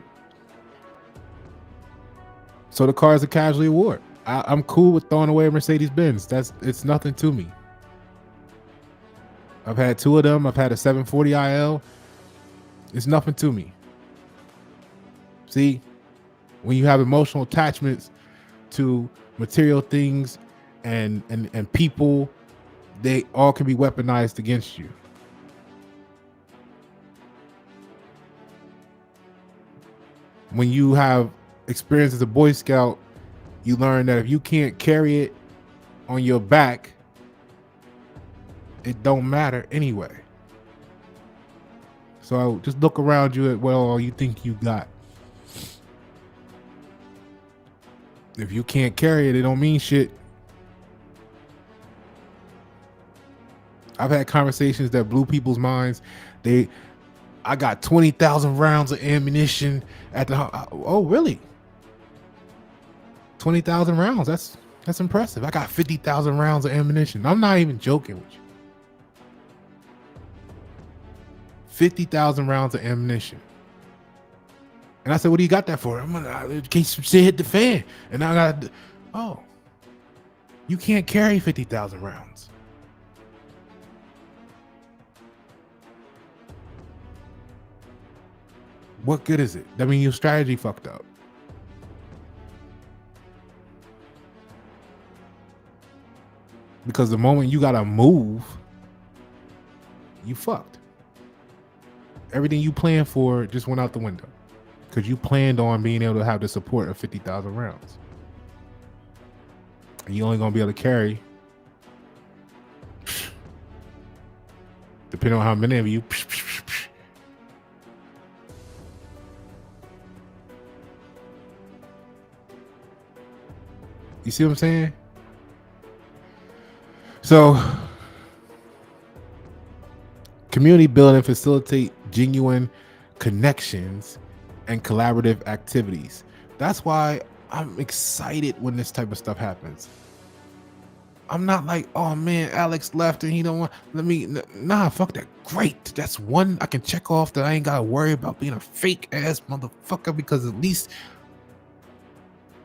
So the car is a casualty of war. I'm cool with throwing away a Mercedes-Benz. It's nothing to me. I've had 2 of them. I've had a 740 IL. It's nothing to me. See, when you have emotional attachments to material things and people, they all can be weaponized against you. When you have experience as a Boy Scout, you learn that if you can't carry it on your back, it don't matter anyway. So just look around you at what all you think you got. If you can't carry it, it don't mean shit. I've had conversations that blew people's minds. I got 20,000 rounds of ammunition at the. Oh, really? 20,000 rounds. That's impressive. I got 50,000 rounds of ammunition. I'm not even joking with you. 50,000 rounds of ammunition. And I said, what do you got that for? In case some shit hit the fan. And I got, you can't carry 50,000 rounds. What good is it? I mean, your strategy fucked up. Because the moment you gotta move, you fucked. Everything you planned for just went out the window. Because you planned on being able to have the support of 50,000 rounds. And you're only gonna be able to carry, depending on how many of you. You see what I'm saying? So, community building facilitate genuine connections and collaborative activities. That's why I'm excited when this type of stuff happens. I'm not like, oh man, Alex left and he don't want nah, fuck that. Great. That's one I can check off that I ain't gotta worry about being a fake ass motherfucker, because at least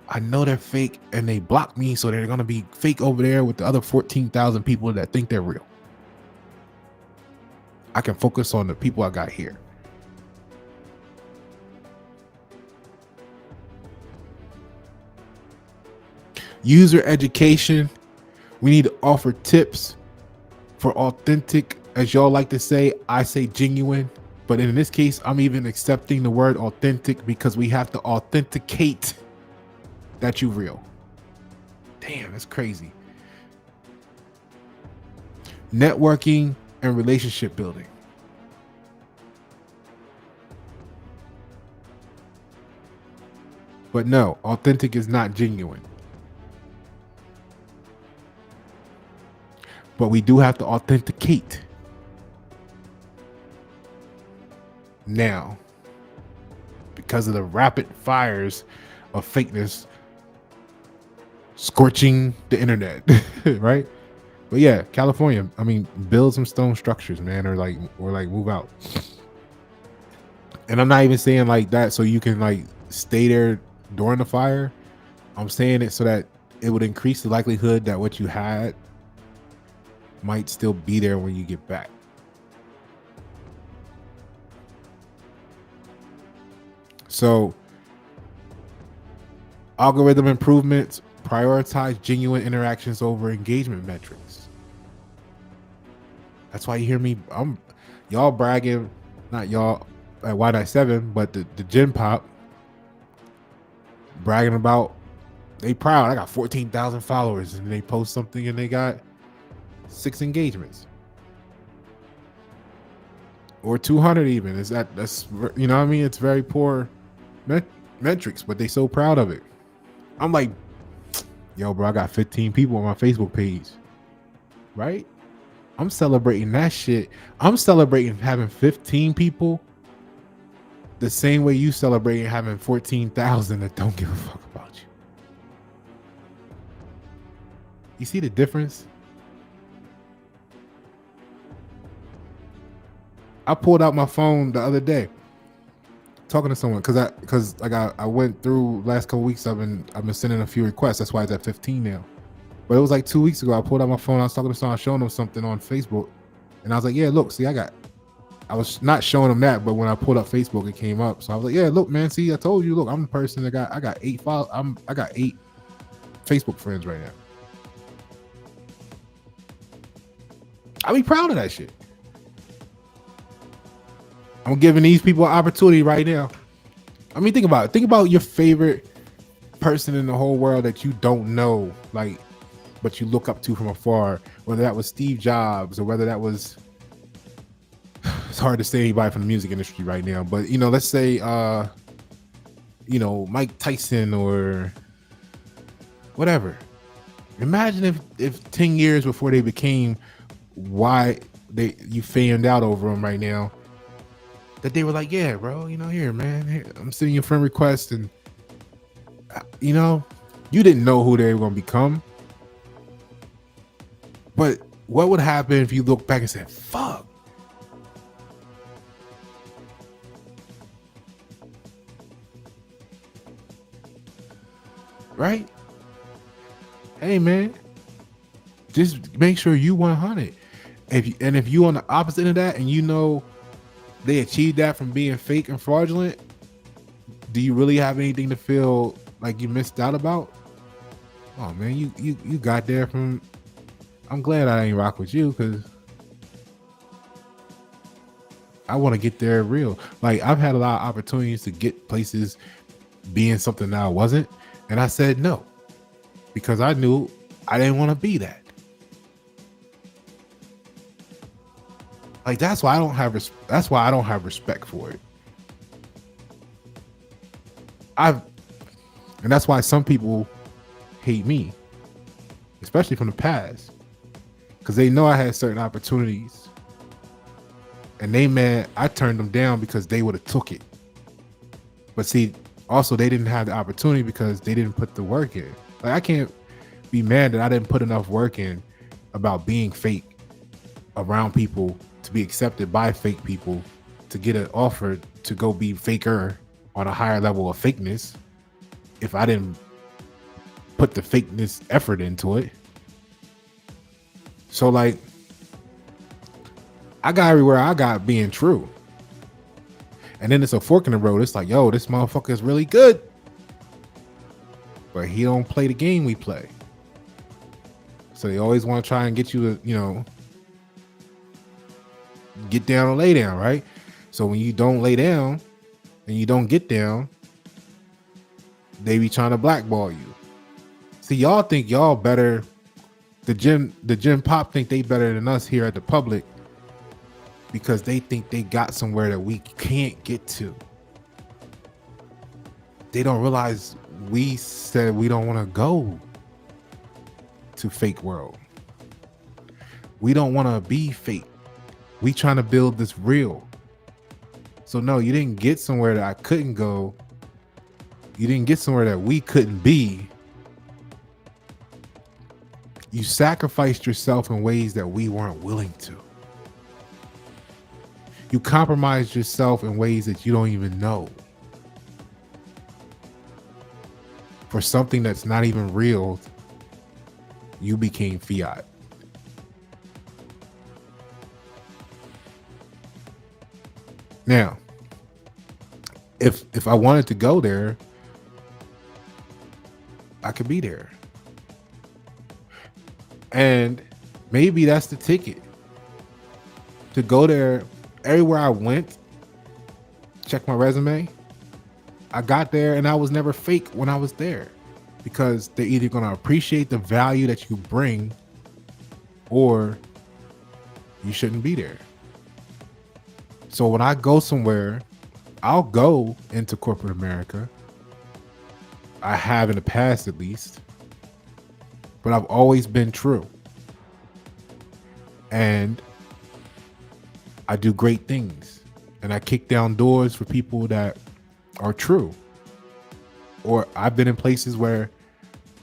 I know they're fake and they block me, so they're gonna be fake over there with the other 14,000 people that think they're real. I can focus on the people I got here. User education. We need to offer tips for authentic, as y'all like to say. I say genuine, but in this case, I'm even accepting the word authentic, because we have to authenticate that you real. Damn, that's crazy. Networking and relationship building. But no, authentic is not genuine. But we do have to authenticate. Now, because of the rapid fires of fakeness scorching the internet, right? But yeah, California, I mean, build some stone structures, man, or like move out. And I'm not even saying like that so you can like stay there during the fire. I'm saying it so that it would increase the likelihood that what you had might still be there when you get back. So, algorithm improvements, prioritize genuine interactions over engagement metrics. That's why you hear me, y'all bragging, not y'all at Y97, but the Gen Pop bragging about they proud. I got 14,000 followers, and they post something and they got 6 engagements. Or 200 even. That's you know what I mean? It's very poor metrics, but they so proud of it. I'm like, yo, bro, I got 15 people on my Facebook page. Right? I'm celebrating that shit. I'm celebrating having 15 people the same way you celebrating having 14,000 that don't give a fuck about you. You see the difference? I pulled out my phone the other day talking to someone because I went through last couple weeks. I've been sending a few requests. That's why it's at 15 now. But it was like 2 weeks ago. I pulled out my phone. I was talking to someone, showing them something on Facebook, and I was like, "Yeah, look, see, I was not showing them that, but when I pulled up Facebook, it came up. So I was like, "Yeah, look, man, see, I told you. Look, I'm the person that I got 8 files. I got 8 Facebook friends right now. I be proud of that shit. I'm giving these people an opportunity right now. I mean, think about it. Think about your favorite person in the whole world that you don't know, like, but you look up to from afar. Whether that was Steve Jobs or whether that was, it's hard to say anybody from the music industry right now, but you know, let's say, you know, Mike Tyson or whatever. Imagine if 10 years before they became why you fanned out over them right now, that they were like, yeah, bro, you know, here, man, here, I'm sending you a friend request, and you know, you didn't know who they were going to become. But what would happen if you look back and said, fuck? Right? Hey, man, just make sure you 100. If you on the opposite of that and you know they achieved that from being fake and fraudulent, do you really have anything to feel like you missed out about? Oh man, you got there from. I'm glad I ain't rock with you, because I want to get there real. Like, I've had a lot of opportunities to get places being something that I wasn't, and I said no because I knew I didn't want to be that. Like, that's why I don't have respect for it. And that's why some people hate me, especially from the past, because they know I had certain opportunities, and they mad I turned them down because they would have took it. But see, also they didn't have the opportunity because they didn't put the work in. Like, I can't be mad that I didn't put enough work in about being fake around people to be accepted by fake people, to get an offer to go be faker on a higher level of fakeness, if I didn't put the fakeness effort into it. So like, I got everywhere I got being true. And then it's a fork in the road. It's like, yo, this motherfucker is really good, but he don't play the game we play. So they always want to try and get you to, you know, get down or lay down, right? So when you don't lay down and you don't get down, they be trying to blackball you. See, y'all think y'all better. The gym pop think they better than us here at the public because they think they got somewhere that we can't get to. They don't realize we said we don't want to go to fake world. We don't want to be fake. We trying to build this real. So no, you didn't get somewhere that I couldn't go. You didn't get somewhere that we couldn't be. You sacrificed yourself in ways that we weren't willing to. You compromised yourself in ways that you don't even know. For something that's not even real, you became fiat. Now, if I wanted to go there, I could be there. And maybe that's the ticket. To go there, everywhere I went, check my resume, I got there and I was never fake when I was there. Because they're either going to appreciate the value that you bring or you shouldn't be there. So when I go somewhere, I'll go into corporate America. I have in the past at least. But I've always been true. And I do great things. And I kick down doors for people that are true. Or I've been in places where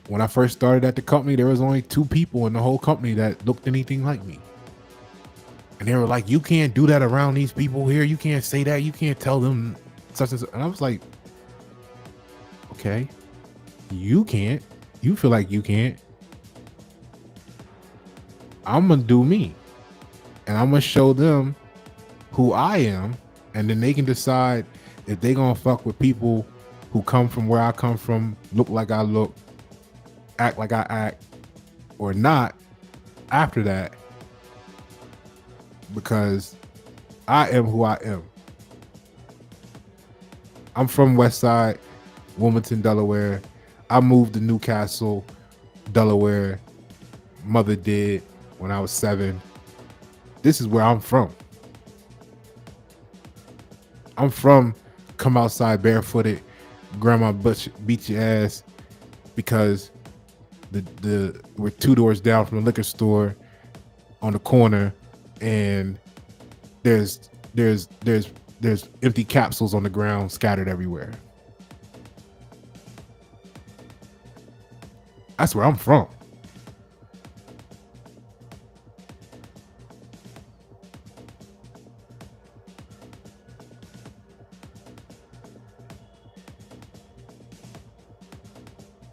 when I first started at the company, there was only 2 people in the whole company that looked anything like me. And they were like, you can't do that around these people here. You can't say that. You can't tell them such and such. And I was like, okay, you can't. You feel like you can't. I'm going to do me. And I'm going to show them who I am. And then they can decide if they're going to fuck with people who come from where I come from, look like I look, act like I act, or not after that. Because I am who I am. I'm from West Side, Wilmington, Delaware. I moved to Newcastle, Delaware. Mother did when I was 7. This is where I'm from. I'm from come outside barefooted, grandma beat your ass because we're 2 doors down from the liquor store on the corner, and there's empty capsules on the ground scattered everywhere. That's where I'm from.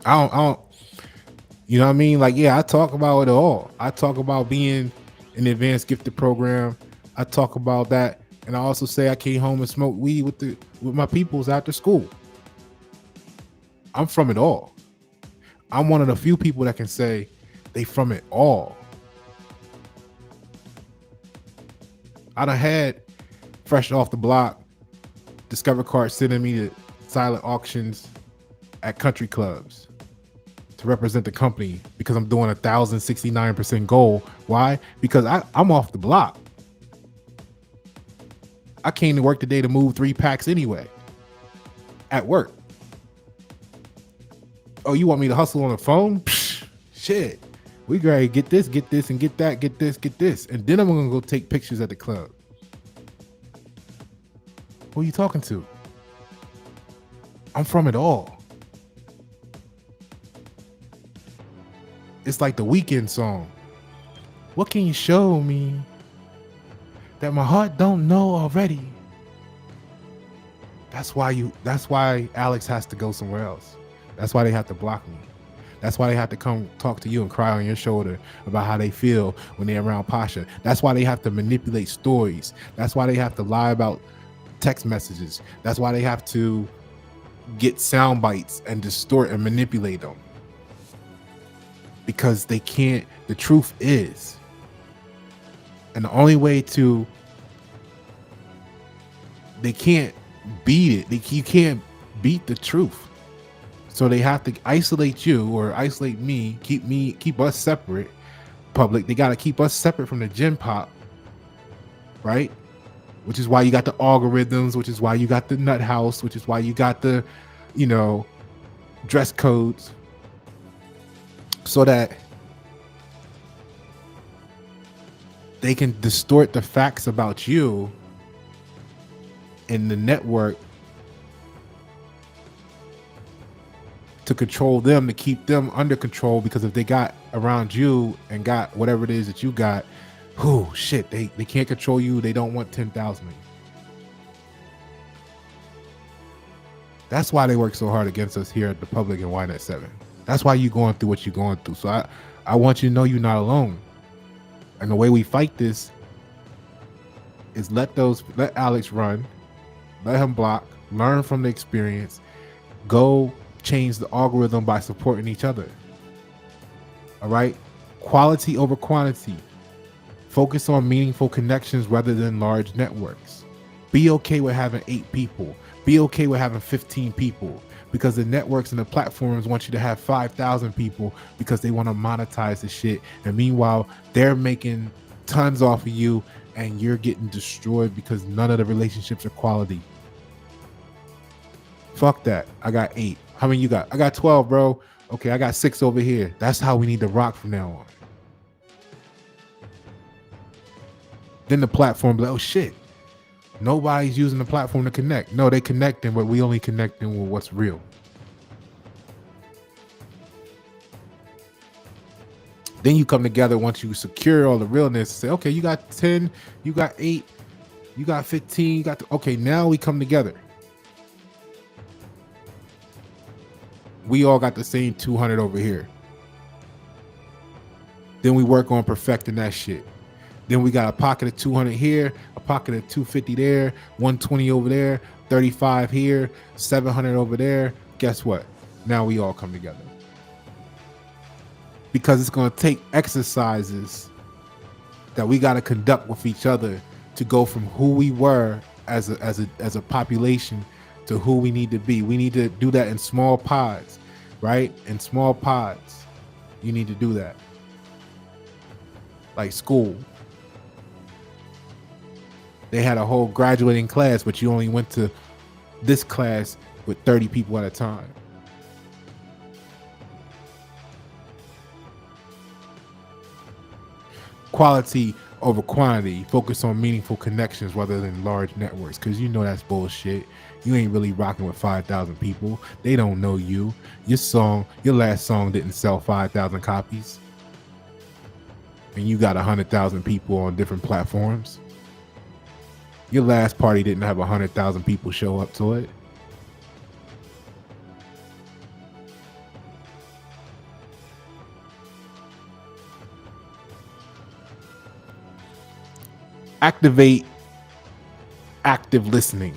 I don't, you know what I mean? Like, yeah, I talk about it all. I talk about being in the advanced gifted program. I talk about that. And I also say I came home and smoked weed with my peoples after school. I'm from it all. I'm one of the few people that can say they from it all. I done had fresh off the block Discover cards sending me to silent auctions at country clubs to represent the company because I'm doing 1,069% goal. Why? Because I'm off the block. I came to work today to move 3 packs anyway at work. Oh, you want me to hustle on the phone? Psh, shit. We gotta get this, and get that, get this. And then I'm gonna go take pictures at the club. Who are you talking to? I'm from it all. It's like the Weekend song. What can you show me that my heart don't know already? That's why Alex has to go somewhere else. That's why they have to block me. That's why they have to come talk to you and cry on your shoulder about how they feel when they're around Pasha. That's why they have to manipulate stories. That's why they have to lie about text messages. That's why they have to get sound bites and distort and manipulate them. Because they can't, the truth is. And the only way to, they can't beat it. You can't beat the truth. So they have to isolate you or isolate me, keep us separate. Public, they got to keep us separate from the gen pop, right? Which is why you got the algorithms, which is why you got the nut house, which is why you got the, dress codes, so that they can distort the facts about you in the network to control them, to keep them under control. Because if they got around you and got whatever it is that you got, shit, they can't control you. They don't want 10,000 of you. That's why they work so hard against us here at the Public and YNET 7. That's why you're going through what you're going through. So I want you to know you're not alone. And the way we fight this is let Alex run, let him block, learn from the experience, go change the algorithm by supporting each other. All right? Quality over quantity. Focus on meaningful connections rather than large networks. Be okay with having 8 people. Be okay with having 15 people, because the networks and the platforms want you to have 5,000 people because they want to monetize the shit. And meanwhile, they're making tons off of you and you're getting destroyed because none of the relationships are quality. Fuck that. I got 8. How many you got? I got 12, bro. Okay, I got 6 over here. That's how we need to rock from now on. Then the platform, oh shit, nobody's using the platform to connect. No, they connecting, but we only connecting with what's real. Then you come together once you secure all the realness. Say, okay, you got 10, you got 8, you got 15, you got okay, now we come together. We all got the same 200 over here. Then we work on perfecting that shit. Then we got a pocket of 200 here, a pocket of 250 there, 120 over there, 35 here, 700 over there. Guess what? Now we all come together. Because it's going to take exercises that we got to conduct with each other to go from who we were as a population to who we need to be. We need to do that in small pods, right? In small pods, you need to do that. Like school. They had a whole graduating class, but you only went to this class with 30 people at a time. Quality over quantity. Focus on meaningful connections rather than large networks, because you know that's bullshit. You ain't really rocking with 5,000 people. They don't know you. Your last song didn't sell 5,000 copies. And you got 100,000 people on different platforms. Your last party didn't have 100,000 people show up to it. Activate active listening.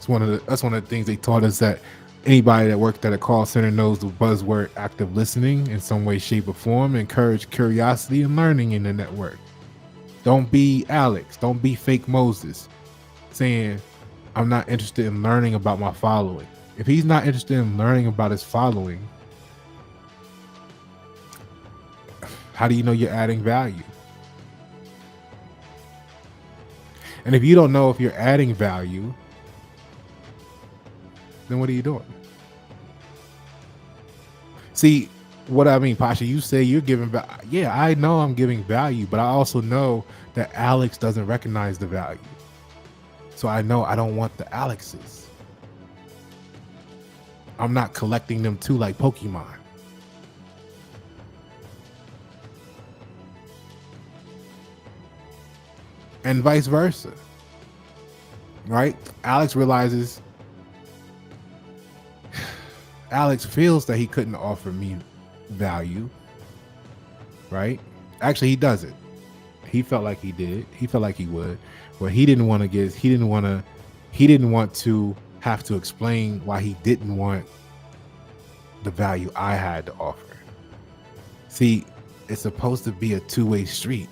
That's one of the things they taught us, that anybody that worked at a call center knows the buzzword active listening in some way, shape, or form. Encourage curiosity and learning in the network. Don't be Alex. Don't be fake Moses saying, I'm not interested in learning about my following. If he's not interested in learning about his following, how do you know you're adding value? And if you don't know if you're adding value, then what are you doing? See, what I mean, Pasha, you say you're giving value. Yeah, I know I'm giving value, but I also know that Alex doesn't recognize the value. So I know I don't want the Alexes. I'm not collecting them too like Pokemon. and vice versa, right? Alex feels that he couldn't offer me value, right? Actually, he doesn't. He felt like he did. He felt like he would, but he didn't want to get. He didn't want to have to explain why he didn't want the value I had to offer. See, it's supposed to be a two-way street.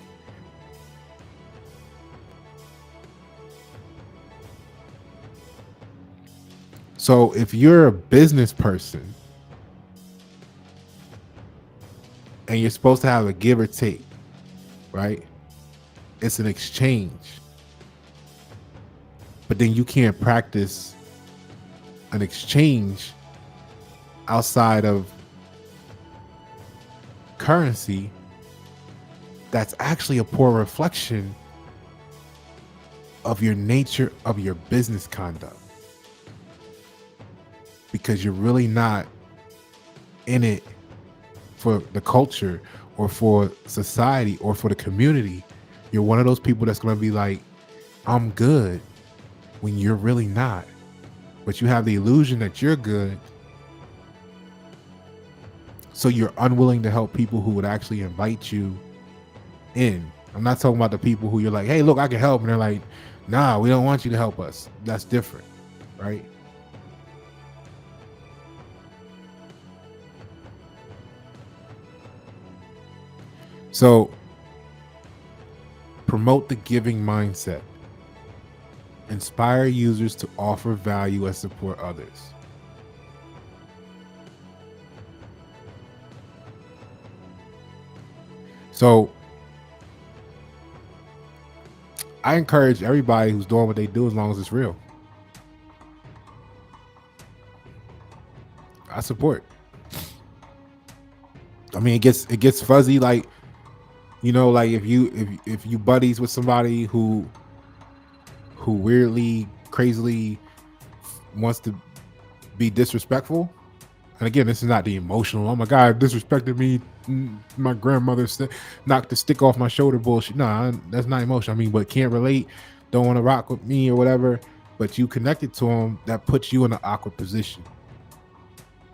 So if you're a business person and you're supposed to have a give or take, right? It's an exchange. But then you can't practice an exchange outside of currency. That's actually a poor reflection of your nature of your business conduct, because you're really not in it for the culture or for society or for the community. You're one of those people that's going to be like, I'm good, when you're really not. But you have the illusion that you're good, so you're unwilling to help people who would actually invite you in. I'm not talking about the people who you're like, hey, look, I can help, and they're like, nah, we don't want you to help us. That's different, right? So promote the giving mindset. Inspire users to offer value and support others. So I encourage everybody who's doing what they do, as long as it's real, I support. I mean, it gets fuzzy, like, you know, like if you buddies with somebody who weirdly, crazily wants to be disrespectful. And again, this is not the emotional, oh my God, disrespected me, my grandmother knocked the stick off my shoulder bullshit. No, that's not emotional. I mean, but can't relate, don't want to rock with me or whatever, but you connected to them, that puts you in an awkward position,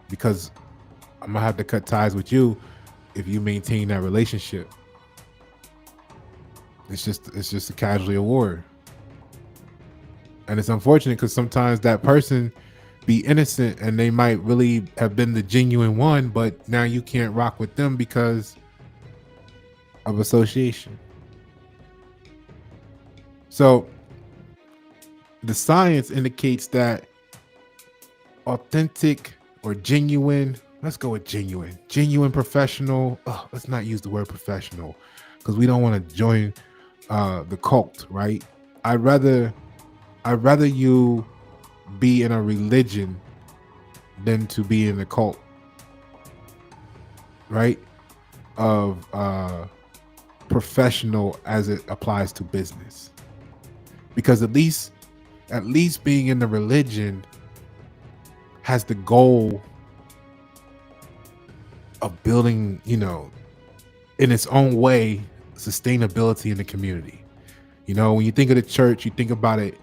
because I'm gonna have to cut ties with you if you maintain that relationship. It's just a casualty award. And it's unfortunate because sometimes that person be innocent and they might really have been the genuine one, but now you can't rock with them because of association. So the science indicates that authentic or genuine, let's go with genuine professional. Let's not use the word professional because we don't want to join the cult, right? I'd rather you be in a religion than to be in a cult, right? Of professional as it applies to business, because at least being in the religion has the goal of building, you know, in its own way, sustainability in the community. You know, when you think of the church, you think about it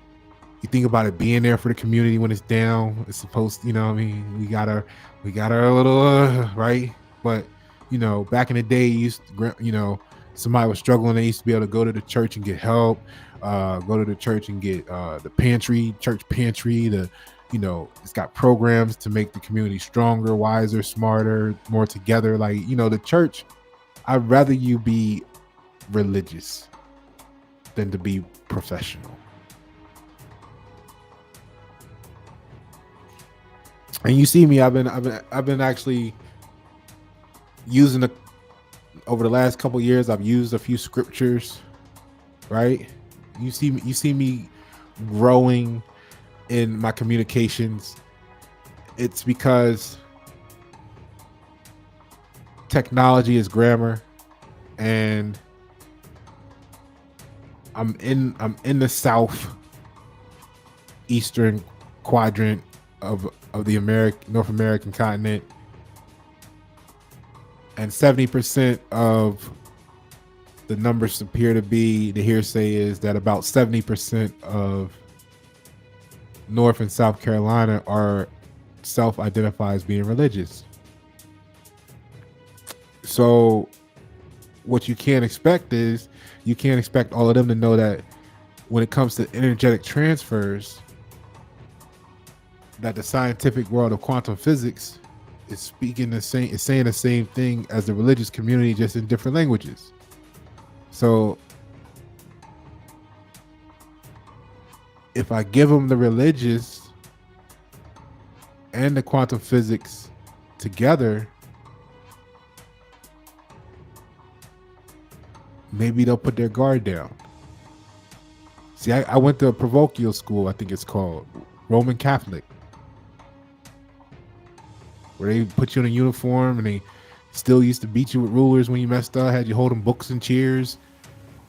being there for the community when it's down. It's supposed, you know what I mean? We got our little, right? But, you know, back in the day, you know, somebody was struggling, they used to be able to go to the church and get help, go to the church and get the church pantry, you know, it's got programs to make the community stronger, wiser, smarter, more together. Like, you know, the church, I'd rather you be religious than to be professional. And you see me, I've been actually using over the last couple of years, I've used a few scriptures, right? You see me growing in my communications. It's because technology is grammar, and I'm in the south eastern quadrant of the North American continent, and 70% of the numbers appear to be, the hearsay is that about 70% of North and South Carolina are self-identify as being religious. So what you can't expect is, you can't expect all of them to know that when it comes to energetic transfers, that the scientific world of quantum physics is speaking the same, is saying the same thing as the religious community, just in different languages. So if I give them the religious and the quantum physics together, maybe they'll put their guard down. See, I went to a parochial school, I think it's called, Roman Catholic, where they put you in a uniform and they still used to beat you with rulers when you messed up, had you holding books and cheers.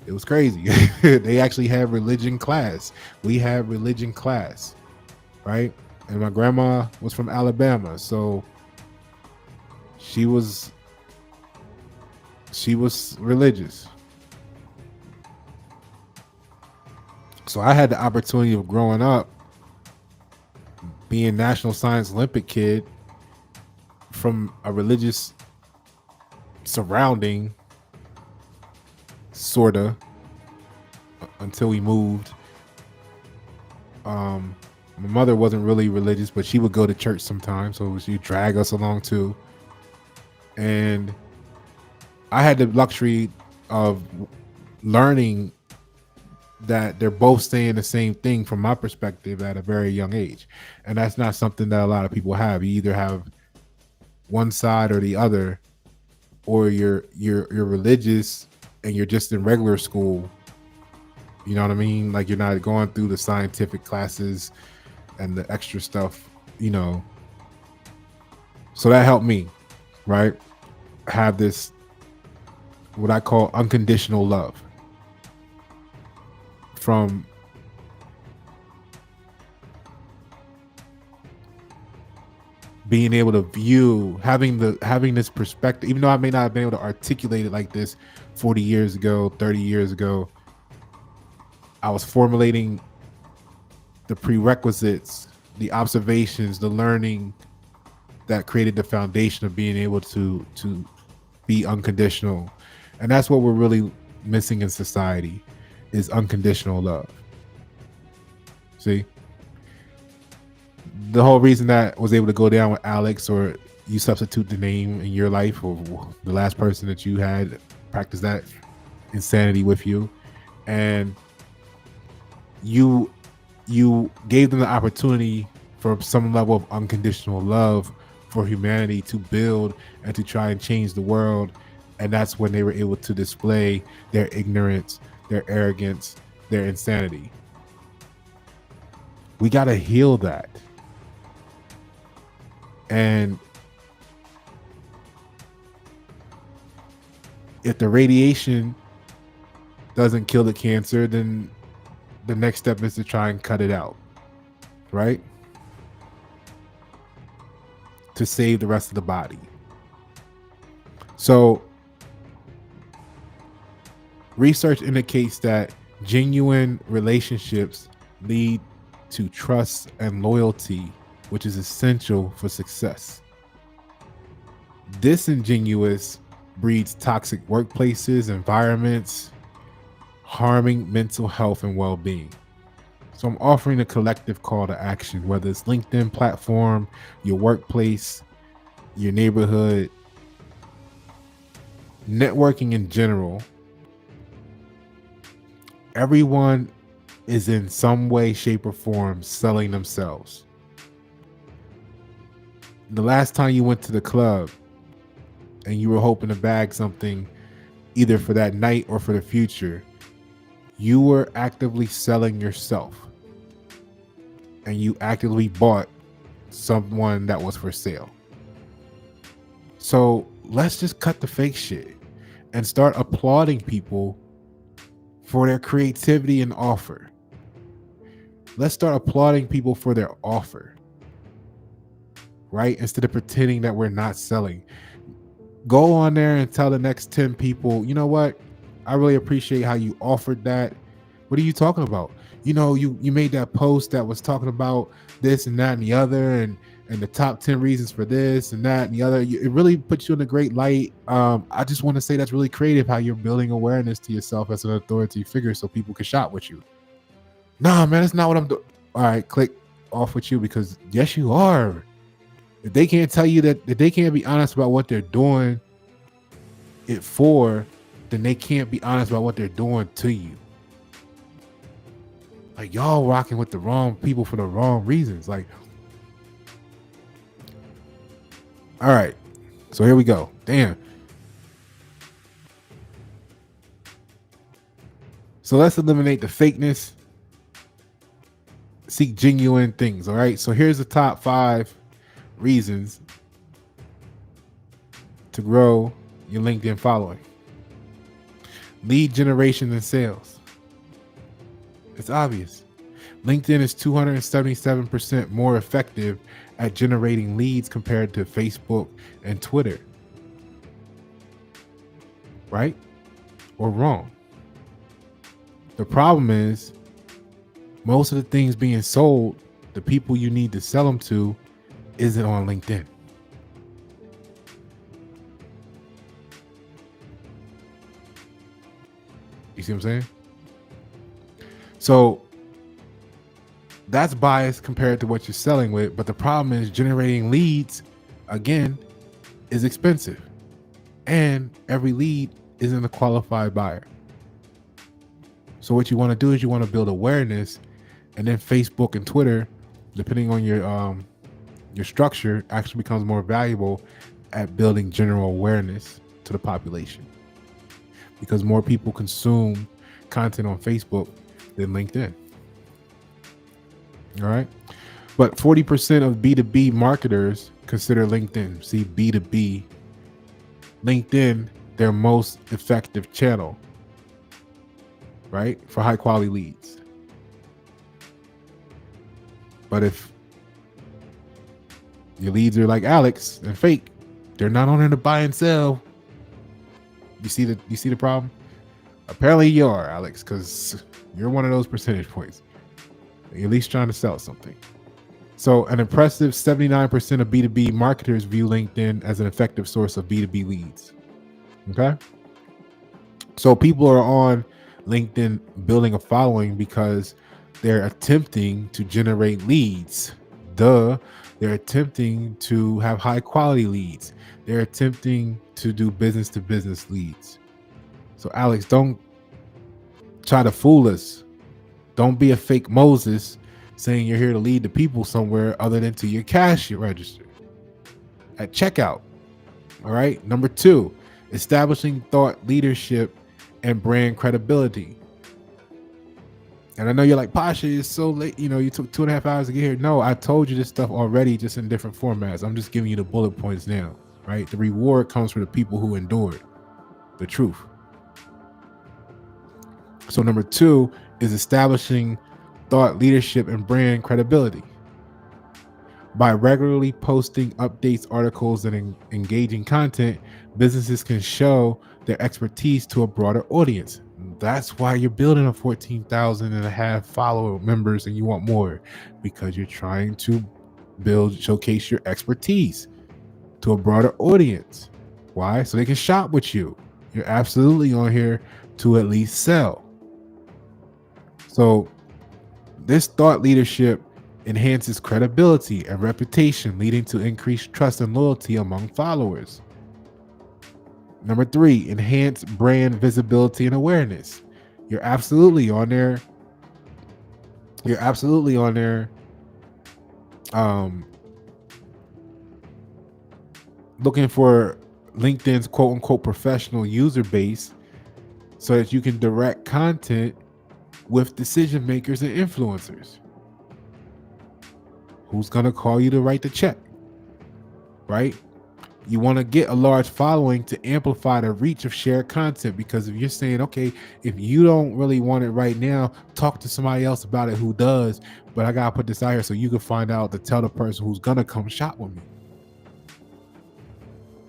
It was crazy. They actually had religion class. We had religion class, right? And my grandma was from Alabama, so she was religious. So I had the opportunity of growing up being National Science Olympic kid from a religious surrounding, sorta, until we moved. My mother wasn't really religious, but she would go to church sometimes, so she'd drag us along too. And I had the luxury of learning that they're both saying the same thing from my perspective at a very young age. And that's not something that a lot of people have. You either have one side or the other, or you're religious and you're just in regular school. You know what I mean? Like, you're not going through the scientific classes and the extra stuff, you know. So that helped me, right? Have this, what I call unconditional love, from being able to view, having this perspective, even though I may not have been able to articulate it like this 40 years ago, 30 years ago. I was formulating the prerequisites, the observations, the learning that created the foundation of being able to be unconditional. And that's what we're really missing in society, is unconditional love. See, the whole reason that was able to go down with Alex, or you substitute the name in your life, or the last person that you had practice that insanity with you, and you gave them the opportunity for some level of unconditional love for humanity to build and to try and change the world. And that's when they were able to display their ignorance, their arrogance, their insanity. We got to heal that. And if the radiation doesn't kill the cancer, then the next step is to try and cut it out, right? To save the rest of the body. So research indicates that genuine relationships lead to trust and loyalty, which is essential for success. Disingenuous breeds toxic workplaces, environments, harming mental health and well-being. So I'm offering a collective call to action, whether it's LinkedIn platform, your workplace, your neighborhood, networking in general. Everyone is in some way, shape, or form selling themselves. The last time you went to the club and you were hoping to bag something either for that night or for the future, you were actively selling yourself, and you actively bought someone that was for sale. So let's just cut the fake shit and start applauding people for their creativity and offer. Let's start applauding people for their offer, right? Instead of pretending that we're not selling. Go on there and tell the next 10 people, you know what? I really appreciate how you offered that. What are you talking about? You made that post that was talking about this and that and the other, and the top 10 reasons for this and that and the other. It really puts you in a great light. I just want to say that's really creative how you're building awareness to yourself as an authority figure so people can shop with you. Nah, man, that's not what I'm doing. All right, click off with you, because yes, you are. If they can't tell you that, if they can't be honest about what they're doing it for, then they can't be honest about what they're doing to you. Like, y'all rocking with the wrong people for the wrong reasons. Like, all right, so here we go. Damn. So let's eliminate the fakeness. Seek genuine things. All right. So here's the top 5 reasons to grow your LinkedIn following. Lead generation and sales. It's obvious. LinkedIn is 277% more effective at generating leads compared to Facebook and Twitter. Right? Or wrong? The problem is, most of the things being sold, the people you need to sell them to, isn't on LinkedIn. You see what I'm saying? So that's biased compared to what you're selling with. But the problem is, generating leads, again, is expensive. And every lead isn't a qualified buyer. So what you want to do is you want to build awareness, and then Facebook and Twitter, depending on your structure, actually becomes more valuable at building general awareness to the population, because more people consume content on Facebook than LinkedIn. All right. But 40% of B2B marketers consider LinkedIn. See, B2B, LinkedIn, their most effective channel, right? For high quality leads. But if your leads are like Alex and fake, they're not on there to buy and sell. You see the problem? Apparently you are, Alex, because you're one of those percentage points. You're at least trying to sell something. So an impressive 79% of B2B marketers view LinkedIn as an effective source of B2B leads. Okay? So people are on LinkedIn building a following because they're attempting to generate leads. They're attempting to have high quality leads. They're attempting to do business to business leads. So Alex, don't try to fool us. Don't be a fake Moses saying you're here to lead the people somewhere other than to your cash register at checkout. All right. Number 2, establishing thought leadership and brand credibility. And I know you're like, Pasha, it's so late. You took 2.5 hours to get here. No, I told you this stuff already, just in different formats. I'm just giving you the bullet points now, right? The reward comes for the people who endured the truth. So number 2 is establishing thought leadership and brand credibility. By regularly posting updates, articles, and engaging content, businesses can show their expertise to a broader audience. That's why you're building a 14,500 follower members and you want more, because you're trying to showcase your expertise to a broader audience. Why? So they can shop with you. You're absolutely on here to at least sell. So this thought leadership enhances credibility and reputation, leading to increased trust and loyalty among followers. Number 3, enhance brand visibility and awareness. You're absolutely on there. Looking for LinkedIn's quote unquote professional user base so that you can direct content with decision makers and influencers. Who's going to call you to write the check, right? You want to get a large following to amplify the reach of shared content, because if you're saying, okay, if you don't really want it right now, talk to somebody else about it who does, but I got to put this out here so you can find out to tell the person who's going to come shop with me.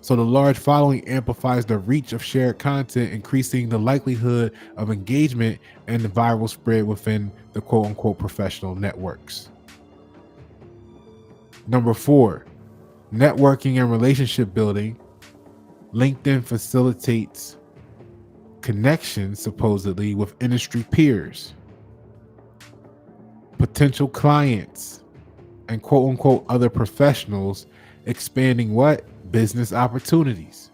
So the large following amplifies the reach of shared content, increasing the likelihood of engagement and the viral spread within the quote unquote professional networks. Number 4, networking and relationship building. LinkedIn facilitates connections supposedly with industry peers, potential clients, and quote unquote other professionals, expanding what? Business opportunities.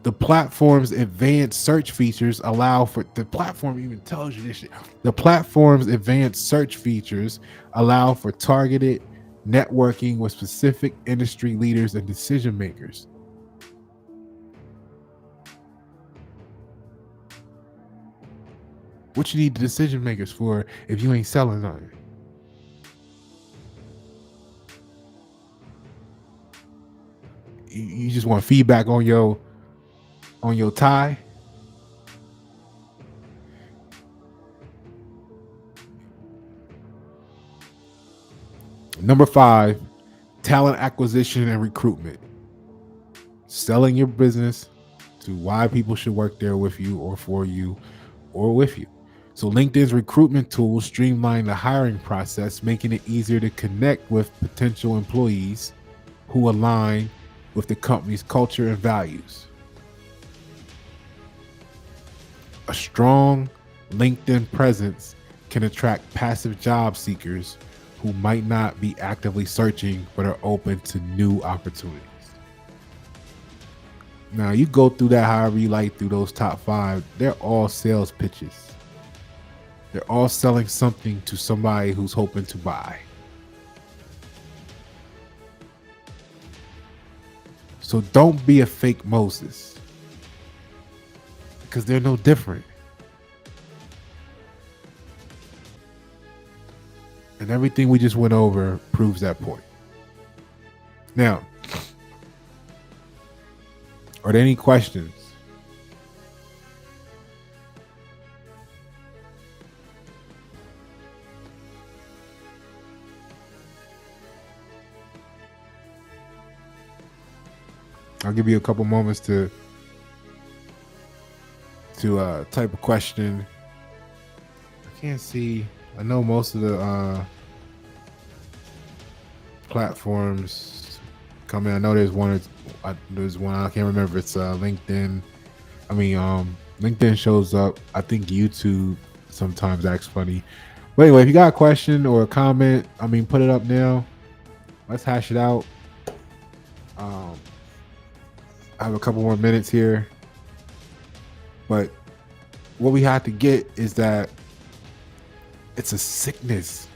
The platform's advanced search features allow for, the platform even tells you this shit. The platform's advanced search features allow for targeted networking with specific industry leaders and decision makers. What you need the decision makers for if you ain't selling nothing? You just want feedback on your tie? Number 5, talent acquisition and recruitment. Selling your business to why people should work there with you or for you or with you. So LinkedIn's recruitment tools streamline the hiring process, making it easier to connect with potential employees who align with the company's culture and values. A strong LinkedIn presence can attract passive job seekers who might not be actively searching but are open to new opportunities. Now, you go through that however you like through those top 5, they're all sales pitches. They're all selling something to somebody who's hoping to buy. So don't be a fake Moses, because they're no different. And everything we just went over proves that point. Now, are there any questions? I'll give you a couple moments to type a question. I can't see. I know most of the platforms come in. I know there's one. There's one. I can't remember. It's LinkedIn. LinkedIn shows up. I think YouTube sometimes acts funny. But anyway, if you got a question or a comment, put it up now. Let's hash it out. I have a couple more minutes here, but what we have to get is that it's a sickness.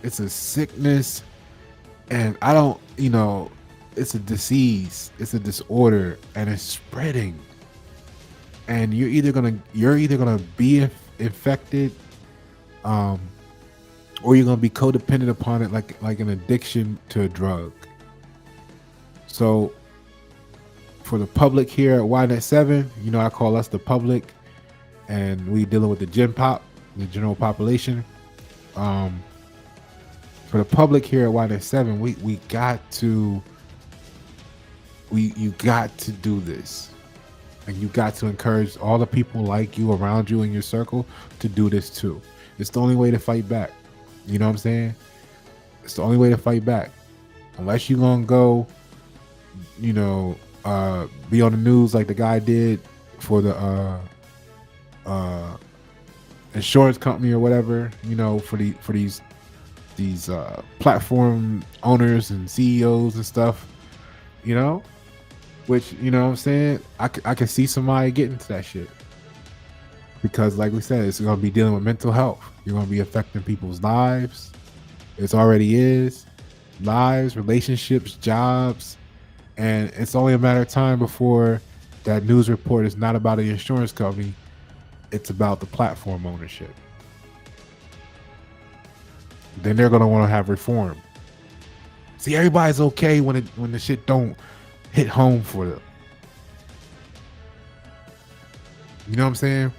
It's a sickness, and I don't, it's a disease. It's a disorder, and it's spreading. And you're either gonna be infected, or you're gonna be codependent upon it, like an addiction to a drug. So, for the public here at YNet7, I call us the public, and we dealing with the gen pop, the general population. For the public here at YNet7, you got to do this, and you got to encourage all the people like you around you in your circle to do this too. It's the only way to fight back. You know what I'm saying? It's the only way to fight back. Unless you're gonna go, be on the news like the guy did for the insurance company or whatever, for these platform owners and CEOs and stuff, which, what I'm saying, I can see somebody getting to that shit, because like we said, it's going to be dealing with mental health. You're going to be affecting people's lives. It already is. Lives, relationships, jobs. And it's only a matter of time before that news report is not about the insurance company. It's about the platform ownership. Then they're going to want to have reform. See, everybody's okay when the shit don't hit home for them. You know what I'm saying?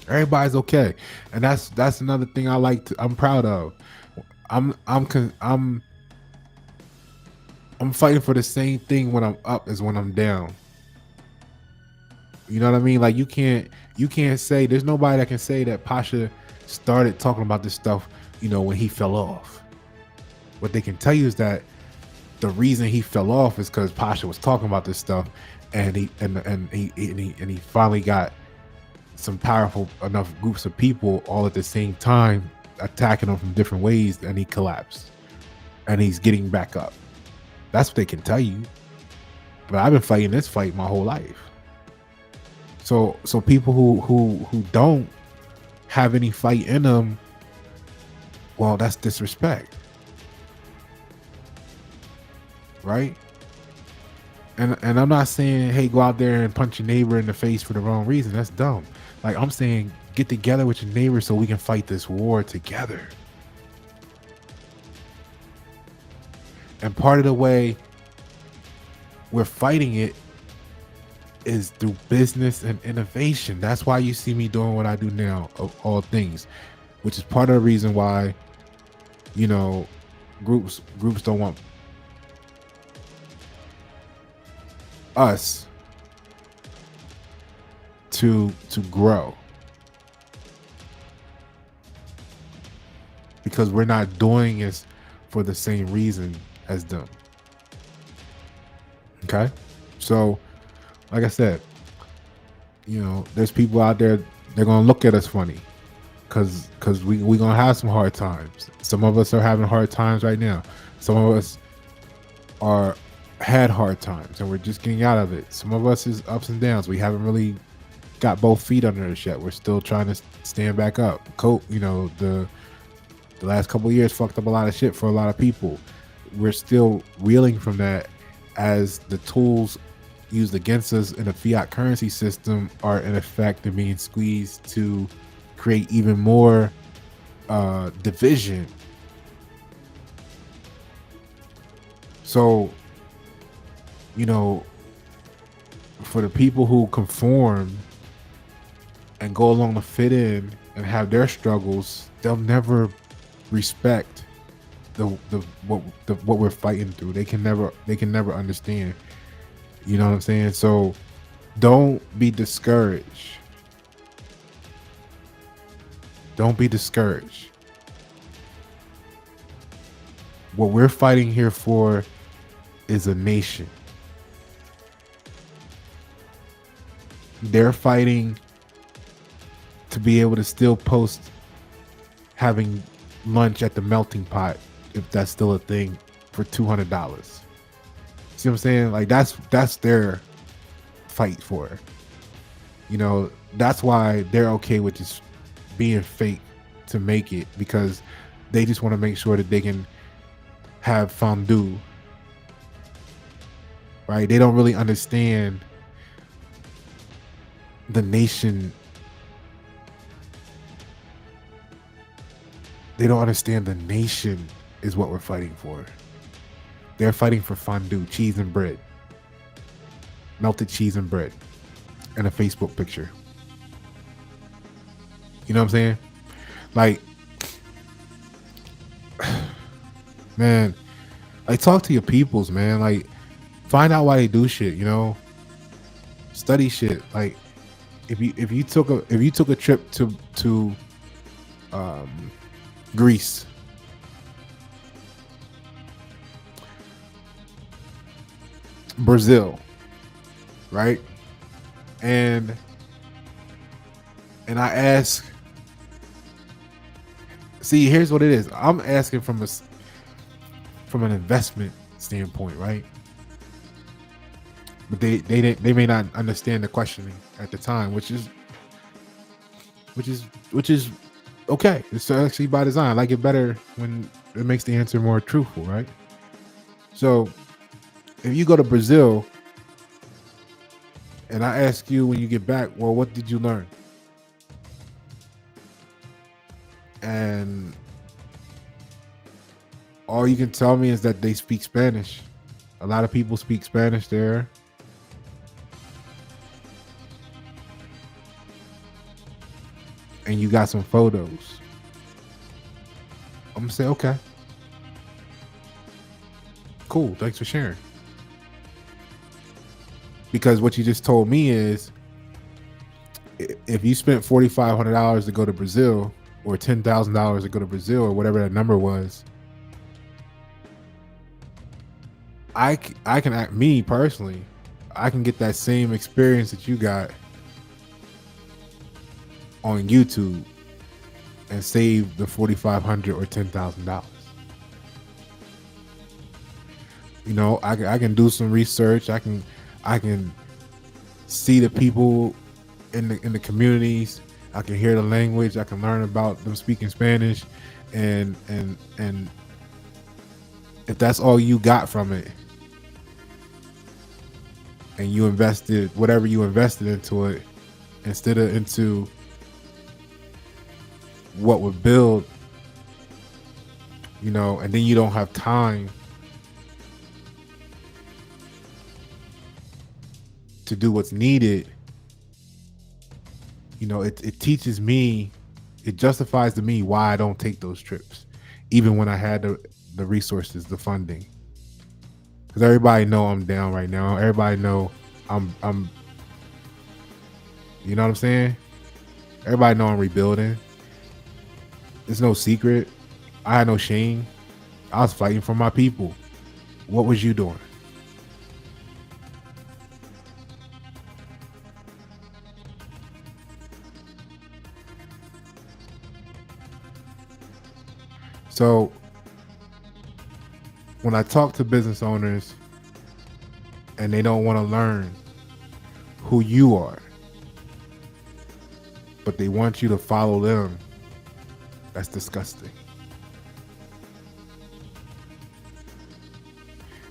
Everybody's okay. And that's another thing I'm proud of. I'm I'm fighting for the same thing when I'm up as when I'm down. You know what I mean? Like you can't say there's nobody that can say that Pasha started talking about this stuff, when he fell off. What they can tell you is that the reason he fell off is because Pasha was talking about this stuff, and he finally got some powerful enough groups of people all at the same time attacking him from different ways, and he collapsed, and he's getting back up. That's what they can tell you. But I've been fighting this fight my whole life. So people who don't have any fight in them, well, that's disrespect, right? And I'm not saying, hey, go out there and punch your neighbor in the face for the wrong reason. That's dumb. Like, I'm saying, get together with your neighbor so we can fight this war together. And part of the way we're fighting it is through business and innovation. That's why you see me doing what I do now, of all things, which is part of the reason why, groups don't want us to grow, because we're not doing it for the same reason as them. Okay, so like I said, there's people out there, they're gonna look at us funny because we gonna have some hard times. Some of us are having hard times right now. Some of us had hard times and we're just getting out of it. Some of us is ups and downs. We haven't really got both feet under us yet. We're still trying to stand back up. The last couple of years fucked up a lot of shit for a lot of people. We're still reeling from that, as the tools used against us in a fiat currency system are in effect and being squeezed to create even more division. So, for the people who conform and go along to fit in and have their struggles, they'll never respect what we're fighting through. They can never understand. You know what I'm saying? So don't be discouraged. Don't be discouraged. What we're fighting here for is a nation. They're fighting to be able to still post having lunch at the melting pot, if that's still a thing, for $200. See what I'm saying? Like that's their fight for. That's why they're okay with just being fake to make it, because they just want to make sure that they can have fondue. Right? They don't really understand the nation. They don't understand the nation is what we're fighting for. They're fighting for fondue, cheese and bread. Melted cheese and bread. And a Facebook picture. You know what I'm saying? Like, man, like, talk to your peoples, man. Like, find out why they do shit, Study shit. Like, if you took a trip to Greece, Brazil, right? And I ask, see, here's what it is. I'm asking from an investment standpoint, right? But they may not understand the questioning at the time, which is okay. It's actually by design. I like it better when it makes the answer more truthful, right? So if you go to Brazil and I ask you when you get back, well, what did you learn? And all you can tell me is that they speak Spanish. A lot of people speak Spanish there. And you got some photos. I'm gonna say, okay. Cool. Thanks for sharing. Because what you just told me is, if you spent $4,500 to go to Brazil, or $10,000 to go to Brazil, or whatever that number was, I can act, me personally, I can get that same experience that you got on YouTube and save the $4,500 or $10,000. You know, I can do some research. I can see the people in the communities. I can hear the language. I can learn about them speaking Spanish, and if that's all you got from it, and you invested whatever you invested into it, instead of into what would build, you know, and then you don't have time to do what's needed, you know, it teaches me, it justifies to me why I don't take those trips, even when I had the resources, the funding. Because everybody know I'm down right now. Everybody know I'm you know what I'm saying? Everybody know I'm rebuilding. It's no secret. I had no shame. I was fighting for my people. What was you doing? So when I talk to business owners and they don't want to learn who you are, but they want you to follow them, that's disgusting.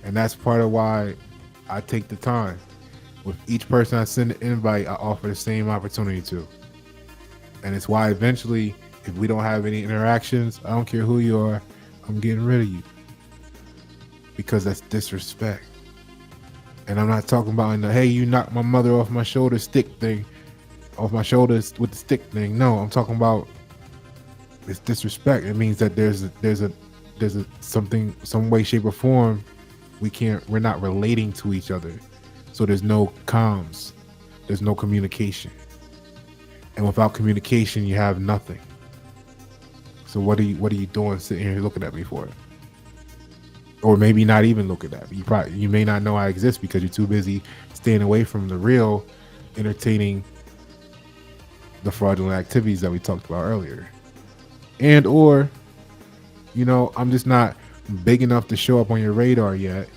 And that's part of why I take the time. With each person I send an invite, I offer the same opportunity to. And it's why eventually, if we don't have any interactions, I don't care who you are, I'm getting rid of you. Because that's disrespect. And I'm not talking about in the, hey, you knocked my mother off my shoulder stick thing, off my shoulders with the stick thing. No, I'm talking about it's disrespect. It means that there's a something, some way, shape, or form we're not relating to each other. So there's no comms, there's no communication. And without communication, you have nothing. So what are you doing sitting here looking at me for? Or maybe not even looking at me. You may not know I exist because you're too busy staying away from the real, entertaining the fraudulent activities that we talked about earlier. And or, you know, I'm just not big enough to show up on your radar yet,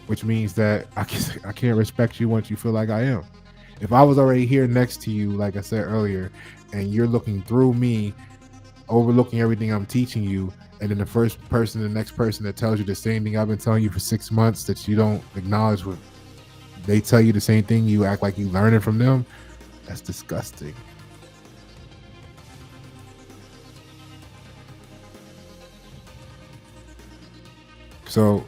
which means that I can't respect you once you feel like I am. If I was already here next to you, like I said earlier, and you're looking through me, overlooking everything I'm teaching you, and then the next person that tells you the same thing I've been telling you for 6 months that you don't acknowledge, what they tell you the same thing, you act like you learning from them, that's disgusting. So,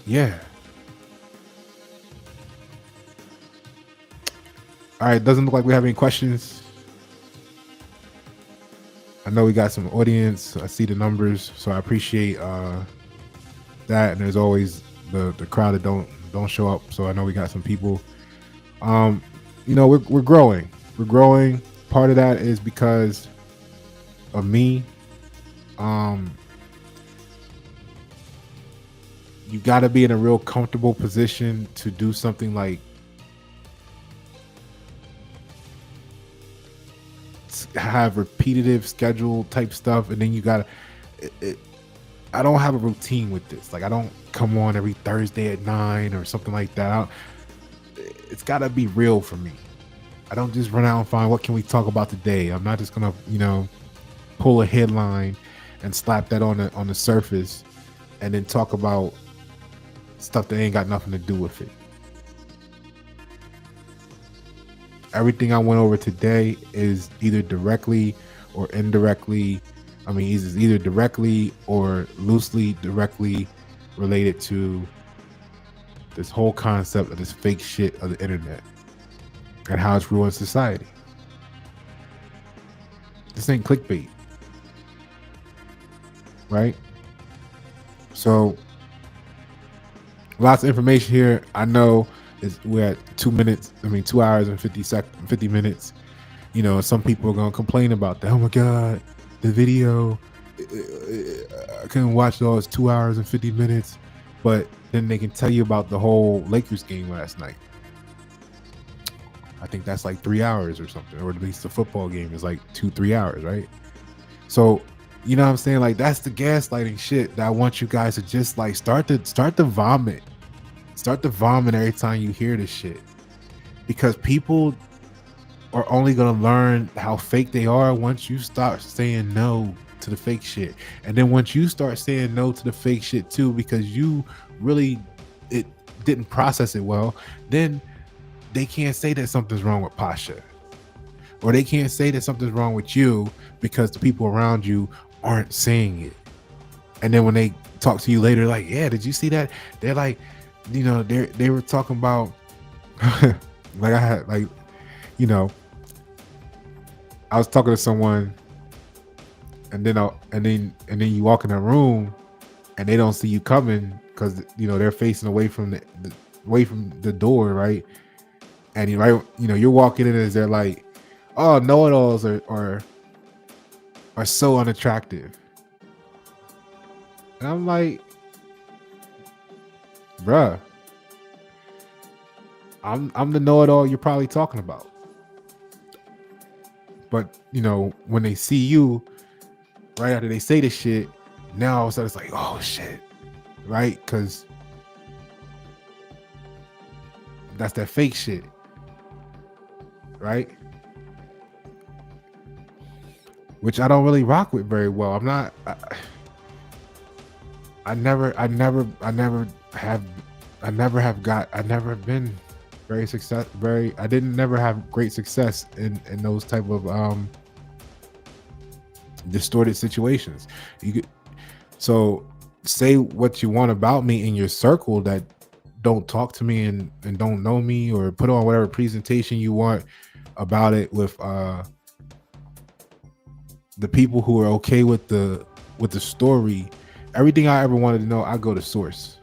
yeah. All right, doesn't look like we have any questions. I know we got some audience. I see the numbers, so I appreciate that. And there's always the crowd that don't show up. So I know we got some people. You know, we're growing. We're growing. Part of that is because of me. You got to be in a real comfortable position to do something like have repetitive schedule type stuff, and then you got to. I don't have a routine with this. Like, I don't come on every Thursday at 9 or something like that. It's got to be real for me. I don't just run out and find what can we talk about today. I'm not just gonna, you know, pull a headline and slap that on the surface and then talk about stuff that ain't got nothing to do with it. Everything I went over today is either directly or indirectly, is either directly or loosely directly related to this whole concept of this fake shit of the internet and how it's ruined society. This ain't clickbait, right? So lots of information here. I know we're at 2 minutes. I mean, 2 hours and 50 minutes. You know, some people are gonna complain about that. Oh my god, the video. I couldn't watch it all. It's 2 hours and 50 minutes. But then they can tell you about the whole Lakers game last night. I think that's like 3 hours or something, or at least the football game is like 2-3 hours, right? So, you know what I'm saying? Like that's the gaslighting shit that I want you guys to just like start to vomit. Start to vomit every time you hear this shit. Because people are only gonna learn how fake they are once you start saying no to the fake shit. And then once you start saying no to the fake shit too, because you really it didn't process it well, then they can't say that something's wrong with Pasha. Or they can't say that something's wrong with you because the people around you aren't saying it. And then when they talk to you later, like, yeah, did you see that? They're like, you know, they were talking about like I had like, you know, I was talking to someone and then you walk in a room and they don't see you coming because you know they're facing away from the door, right? And you're walking in as they're like, oh, know-it-alls are so unattractive. And I'm like, bruh, I'm the know-it-all you're probably talking about. But you know, when they see you right after they say this shit, now all of a sudden it's like, oh shit, right? Because that's that fake shit, right? Which I don't really rock with very well. I'm not. I never been very success. I didn't never have great success in those type of distorted situations. So say what you want about me in your circle that don't talk to me and don't know me, or put on whatever presentation you want about it with the people who are okay with the story. Everything I ever wanted to know, I go to source.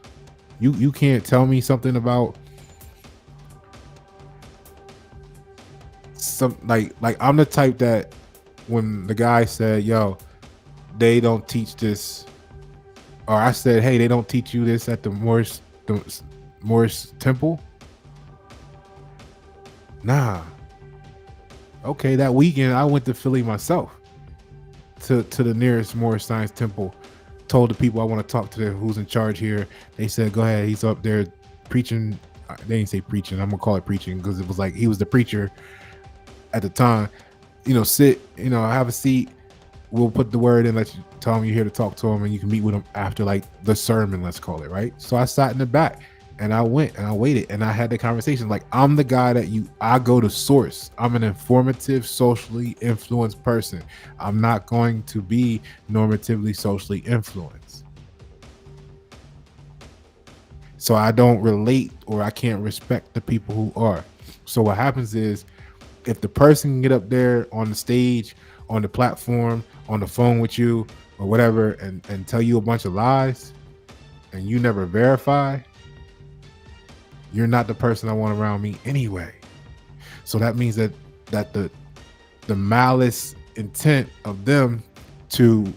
You can't tell me something about some like I'm the type that when the guy said, yo, they don't teach this, or I said, hey, they don't teach you this at the Morris Temple. Nah. Okay, that weekend I went to Philly myself to the nearest Morris Science Temple. Told the people I want to talk to them, who's in charge here. They said, go ahead, he's up there preaching. They didn't say preaching, I'm gonna call it preaching because it was like he was the preacher at the time. You know, sit, you know, have a seat. We'll put the word in, let you tell him you're here to talk to him, and you can meet with him after like the sermon, let's call it, right? So I sat in the back and I went and I waited and I had the conversation. Like, I'm the guy that I go to source. I'm an informative, socially influenced person. I'm not going to be normatively socially influenced. So I don't relate, or I can't respect the people who are. So what happens is, if the person can get up there on the stage, on the platform, on the phone with you or whatever, and tell you a bunch of lies and you never verify, you're not the person I want around me anyway. So that means that the malice intent of them to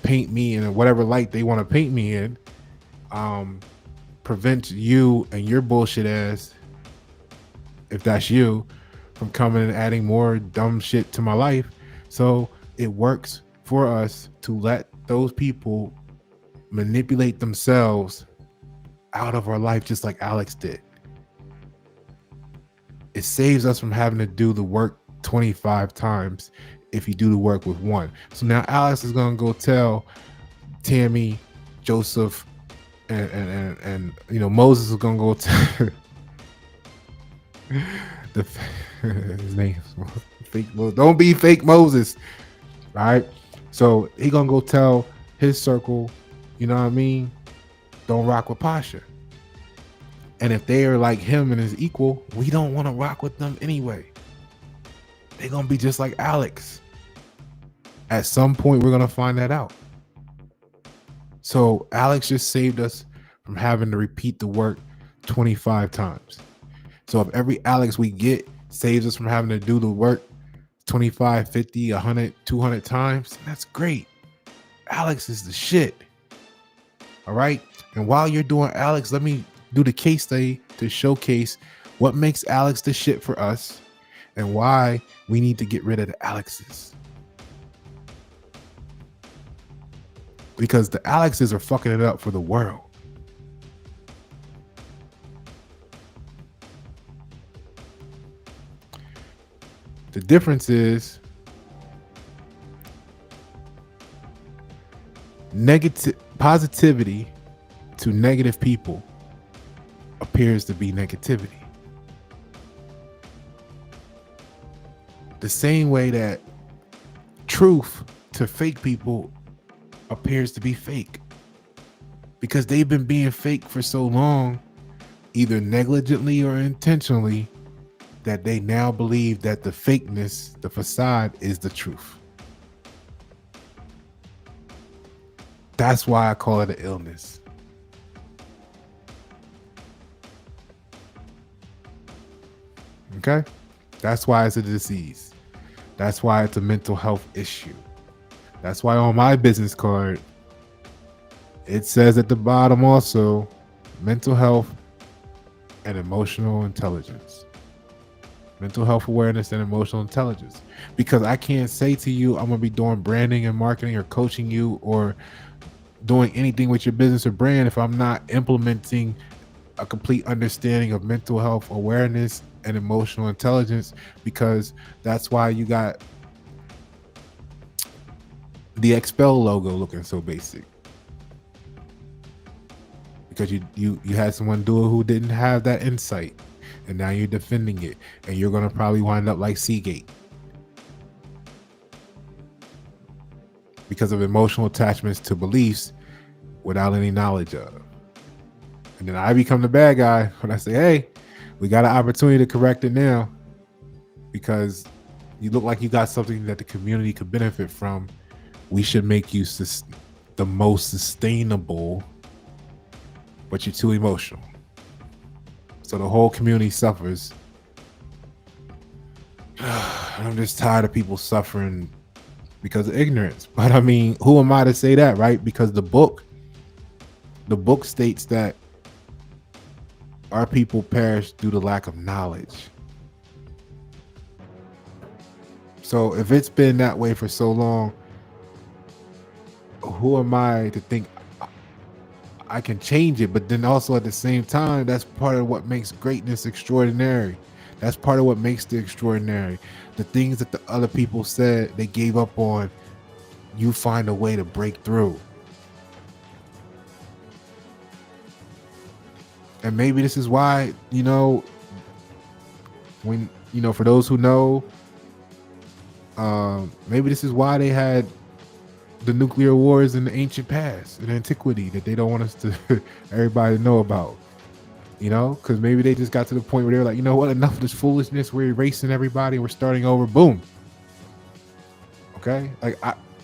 paint me in whatever light they want to paint me in prevents you and your bullshit ass, if that's you, from coming and adding more dumb shit to my life. So it works for us to let those people manipulate themselves out of our life, just like Alex did. It saves us from having to do the work 25 times if you do the work with one. So now Alex is gonna go tell Tammy, Joseph, and you know, Moses is gonna go tell his name fake Moses. Don't be fake Moses. All right. So he gonna go tell his circle, you know what I mean? Don't rock with Pasha. And if they are like him and his equal, we don't want to rock with them anyway. They're gonna be just like Alex. At some point, we're gonna find that out. So Alex just saved us from having to repeat the work 25 times. So if every Alex we get saves us from having to do the work 25, 50, 100, 200 times, that's great. Alex is the shit. All right. And while you're doing Alex, let me do the case study to showcase what makes Alex the shit for us and why we need to get rid of the Alexes. Because the Alexes are fucking it up for the world. The difference is positivity to negative people appears to be negativity. The same way that truth to fake people appears to be fake. Because they've been being fake for so long, either negligently or intentionally, that they now believe that the fakeness, the facade, is the truth. That's why I call it an illness. Okay? That's why it's a disease. That's why it's a mental health issue. That's why on my business card, it says at the bottom also, mental health and emotional intelligence. Mental health awareness and emotional intelligence. Because I can't say to you, I'm going to be doing branding and marketing or coaching you or doing anything with your business or brand if I'm not implementing a complete understanding of mental health awareness and emotional intelligence. Because that's why you got the Expel logo looking so basic. Because you had someone do it who didn't have that insight. And now you're defending it. And you're going to probably wind up like Seagate. Because of emotional attachments to beliefs without any knowledge of. And then I become the bad guy when I say, hey, we got an opportunity to correct it now. Because you look like you got something that the community could benefit from. We should make you the most sustainable, but you're too emotional. So the whole community suffers. I'm just tired of people suffering because of ignorance. But I mean, who am I to say that, right? Because the book states that our people perish due to lack of knowledge. So if it's been that way for so long, who am I to think I can change it? But then also at the same time, that's part of what makes greatness extraordinary. That's part of what makes the extraordinary. The things that the other people said they gave up on, you find a way to break through. And maybe this is why, when, for those who know, maybe this is why they had the nuclear wars in the ancient past, in antiquity, that they don't want us to everybody to know about, because maybe they just got to the point where they were like, you know what, enough of this foolishness, we're erasing everybody, we're starting over, boom. Okay,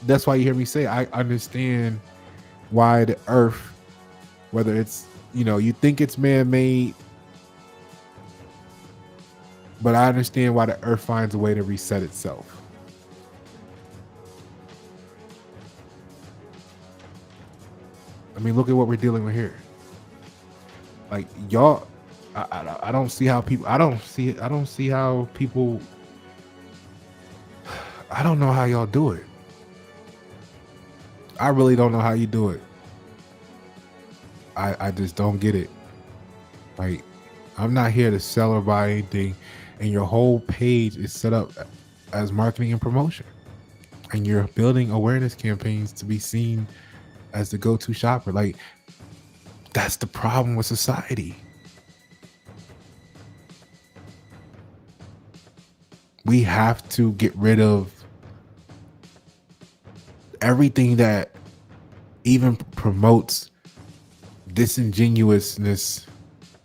that's why you hear me say I understand why the earth, whether it's you think it's man-made, but I understand why the earth finds a way to reset itself. I mean, look at what we're dealing with here. Like y'all, I don't see how people. I don't see how people. I don't know how y'all do it. I really don't know how you do it. I just don't get it. Like, I'm not here to sell or buy anything, and your whole page is set up as marketing and promotion, and you're building awareness campaigns to be seen as the go-to shopper. Like, that's the problem with society. We have to get rid of everything that even promotes disingenuousness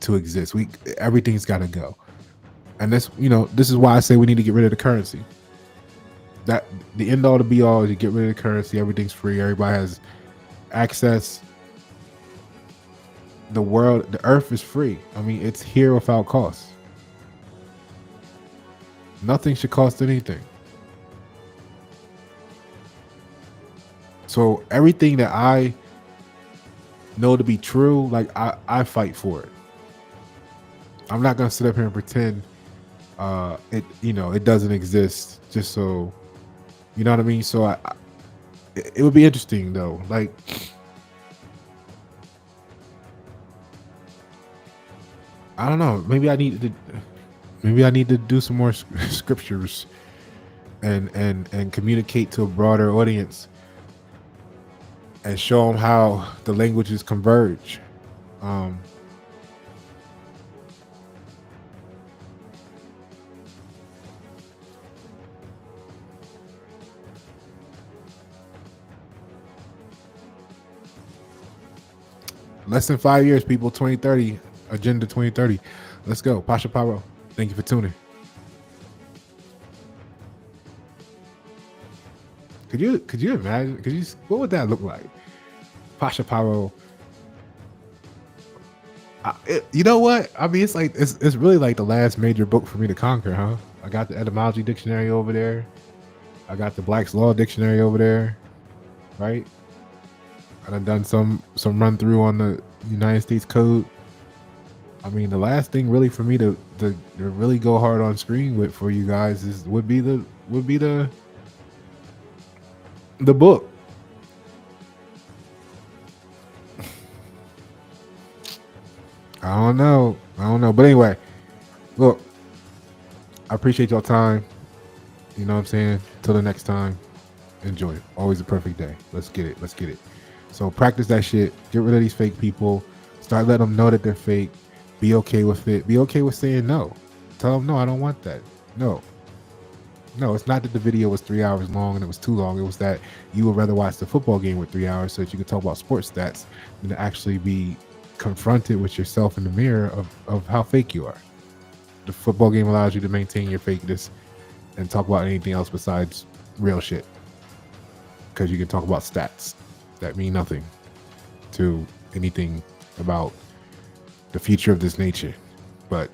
to exist. Everything's got to go. And this is why I say we need to get rid of the currency. That the end all to be all is you get rid of the currency. Everything's free. Everybody has access the earth is free. I mean, it's here without cost. Nothing should cost anything. So everything that I know to be true, like I fight for it. I'm not gonna sit up here and pretend it doesn't exist just so you know what I mean. So it would be interesting though. Like I don't know. Maybe I need to do some more scriptures and communicate to a broader audience and show them how the languages converge. Um, Less than 5 years, people. 2030, Agenda 2030. Let's go. Pasha Paroh. Thank you for tuning. Could you imagine? What would that look like? Pasha Paroh. You know what? I mean, it's really like the last major book for me to conquer, huh? I got the etymology dictionary over there. I got the Black's Law dictionary over there, right? I've done some run through on the United States Code. I mean, the last thing really for me to really go hard on screen with for you guys would be the book. I don't know. But anyway, look, I appreciate y'all time. You know what I'm saying? Till the next time, enjoy. Always a perfect day. Let's get it. So practice that shit. Get rid of these fake people. Start letting them know that they're fake. Be okay with it. Be okay with saying no. Tell them, no, I don't want that. No, it's not that the video was 3 hours long and it was too long. It was that you would rather watch the football game with 3 hours so that you could talk about sports stats than to actually be confronted with yourself in the mirror of how fake you are. The football game allows you to maintain your fakeness and talk about anything else besides real shit, because you can talk about stats that mean nothing to anything about the future of this nature. But